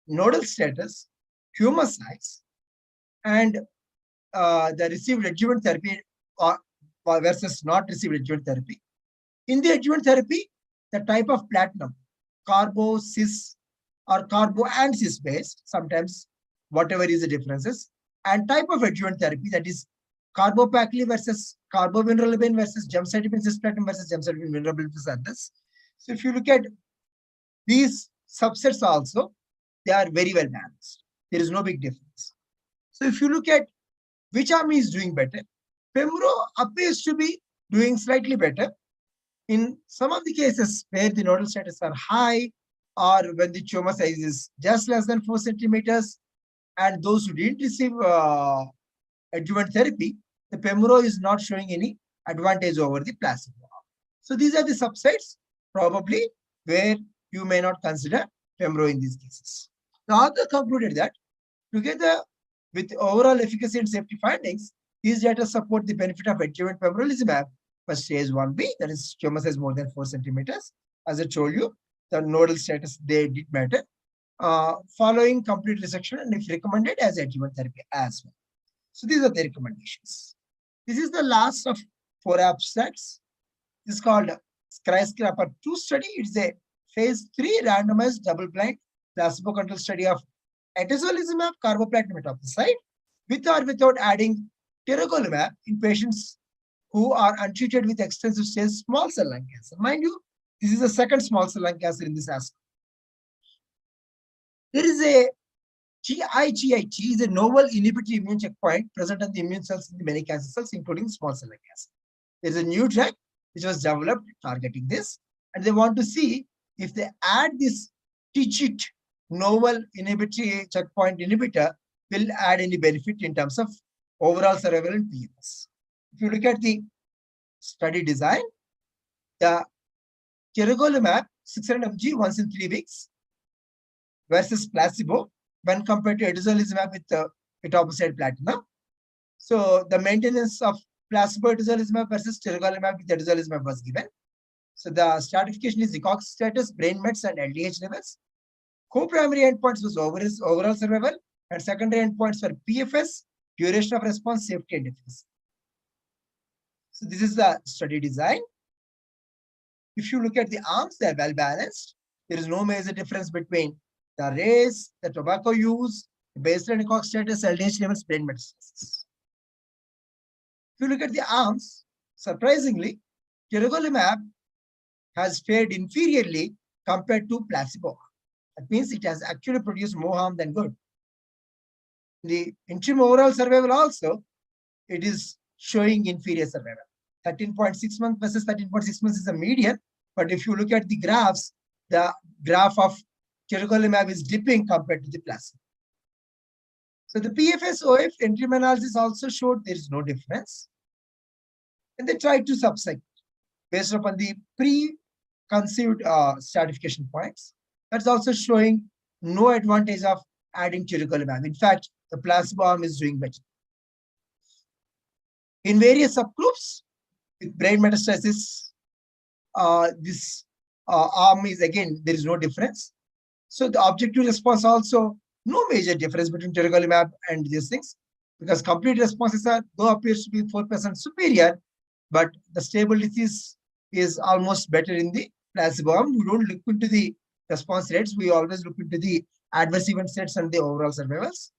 nodal status, tumor size, and the received adjuvant therapy versus not received adjuvant therapy. In the adjuvant therapy, the type of platinum, carbo, cis, or carbo and cis based, sometimes whatever is the differences, and type of adjuvant therapy, that is carbopacli versus carbovinerolibine versus gemcitabine cisplatin versus gemcitabine vinorelibine versus others. So if you look at these subsets also, they are very well balanced. There is no big difference. So if you look at which arm is doing better, Pembro appears to be doing slightly better in some of the cases where the nodal status are high, or when the tumor size is just less than 4 centimeters, and those who didn't receive adjuvant therapy, the Pembro is not showing any advantage over the placebo. So these are the subsets probably where you may not consider Pembro in these cases. The author concluded that together with overall efficacy and safety findings, these data support the benefit of adjuvant pembrolizumab for stage 1B, that is tumor size more than 4 centimeters. As I told you, the nodal status, they did matter. Following complete resection and if recommended as adjuvant therapy as well. So these are the recommendations. This is the last of 4 abstracts. This is called Skyscraper 2 study. It's a phase 3 randomized double-blind placebo-controlled study of atezolizumab carboplatin etoposide with or without adding tiragolumab in patients who are untreated with extensive stage small cell lung cancer. Mind you, this is the second small cell lung cancer in this aspect. There is a IgIT is a novel inhibitory immune checkpoint present on the immune cells in the many cancer cells, including small cell lung cancer. There is a new drug which was developed targeting this, and they want to see if they add this TIGIT novel inhibitory checkpoint inhibitor will add any benefit in terms of overall survival and PFS. If you look at the study design, the tiragolumab 600 mg once in 3 weeks versus placebo when compared to atezolizumab with etoposide platinum. So the maintenance of placebo atezolizumab versus tiragolumab with atezolizumab was given. So the stratification is ECOG status, brain mets, and LDH levels. Co-primary endpoints was overall survival, and secondary endpoints were PFS, duration of response, safety, and efficacy. So this is the study design. If you look at the arms, they are well balanced. There is no major difference between the race, the tobacco use, the baseline ECOG status, LDH levels, brain metastasis. If you look at the arms, surprisingly, tiragolumab has fared inferiorly compared to placebo. That means it has actually produced more harm than good. The interim overall survival also, it is showing inferior survival. 13.6 months versus 13.6 months is the median. But if you look at the graphs, the graph of tiragolumab is dipping compared to the placebo. So the PFS-OF interim analysis also showed there is no difference. And they tried to subset based upon the preconceived stratification points. That's also showing no advantage of adding tiragolumab. In fact, the placebo arm is doing better. In various subgroups with brain metastasis, this arm is again, there is no difference. So the objective response also, no major difference between tiragolumab and these things, because complete responses are, though appears to be 4% superior, but the stable disease is almost better in the placebo arm. We don't look into the response rates. We always look into the adverse event rates and the overall survivals.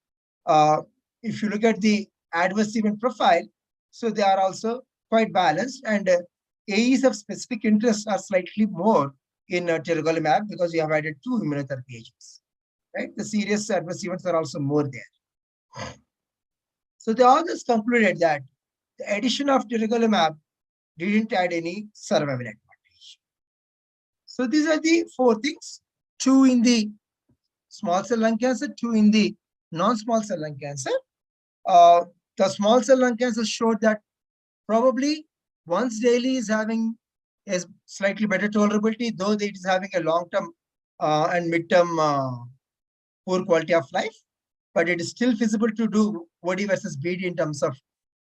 If you look at the adverse event profile, so they are also quite balanced, and AEs of specific interest are slightly more in tiragolumab because we have added 2 immunotherapy agents. Right? The serious adverse events are also more there. So the authors concluded that the addition of tiragolumab didn't add any survival advantage. So these are the 4 things: 2 in the small cell lung cancer, 2 in the non-small cell lung cancer. The small cell lung cancer showed that Probably once daily is having a slightly better tolerability, though it is having a long-term and mid-term poor quality of life, but it is still feasible to do OD versus BD in terms of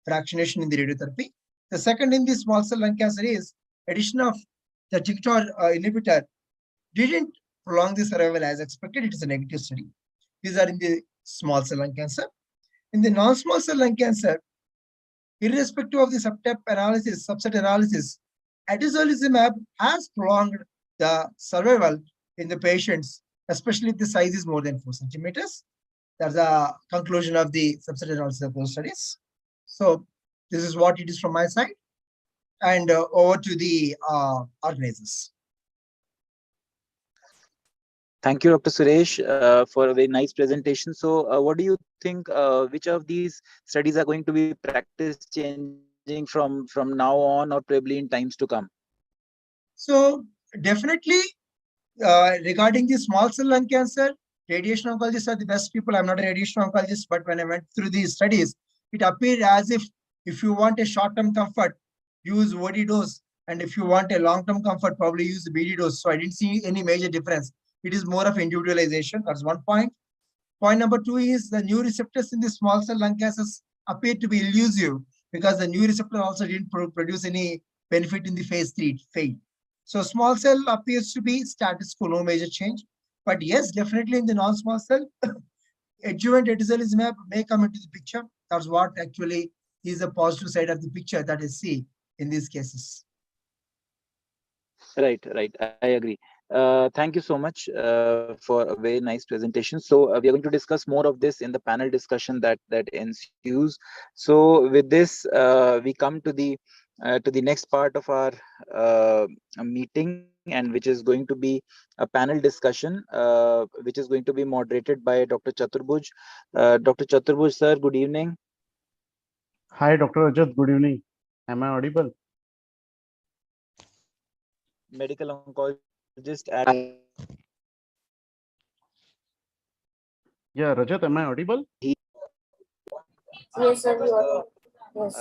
fractionation in the radiotherapy. The second in the small cell lung cancer is addition of the TYK2 inhibitor didn't prolong the survival as expected. It is a negative study. These are in the small cell lung cancer. In the non-small cell lung cancer, irrespective of the subset analysis, atezolizumab has prolonged the survival in the patients, especially if the size is more than 4 centimeters. That's the conclusion of the subset analysis of those studies. So this is what it is from my side. And over to the organizers. Thank you, Dr. Suresh, for a very nice presentation. So what do you think, which of these studies are going to be practice changing from now on or probably in times to come? So definitely regarding the small cell lung cancer, radiation oncologists are the best people. I'm not a radiation oncologist, but when I went through these studies, it appeared as if you want a short-term comfort, use OD dose. And if you want a long-term comfort, probably use the BD dose. So I didn't see any major difference. It is more of individualization. That's one point. Point number two is the new receptors in the small cell lung cancers appear to be elusive because the new receptor also didn't produce any benefit in the phase 3 phase. So small cell appears to be status quo, no major change. But yes, definitely in the non-small cell, adjuvant atezolizumab may come into the picture. That's what actually is the positive side of the picture that I see in these cases. Right. I agree. Thank you so much for a very nice presentation. So we are going to discuss more of this in the panel discussion that ensues. So with this, we come to the next part of our meeting, and which is going to be a panel discussion, which is going to be moderated by Dr. Chaturbuj. Dr. Chaturbuj, sir, good evening. Hi, Dr. Rajat. Good evening. Am I audible? Medical oncologist at Yeah, Rajat, am I audible? Yes, sir, you are. Yes.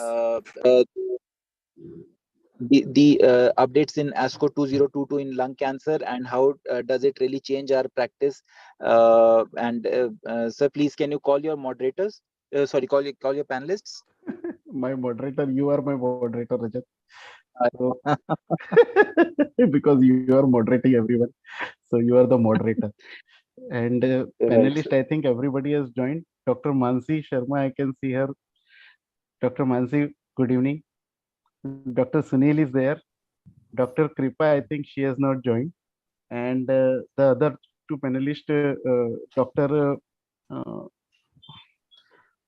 The updates in ASCO 2022 in lung cancer, and how does it really change our practice? Sir, please, can you call your moderators? Sorry, call your panelists. My moderator, you are my moderator, Rajat. Uh, So, because you are moderating everyone, so you are the moderator. And panelist, I think everybody has joined. Dr. Mansi Sharma, I can see her. Dr. Mansi, good evening. Dr. Sunil is there. Dr. Kripa, I think she has not joined. And the other two panelists, Dr.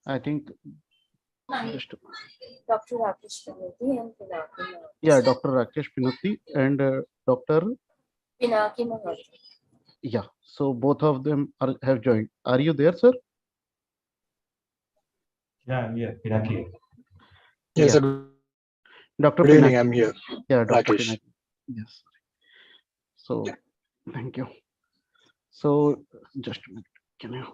I think just Dr. Rakesh Pinati and Pinaki. yeah, Dr. Rakesh Pinati and Dr. Pinaki Mahati. Yeah, so both of them have joined. Are you there, sir? Yeah, I'm here. Pinaki. Yes, Yes, Dr. good evening. Pinaki. I'm here. Yeah, Dr. Rakesh. Pinaki. Yes. So, thank you. So, just a minute. Can you?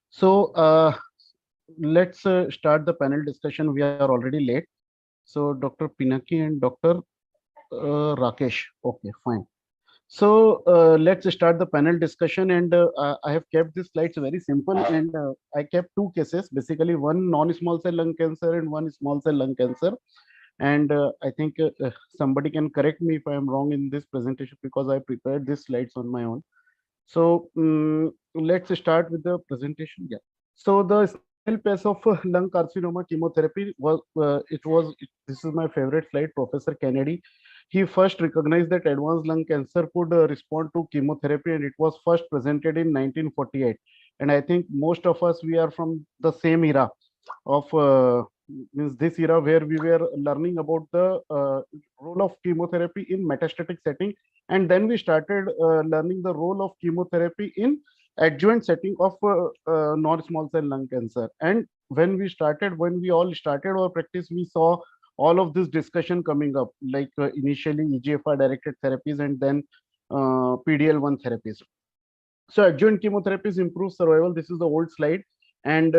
So, let's start the panel discussion. We are already late. So, Dr. Pinaki and Dr. Rakesh. Okay, fine. So let's start the panel discussion, and I have kept these slides very simple, and I kept two cases, basically one non-small cell lung cancer and one small cell lung cancer. And I think somebody can correct me if I am wrong in this presentation, because I prepared these slides on my own. So let's start with the presentation. Yeah. So the small pace of lung carcinoma chemotherapy was this is my favorite slide. Professor Kennedy, he first recognized that advanced lung cancer could respond to chemotherapy, and it was first presented in 1948. And I think most of us, we are from the same era of means this era where we were learning about the role of chemotherapy in metastatic setting, and then we started learning the role of chemotherapy in adjuvant setting of non-small cell lung cancer. And when we all started our practice, we saw all of this discussion coming up, like initially EGFR directed therapies, and then PDL1 therapies. So adjuvant chemotherapies improve survival. This is the old slide. And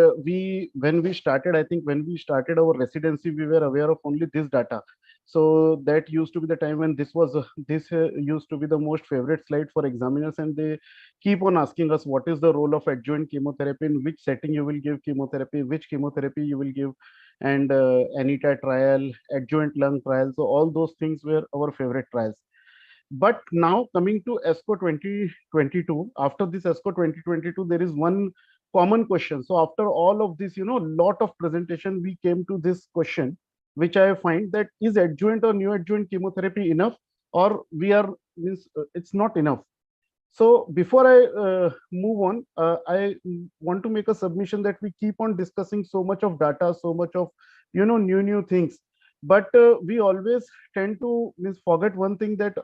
when we started, I think when we started our residency, we were aware of only this data. So that used to be the time when this used to be the most favorite slide for examiners, and they keep on asking us what is the role of adjuvant chemotherapy, in which setting you will give chemotherapy, which chemotherapy you will give, and ANITA trial, adjuvant lung trial. So all those things were our favorite trials. But now coming to ESCO 2022, after this ESCO 2022, there is one common question. So after all of this, lot of presentation, we came to this question, which I find that is adjuvant or neoadjuvant chemotherapy enough, or we are means it's not enough. So before I move on, I want to make a submission that we keep on discussing so much of data, so much of new things, but we always tend to means forget one thing, that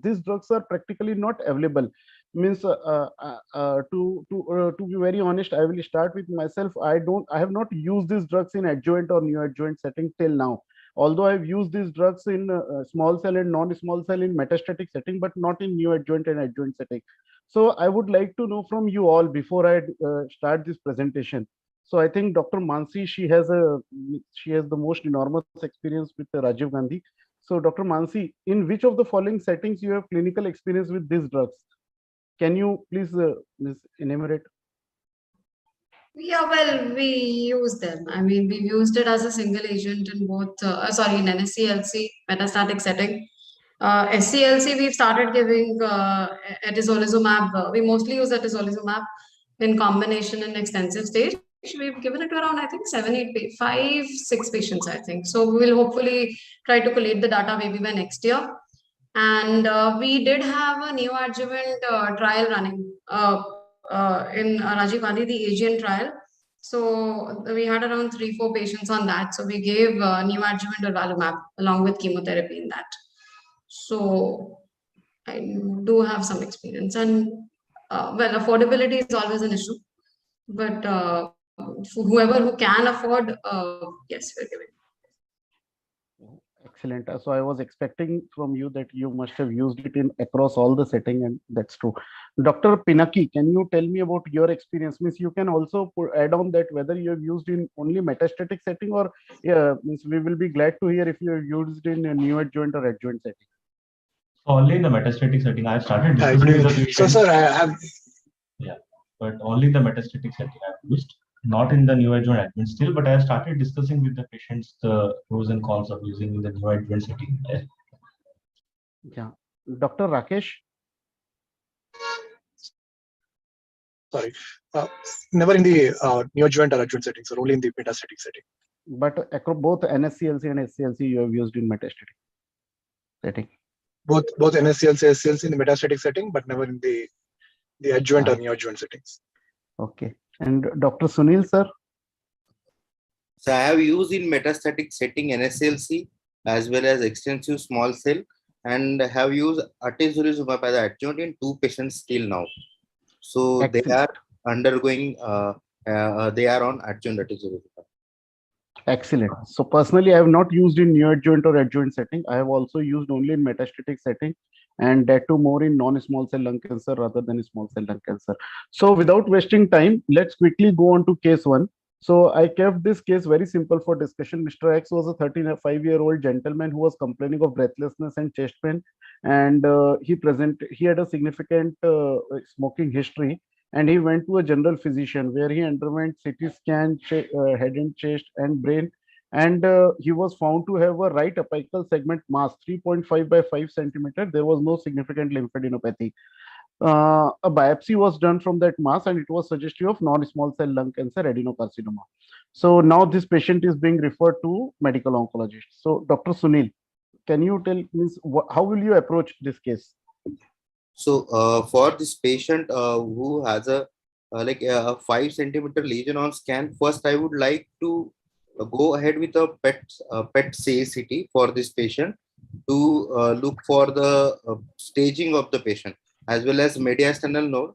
these drugs are practically not available. Means to be very honest, I will start with myself. I have not used these drugs in adjuvant or neoadjuvant setting till now. Although I've used these drugs in small cell and non-small cell in metastatic setting, but not in neoadjuvant and adjuvant setting. So I would like to know from you all before I start this presentation. So I think Dr. Mansi, she has the most enormous experience with Rajiv Gandhi. So Dr. Mansi, in which of the following settings you have clinical experience with these drugs? Can you please enumerate? Yeah, well, we use them. I mean, we've used it as a single agent in both, in NSCLC metastatic setting. SCLC, we've started giving atezolizumab. We mostly use atezolizumab in combination in extensive stage. We've given it to around, I think, 5, 6 patients, I think. So we'll hopefully try to collate the data maybe by next year. And we did have a neoadjuvant trial running in Rajiv Gandhi, the Asian trial. So we had around 3, 4 patients on that. So we gave neoadjuvant durvalumab along with chemotherapy in that. So I do have some experience, and well, affordability is always an issue, but for whoever who can afford, yes, we're giving. Excellent. So I was expecting from you that you must have used it in across all the setting, and that's true. Dr. Pinaki, can you tell me about your experience? Means you can also add on that whether you have used in only metastatic setting, or means we will be glad to hear if you have used in a neoadjuvant or adjuvant setting. Only in the metastatic setting. I have started discussing with the patient. So, sir, I have. Yeah, but only in the metastatic setting I have used, not in the neoadjuvant adjuvant still. But I have started discussing with the patients the pros and cons of using in the neoadjuvant setting. Yeah, Dr. Rakesh. Sorry, never in the neoadjuvant or adjuvant setting, sir. Only in the metastatic setting. But across both NSCLC and SCLC, you have used in metastatic setting. Both NSCLC, SCLC in the metastatic setting, but never in the adjuvant or neoadjuvant settings. Okay. And Dr. Sunil, sir? So I have used in metastatic setting NSCLC as well as extensive small cell, and have used atezolizumab as adjuvant in 2 patients till now. So Excellent. they are undergoing, they are on adjuvant atezolizumab. Excellent. So personally, I have not used in neoadjuvant or adjuvant setting. I have also used only in metastatic setting, and that too more in non-small cell lung cancer rather than small cell lung cancer. So without wasting time, let's quickly go on to case 1. So I kept this case very simple for discussion. Mr. X was a 35-year-old gentleman who was complaining of breathlessness and chest pain, and he had a significant smoking history, and he went to a general physician where he underwent CT scan, head and chest and brain, and he was found to have a right apical segment mass 3.5 by 5 centimeter. There was no significant lymphadenopathy. A biopsy was done from that mass, and it was suggestive of non-small cell lung cancer adenocarcinoma. So now this patient is being referred to medical oncologist. So Dr. Sunil, can you tell me how will you approach this case? So for this patient who has a 5 centimeter lesion on scan, first I would like to go ahead with a PET CACT for this patient to look for the staging of the patient as well as mediastinal node.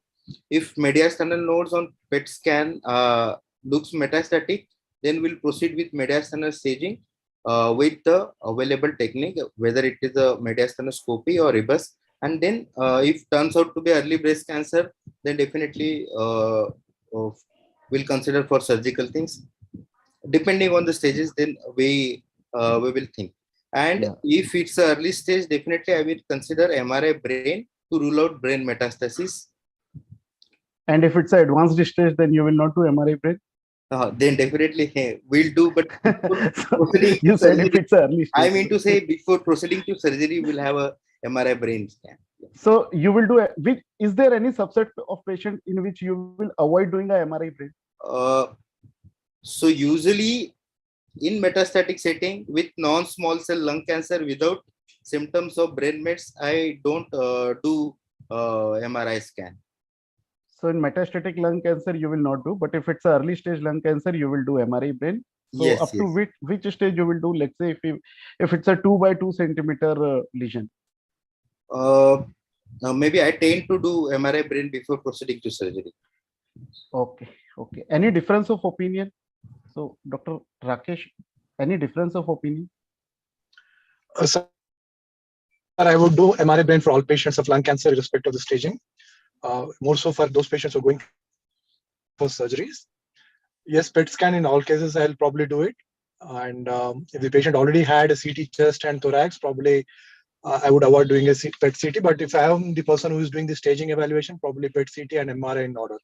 If mediastinal nodes on PET scan looks metastatic, then we'll proceed with mediastinal staging with the available technique, whether it is a mediastinoscopy or IBUS, And then if turns out to be early breast cancer, then definitely we'll consider for surgical things. Depending on the stages, then we will think. And Yeah. if it's a early stage, definitely I will consider MRI brain to rule out brain metastasis. And if it's an advanced stage, then you will not do MRI brain. Then definitely we'll do, but before So proceeding to you said if surgery, it's an early I stage. mean to say before proceeding to surgery, we'll have a MRI brain scan. So you will do which, is there any subset of patient in which you will avoid doing a MRI brain? Uh, so usually in metastatic setting with non-small cell lung cancer without symptoms of brain mets, I don't do MRI scan. So in metastatic lung cancer, you will not do, but if it's a early stage lung cancer, you will do MRI brain. So Yes, up to yes. which stage you will do? Let's say if it's a 2 by 2 centimeter lesion. Maybe I tend to do MRI brain before proceeding to surgery. Okay, okay. Any difference of opinion? So Dr. Rakesh, any difference of opinion? Sir, I would do MRI brain for all patients of lung cancer, irrespective of the staging. More so for those patients who are going for surgeries. Yes, PET scan in all cases, I'll probably do it. And if the patient already had a CT chest and thorax, probably I would avoid doing a PET CT. But if I am the person who is doing the staging evaluation, probably PET CT and MRI in order.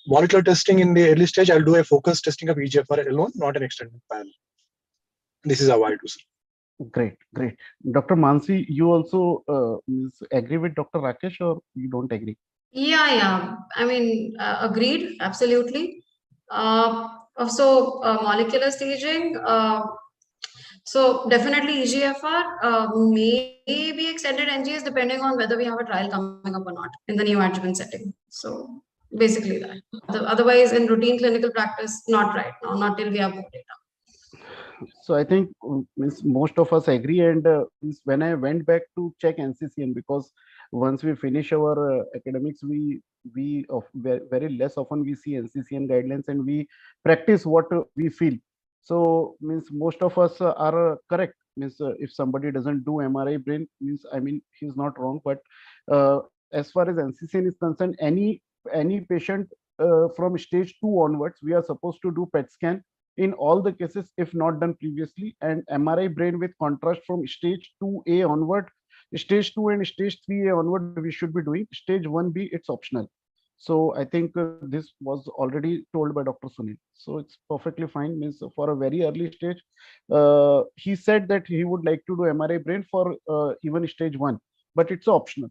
Molecular testing in the early stage, I'll do a focused testing of EGFR alone, not an extended panel. This is how I do, sir. Great, great. Dr. Mansi, you also agree with Dr. Rakesh or you don't agree? Yeah. I mean, agreed, absolutely. Molecular staging. So definitely EGFR may be extended NGS depending on whether we have a trial coming up or not in the neoadjuvant setting. So basically that. Otherwise, in routine clinical practice, not right now, not till we have more data. So I think means most of us agree. And means when I went back to check NCCN, because once we finish our academics, we of very less often we see NCCN guidelines and we practice what we feel. So means most of us are correct. Means if somebody doesn't do MRI brain, means I mean he's not wrong. But as far as NCCN is concerned, any patient from stage 2 onwards, we are supposed to do PET scan in all the cases if not done previously, and MRI brain with contrast from stage 2A onward. Stage 2 and stage 3A onward we should be doing. Stage 1B, it's optional. So I think this was already told by Dr. Sunil, so it's perfectly fine. Means for a very early stage, he said that he would like to do MRI brain for even stage 1, but it's optional.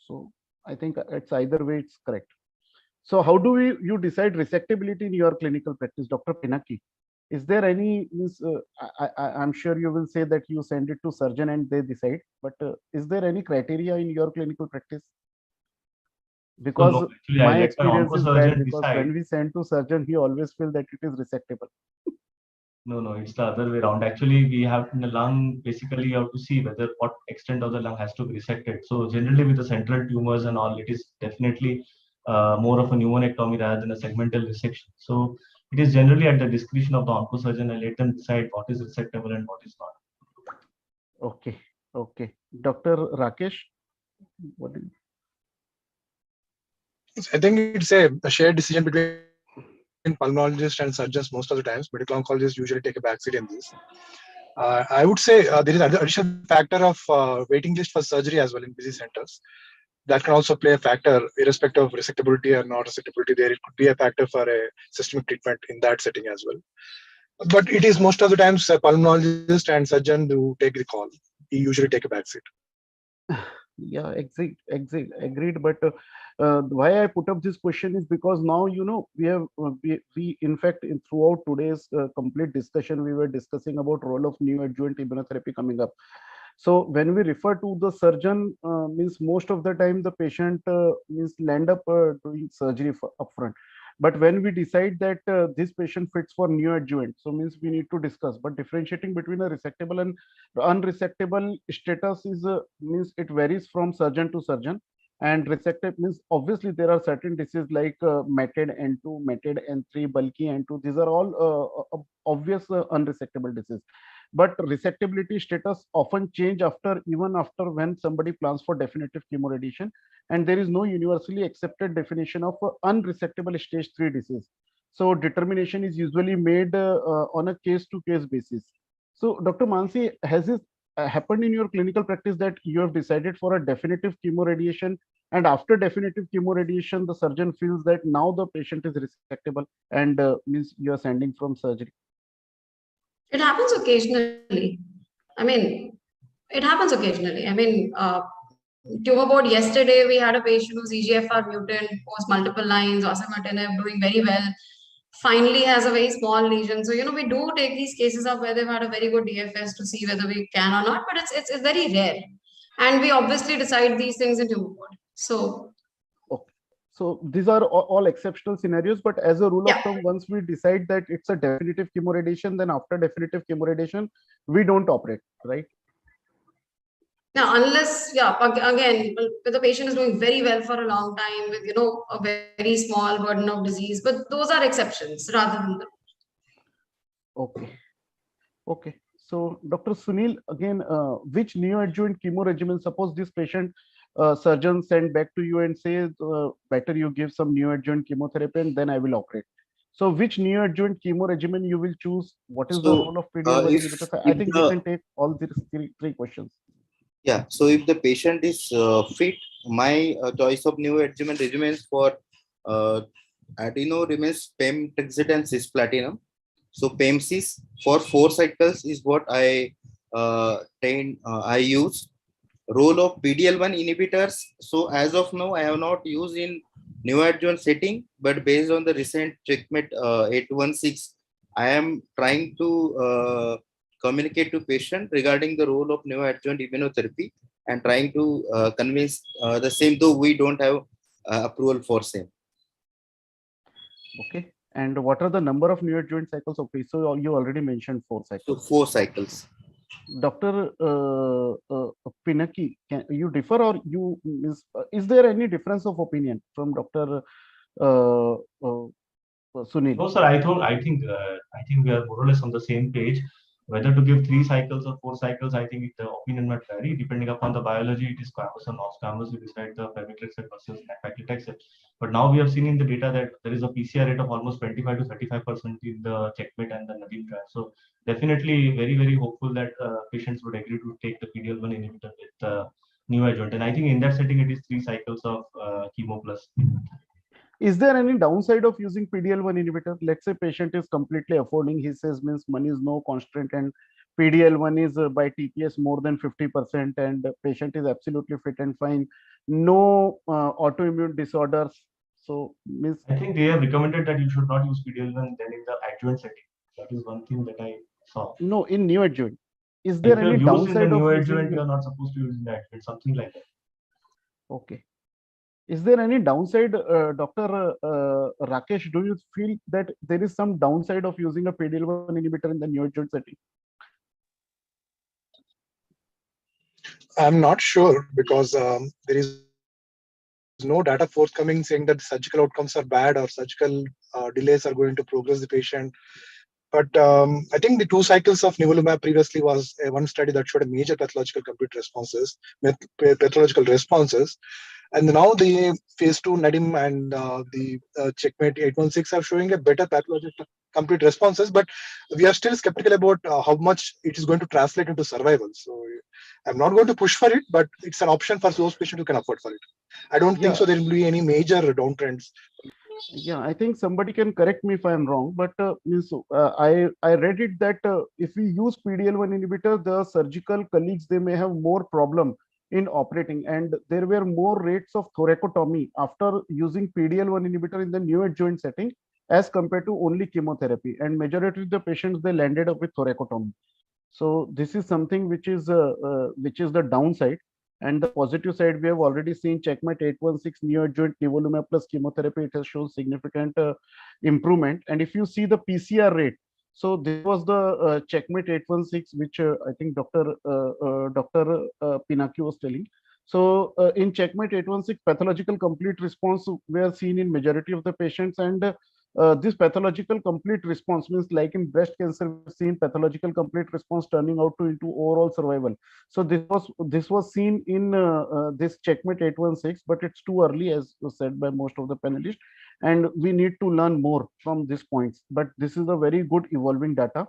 So I think it's either way it's correct. So how do you decide resectability in your clinical practice, Dr. Pinaki? Is there any means I'm sure you will say that you send it to surgeon and they decide, but is there any criteria in your clinical practice? So Because no, actually, I my let my experience is bad, oncosurgeon because decide. when we send to surgeon, he always feel that it is resectable. No, it's the other way around. Actually, we have in the lung, basically you have to see whether what extent of the lung has to be resected. So generally with the central tumors and all, it is definitely more of a pneumonectomy rather than a segmental resection. So it is generally at the discretion of the oncosurgeon. I let them decide what is resectable and what is not. Okay, okay. Dr. Rakesh, what do you? I think it's a shared decision between pulmonologists and surgeons most of the times. Medical oncologists usually take a backseat in this. I would say there is an additional factor of waiting list for surgery as well in busy centers. That can also play a factor, irrespective of resectability or not resectability. There it could be a factor for a systemic treatment in that setting as well. But it is most of the times a pulmonologist and surgeon who take the call. He usually take a backseat. Yeah, agreed. But why I put up this question is because now we have we in fact throughout today's complete discussion we were discussing about role of neoadjuvant immunotherapy coming up. So when we refer to the surgeon, means most of the time the patient means land up doing surgery upfront. But when we decide that this patient fits for neoadjuvant, so means we need to discuss. But differentiating between a resectable and unresectable status is means it varies from surgeon to surgeon. And resected means obviously there are certain diseases like matted N2, matted N3, bulky N2. These are all obvious unresectable disease. but resectability status often change even after when somebody plans for definitive chemoradiation, and there is no universally accepted definition of unresectable stage 3 disease. So determination is usually made on a case to case basis. So Dr. Mansi, has this happened in your clinical practice that you have decided for a definitive chemoradiation, and after definitive chemoradiation the surgeon feels that now the patient is resectable and means you are sending from surgery? It happens occasionally. I mean, it happens occasionally. I mean, tumor board yesterday, we had a patient who's EGFR mutant, post multiple lines, osimertinib, doing very well. Finally, has a very small lesion. So, we do take these cases up where they've had a very good DFS to see whether we can or not, but it's very rare. And we obviously decide these things in tumor board. So, Okay. So these are all exceptional scenarios, but as a rule of yeah. thumb, once we decide that it's a definitive chemoradiation, then after definitive chemoradiation, we don't operate, right? Now, unless, yeah, again, the patient is doing very well for a long time with, a very small burden of disease, but those are exceptions rather than the. Okay. Okay. So Dr. Sunil, again, which neoadjuvant chemo regimen, suppose this patient surgeon send back to you and says, better you give some neoadjuvant chemotherapy and then I will operate. So which neoadjuvant chemo regimen you will choose? What is the So role of PD-L1 if inhibitor? I think we the can take all these three questions. yeah, so if the patient is fit, my choice of new adjuvant regimens for adeno remains PEM, Trixit, and cisplatinum. So PEMCIS for 4 cycles is what I use. Role of PDL1 inhibitors. So as of now, I have not used in neoadjuvant setting, but based on the recent checkmate 816, I am trying to communicate to patient regarding the role of neoadjuvant immunotherapy and trying to convince the same, though we don't have approval for same. Okay. And what are the number of neoadjuvant cycles? Okay, so you already mentioned 4 So cycles. 4 cycles. Dr. Pinaki, can you differ or is there any difference of opinion from Dr. Sunil? No, sir. I think we are more or less on the same page. Whether to give 3 cycles or 4 cycles, I think the opinion might vary depending upon the biology. It is squamous or non-squamous. We decide the pemetrexed versus paclitaxel. But now we have seen in the data that there is a PCR rate of almost 25 to 35% in the checkmate and the Nadim trial. So definitely very hopeful that patients would agree to take the PD-L1 inhibitor with neoadjuvant. And I think in that setting it is 3 cycles of chemo plus. Is there any downside of using PD-L1 inhibitor? Let's say patient is completely affording, he says means money is no constraint and PD-L1 is by TPS more than 50% and the patient is absolutely fit and fine, no autoimmune disorders. So means I think they have recommended that you should not use PD-L1 then in the adjuvant setting. That is one thing that I saw. No, in neoadjuvant. Is there If you any have used in the downside of neoadjuvant, using? you are not supposed to use in the adjuvant, something like that. Okay. Is there any downside, Dr. Rakesh? Do you feel that there is some downside of using a PD-L1 inhibitor in the neoadjuvant setting? I'm not sure because there is no data forthcoming saying that surgical outcomes are bad or surgical delays are going to progress the patient. But I think the 2 cycles of nivolumab previously was one study that showed a major pathological complete responses, pathological responses. And now the phase 2 Nadim and the checkmate 816 are showing a better pathological complete responses, but we are still skeptical about how much it is going to translate into survival. So I'm not going to push for it, but it's an option for those patients who can afford for it. I don't think so there will be any major downtrends. Yeah, I think somebody can correct me if I'm wrong, but I read it that if we use PD-L1 inhibitor, the surgical colleagues, they may have more problem in operating, and there were more rates of thoracotomy after using PD-L1 inhibitor in the neoadjuvant setting as compared to only chemotherapy, and majority of the patients, they landed up with thoracotomy. So this is something which is the downside. And the positive side, we have already seen checkmate 816 neoadjuvant nivolumab plus chemotherapy. It has shown significant improvement. And if you see the PCR rate, so this was the checkmate 816, which I think Dr. Pinaki was telling. So in checkmate 816, pathological complete response were seen in majority of the patients, and this pathological complete response means like in breast cancer, we've seen pathological complete response turning out to into overall survival. So this was seen in this checkmate 816, but it's too early, as was said by most of the panelists, and we need to learn more from these points. But this is a very good evolving data.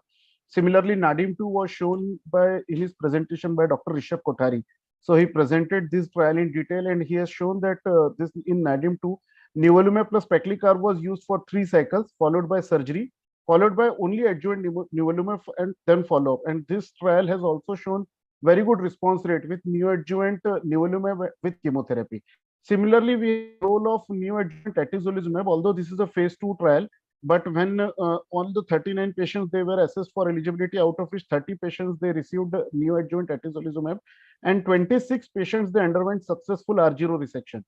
Similarly, Nadim 2 was shown by in his presentation by Dr. Rishabh Kothari. So he presented this trial in detail, and he has shown that this in Nadim 2, nivolumab plus paclitaxel was used for 3 cycles, followed by surgery, followed by only adjuvant nivolumab, and then follow-up. And this trial has also shown very good response rate with neoadjuvant nivolumab with chemotherapy. Similarly, we have the role of neoadjuvant atezolizumab, although this is a phase 2 trial. But when all the 39 patients, they were assessed for eligibility, out of which 30 patients they received neoadjuvant atezolizumab, and 26 patients they underwent successful R0 resection.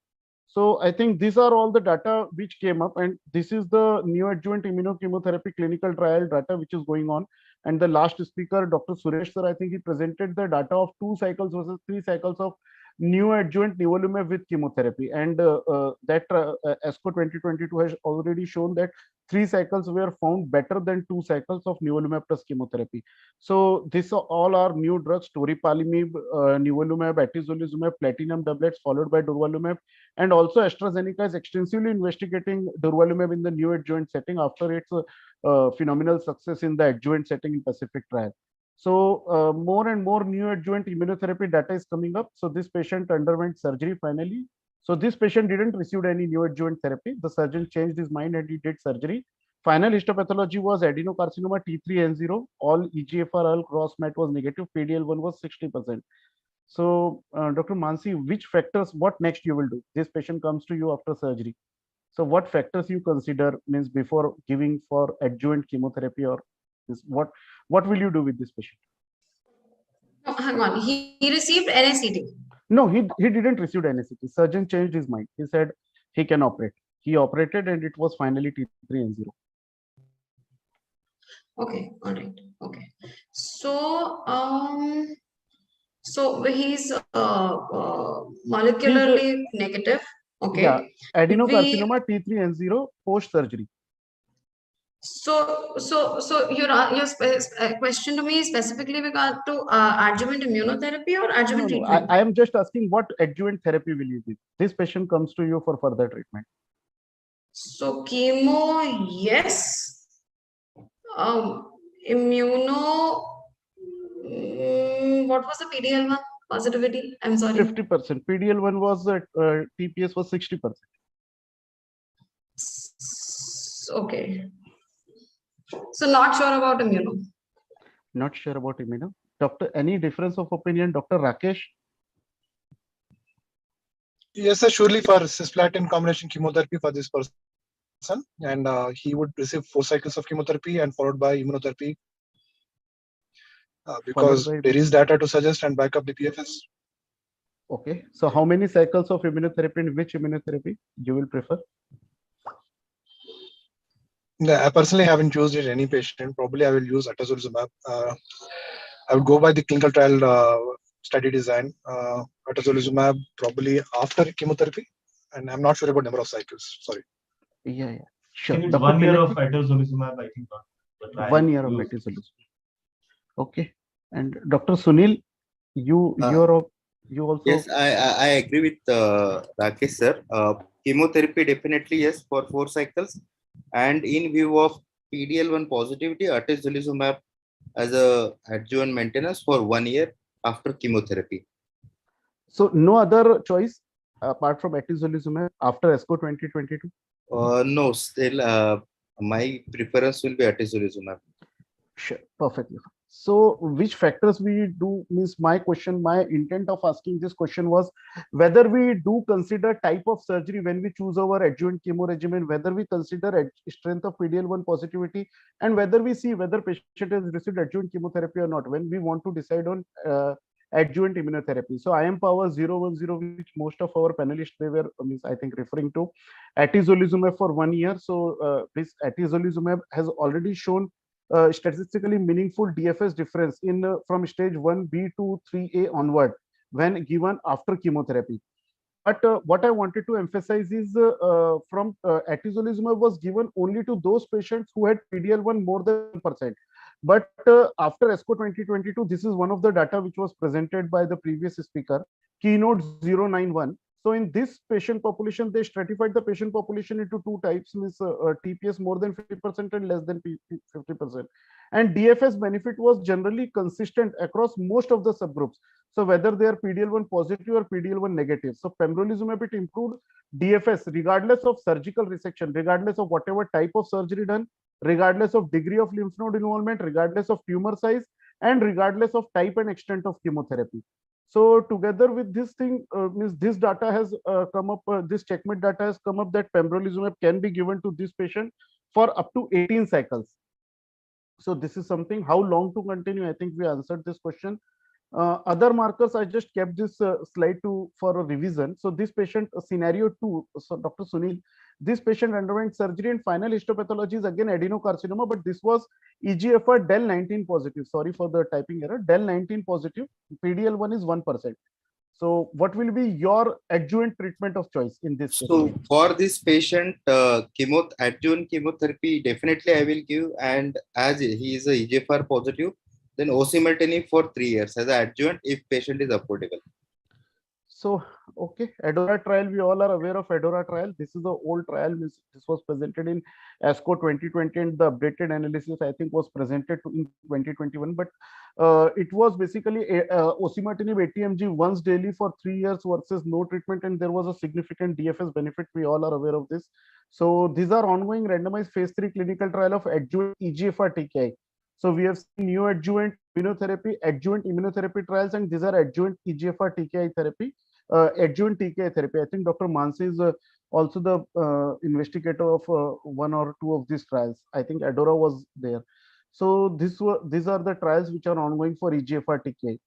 So I think these are all the data which came up, and this is the neoadjuvant immunochemotherapy clinical trial data which is going on. And the last speaker, Dr. Suresh sir, I think he presented the data of 2 cycles versus 3 cycles of neoadjuvant nivolumab with chemotherapy, and that ASCO 2022 has already shown that 3 cycles were found better than 2 cycles of nivolumab plus chemotherapy. So this all are new drugs: toripalimab, nivolumab, atezolizumab, platinum doublets, followed by durvalumab, and also AstraZeneca is extensively investigating durvalumab in the neoadjuvant setting after its phenomenal success in the adjuvant setting in Pacific trial. So more and more neoadjuvant immunotherapy data is coming up. So this patient underwent surgery finally. So this patient didn't receive any neoadjuvant therapy. The surgeon changed his mind and he did surgery. Final histopathology was adenocarcinoma T3N0. All EGFR, all cross-mat was negative. PDL1 was 60%. So Dr. Mansi, which factors, what next you will do? This patient comes to you after surgery. So what factors you consider means before giving for adjuvant chemotherapy, or this, what will you do with this patient? No, hang on. He received NSCT. No, he didn't receive NSCT. Surgeon changed his mind. He said he can operate. He operated and it was finally T3N0. Okay, all right. Okay. So he's molecularly negative. Okay. Yeah, We adenocarcinoma T3N0 post surgery. so your question to me is specifically regard to adjuvant immunotherapy or adjuvant No, treatment? I am just asking what adjuvant therapy will you give? This patient comes to you for further treatment. So chemo, yes. Immuno. What was the PDL1 positivity? I'm sorry. 50%. PDL1 was TPS was 60%. Okay. So not sure about immuno. Not sure about immuno. Doctor, any difference of opinion? Dr. Rakesh? Yes, sir, surely for cisplatin combination chemotherapy for this person, and he would receive 4 cycles of chemotherapy and followed by immunotherapy because there is data to suggest and back up the PFS. Okay, so how many cycles of immunotherapy and which immunotherapy you will prefer? Yeah, I personally haven't used it in any patient. Probably I will use atezolizumab. I would go by the clinical trial study design. Atezolizumab probably after chemotherapy, and I'm not sure about number of cycles. Sorry. Yeah, sure. It's 1 year of atezolizumab, I think. 1 year of atezolizumab. Okay, and Dr. Sunil, you also. Yes, I agree with Rakesh sir. Chemotherapy definitely yes for 4 cycles, and in view of PDL1 positivity, atezolizumab as a adjuvant maintenance for 1 year after chemotherapy. So no other choice apart from atezolizumab after ASCO 2022? No, still my preference will be atezolizumab. Sure, perfectly. So which factors we do means my intent of asking this question was whether we do consider type of surgery when we choose our adjuvant chemo regimen, whether we consider strength of PDL1 positivity, and whether we see whether patient has received adjuvant chemotherapy or not when we want to decide on adjuvant immunotherapy. So IM power 010, which most of our panelists they were I think referring to atezolizumab for 1 year. So this atezolizumab has already shown statistically meaningful DFS difference in from stage 1B to 3A onward when given after chemotherapy. But what I wanted to emphasize is from atezolizumab was given only to those patients who had PDL1 more than 1%. But after ESCO 2022, this is one of the data which was presented by the previous speaker, Keynote 091. So in this patient population, they stratified the patient population into two types, means TPS more than 50% and less than 50%. And DFS benefit was generally consistent across most of the subgroups. So whether they are PDL1 positive or PDL1 negative. So pembrolizumab, it improved DFS regardless of surgical resection, regardless of whatever type of surgery done, regardless of degree of lymph node involvement, regardless of tumor size, and regardless of type and extent of chemotherapy. So together with this thing, means this data has come up, this checkmate data has come up that pembrolizumab can be given to this patient for up to 18 cycles. So this is something. How long to continue? I think we answered this question. Other markers, I just kept this slide to for a revision. So this patient, scenario 2, so Dr. Sunil, this patient underwent surgery and final histopathology is again adenocarcinoma, but this was EGFR del19 positive. Sorry for the typing error. Del19 positive. PDL1 is 1%. So what will be your adjuvant treatment of choice in this case? So for this patient, adjuvant chemotherapy definitely I will give, and as he is a EGFR positive, then osimertinib for 3 years as an adjuvant if patient is affordable. So, okay, ADORA trial, we all are aware of ADORA trial. This is the old trial. This was presented in ASCO 2020, and the updated analysis, I think, was presented in 2021. But it was basically osimertinib 80 mg once daily for 3 years versus no treatment, and there was a significant DFS benefit. We all are aware of this. So these are ongoing randomized phase 3 clinical trial of adjuvant EGFR TKI. So we have seen neoadjuvant immunotherapy, adjuvant immunotherapy trials, and these are adjuvant EGFR TKI therapy, adjuvant TKI therapy. I think Dr. Mansi is also the investigator of one or two of these trials. I think ADORA was there. So these are the trials which are ongoing for EGFR TKI.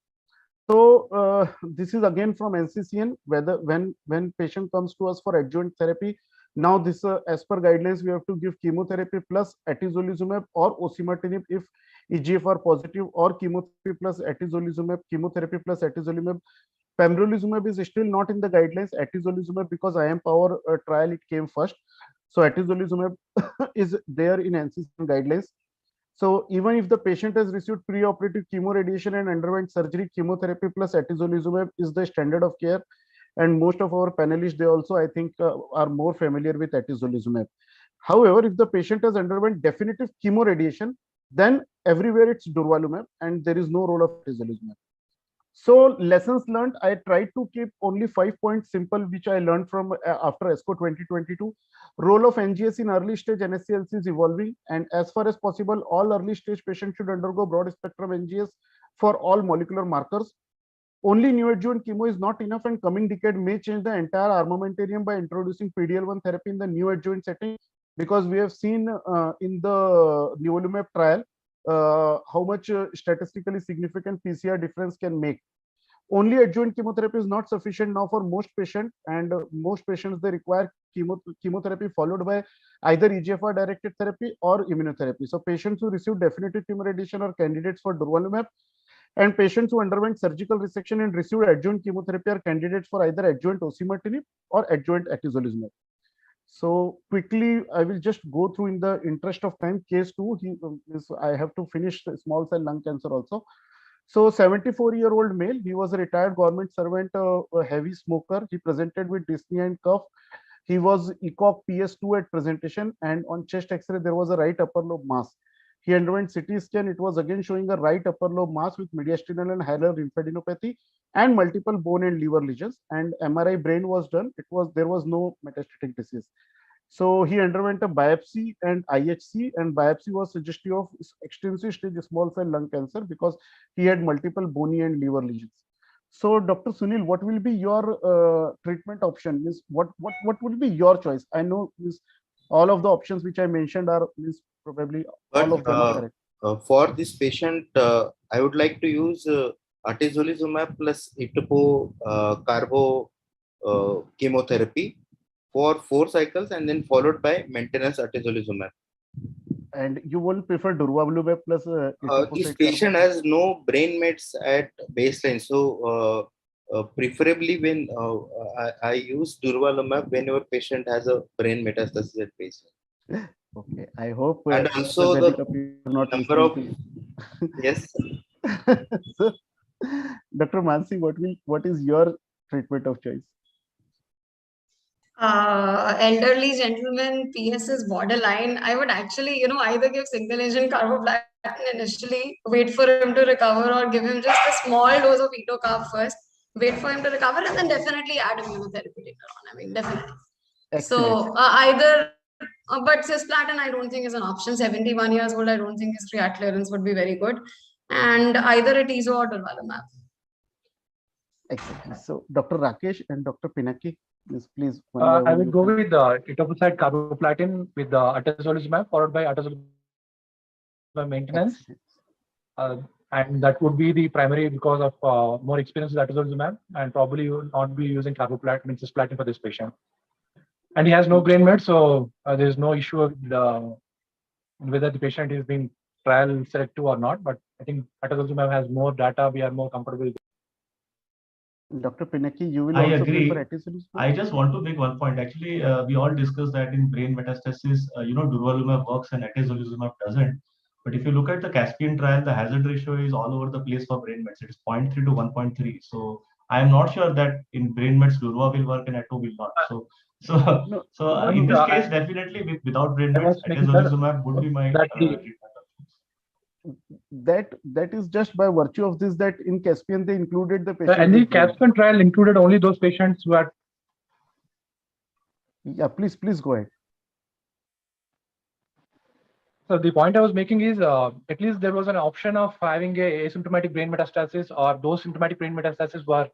So this is again from NCCN. Whether when patient comes to us for adjuvant therapy, now this as per guidelines we have to give chemotherapy plus atezolizumab or osimertinib if EGFR positive, or chemotherapy plus atezolizumab, chemotherapy plus atezolizumab. Pembrolizumab is still not in the guidelines. Atezolizumab, because IM power trial it came first. So atezolizumab is there in NCCN guidelines. So even if the patient has received preoperative chemoradiation and underwent surgery, chemotherapy plus atezolizumab is the standard of care. And most of our panelists, they also, I think, are more familiar with atezolizumab. However, if the patient has underwent definitive chemoradiation, then everywhere it's durvalumab, and there is no role of atezolizumab. So lessons learned, I tried to keep only 5 points simple, which I learned from after ESCO 2022. Role of NGS in early stage NSCLC is evolving, and as far as possible, all early stage patients should undergo broad spectrum NGS for all molecular markers. Only neoadjuvant chemo is not enough, and coming decade may change the entire armamentarium by introducing PDL1 therapy in the neoadjuvant setting, because we have seen in the nivolumab trial how much statistically significant PCR difference can make. Only adjuvant chemotherapy is not sufficient now for most patients, and most patients, they require chemotherapy followed by either EGFR directed therapy or immunotherapy. So patients who receive definitive chemoradiation are candidates for durvalumab, and patients who underwent surgical resection and received adjuvant chemotherapy are candidates for either adjuvant osimertinib or adjuvant atezolizumab. So quickly, I will just go through in the interest of time. Case 2, I have to finish small cell lung cancer also. So 74-year-old male, he was a retired government servant, a heavy smoker. He presented with dyspnea and cough. He was ECOG PS2 at presentation, and on chest X-ray, there was a right upper lobe mass. He underwent CT scan. It was again showing a right upper lobe mass with mediastinal and hilar lymphadenopathy and multiple bone and liver lesions. And MRI brain was done. There was no metastatic disease. So he underwent a biopsy and IHC, and biopsy was suggestive of extensive stage small cell lung cancer because he had multiple bony and liver lesions. So Dr. Sunil, what will be your treatment option? Means what will be your choice? I know all of the options which I mentioned are probably all of them are correct. For this patient, I would like to use atezolizumab plus itopo carbo chemotherapy for 4 cycles, and then followed by maintenance atezolizumab. And you will prefer durvalumab plus this patient has no brain mets at baseline, so preferably when I use durvalumab whenever patient has a brain metastasis at patient. Okay, I hope And the also the Gazeta people are not number listening of, to. yes, So, Dr. Mansi, what is your treatment of choice? Elderly gentleman, PS is borderline. I would actually, either give single agent carboplatin initially, wait for him to recover, or give him just a small dose of etocarb first, wait for him to recover, and then definitely add immunotherapy later on. I mean, definitely. Excellent. So either, but cisplatin I don't think is an option. 71 years old, I don't think his creat clearance would be very good. And either atezo or durvalumab. Exactly. So, Dr. Rakesh and Dr. Pinaki, please one by I one would you go can. with etoposide carboplatin with atezolizumab followed by atezolizumab maintenance. Excellent. And that would be the primary because of more experience with atezolizumab, and probably you will not be using carboplatin, cisplatin for this patient. And he has no brain mets, so there is no issue with whether the patient is being trial selective or not. But I think atezolizumab has more data. We are more comfortable with. Dr. Pinaki, you will I also prefer agree. atezolizumab? I just want to make one point. Actually, we all discussed that in brain metastasis, durvalumab works and atezolizumab doesn't. But if you look at the Caspian trial, the hazard ratio is all over the place for brain mets. It is 0.3 to 1.3. So I am not sure that in brain mets durva will work and ato will not. So No, in this case, definitely without brain I mets, was making atezolizumab would be my that the treatment. that is just by virtue of this that in Caspian they included the and patient the with brain. Caspian trial included only those patients who had. Yeah, please go ahead. So the point I was making is at least there was an option of having a asymptomatic brain metastasis, or those symptomatic brain metastases were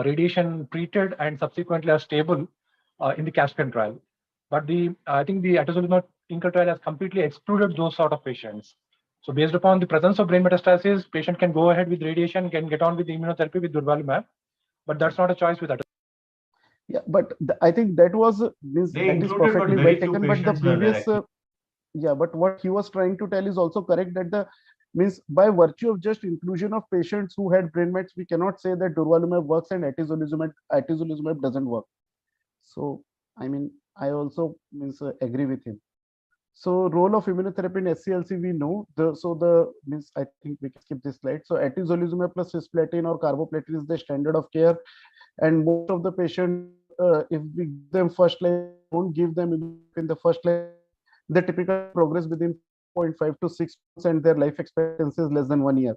radiation treated and subsequently are stable in the Caspian trial. But I think the atezolizumab clinical trial has completely excluded those sort of patients. So based upon the presence of brain metastasis, patient can go ahead with radiation, can get on with immunotherapy with durvalumab, but that's not a choice with atezolizumab. Yeah, but I think that was They that is included, but perfectly well very few taken. But the patients were there previous, actually. yeah, but what he was trying to tell is also correct, that the means by virtue of just inclusion of patients who had brain mets, we cannot say that durvalumab works and atezolizumab doesn't work. So I mean, I also agree with him. So role of immunotherapy in SCLC we know. The means I think we can skip this slide. So atezolizumab plus cisplatin or carboplatin is the standard of care, and most of the patients, if we give them first line, don't give them in the first line, they typically progress within 0.5 to 6 months, and their life expectancy is less than 1 year.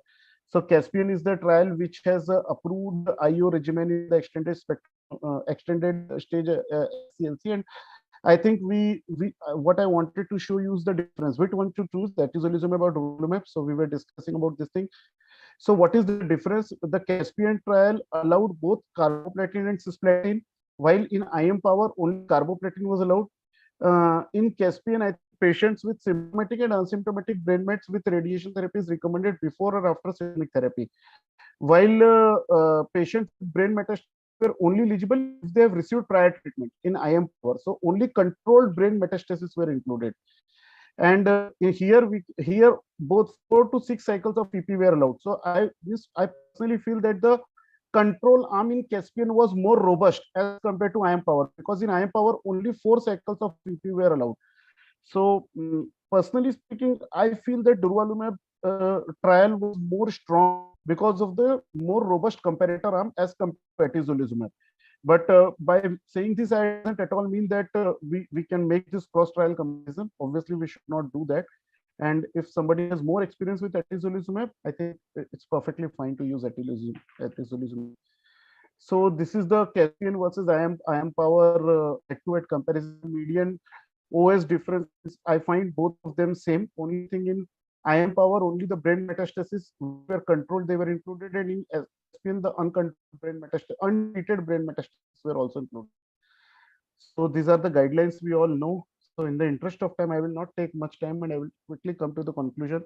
So Caspian is the trial which has approved IO regimen in the extended stage SCLC, and I think we what I wanted to show you is the difference. Which one to choose, that is olizumab or durvalumab. So we were discussing about this thing. So what is the difference? The Caspian trial allowed both carboplatin and cisplatin, while in IM Power only carboplatin was allowed. In Caspian, I think patients with symptomatic and asymptomatic brain mets with radiation therapy is recommended before or after systemic therapy, while patients with brain metastasis were only eligible if they have received prior treatment in IM Power. So only controlled brain metastasis were included. And here both 4 to 6 cycles of PP were allowed. So I personally feel that the control arm in Caspian was more robust as compared to IM Power, because in IM Power only 4 cycles of PP were allowed. So personally speaking, I feel that durvalumab trial was more strong because of the more robust comparator arm as compared to atezolizumab. But by saying this, I doesn't at all mean that we can make this cross trial comparison. Obviously, we should not do that. And if somebody has more experience with atezolizumab, I think it's perfectly fine to use atezolizumab. So this is the Caspian versus IM Power head-to-head comparison. Median OS difference, I find both of them same. Only thing in IM Power, only the brain metastasis were controlled, they were included, and in Caspian, the uncontrolled brain metastasis, untreated brain metastasis were also included. So these are the guidelines we all know. So in the interest of time, I will not take much time, and I will quickly come to the conclusion.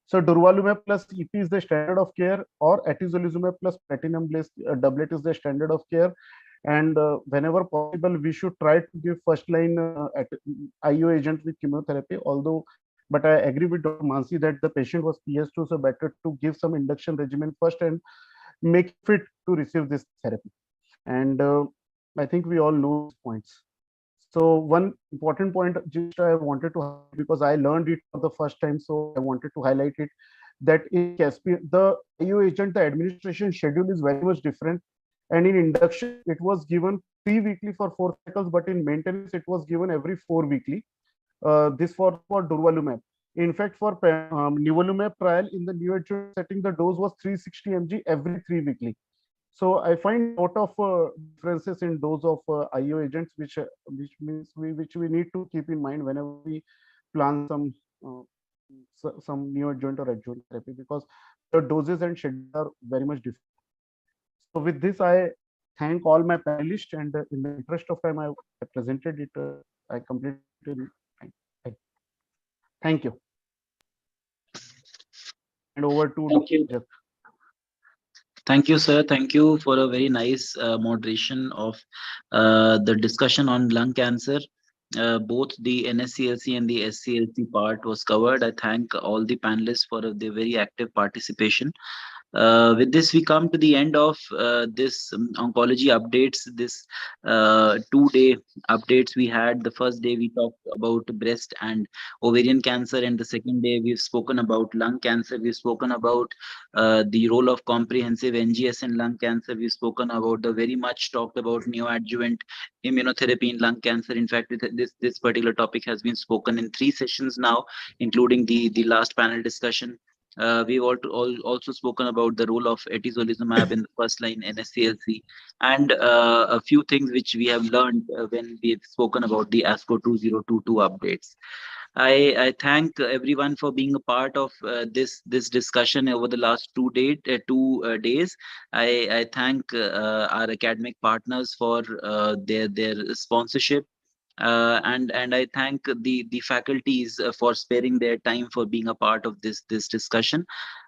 So durvalumab plus EP is the standard of care, or atezolizumab plus platinum-based doublet is the standard of care. And whenever possible, we should try to give first-line IO agent with chemotherapy. But I agree with Dr. Mansi that the patient was PS2, so better to give some induction regimen first, and make fit to receive this therapy. And I think we all know these points. So one important point just I wanted to highlight, because I learned it for the first time, so I wanted to highlight it, that in Caspian, the IO agent, the administration schedule is very much different. And in induction, it was given 3 weekly for 4 cycles, but in maintenance, it was given every 4 weekly. This for durvalumab. In fact, for nivolumab trial in the neoadjuvant setting, the dose was 360 mg every 3 weekly. So I find a lot of differences in dose of IO agents, which means which we need to keep in mind whenever we plan uh, some neoadjuvant or adjuvant therapy, because the doses and schedule are very much different. So with this, I thank all my panelists, and in the interest of time, I presented it. I completed in time. Thank you. And over to Thank you. Dr. Thank you, sir. Thank you for a very nice moderation of the discussion on lung cancer. Both the NSCLC and the SCLC part was covered. I thank all the panelists for their very active participation. With this, we come to the end of this oncology updates. This 2-day updates we had. The first day we talked about breast and ovarian cancer, and the second day we've spoken about lung cancer. We've spoken about the role of comprehensive NGS in lung cancer. We've spoken about the very much talked about neoadjuvant immunotherapy in lung cancer. In fact, this particular topic has been spoken in 3 sessions now, including the last panel discussion. We've also spoken about the role of atezolizumab in the first line NSCLC, and a few things which we have learned when we've spoken about the ASCO 2022 updates. I thank everyone for being a part of this discussion over the last 2 days. I thank our academic partners for their sponsorship. And I thank the faculties for sparing their time for being a part of this discussion.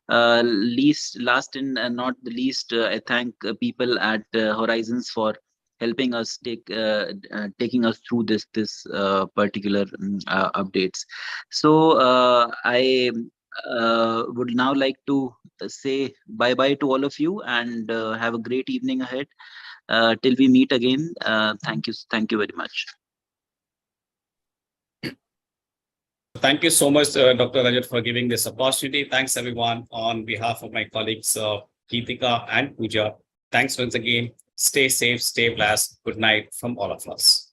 Last and not the least, I thank people at Horizons for helping us taking us through this particular updates. So I would now like to say bye bye to all of you, and have a great evening ahead. Till we meet again, thank you very much. Thank you so much, Dr. Rajat, for giving this opportunity. Thanks, everyone, on behalf of my colleagues, Geetika and Pooja. Thanks once again. Stay safe, stay blessed. Good night from all of us.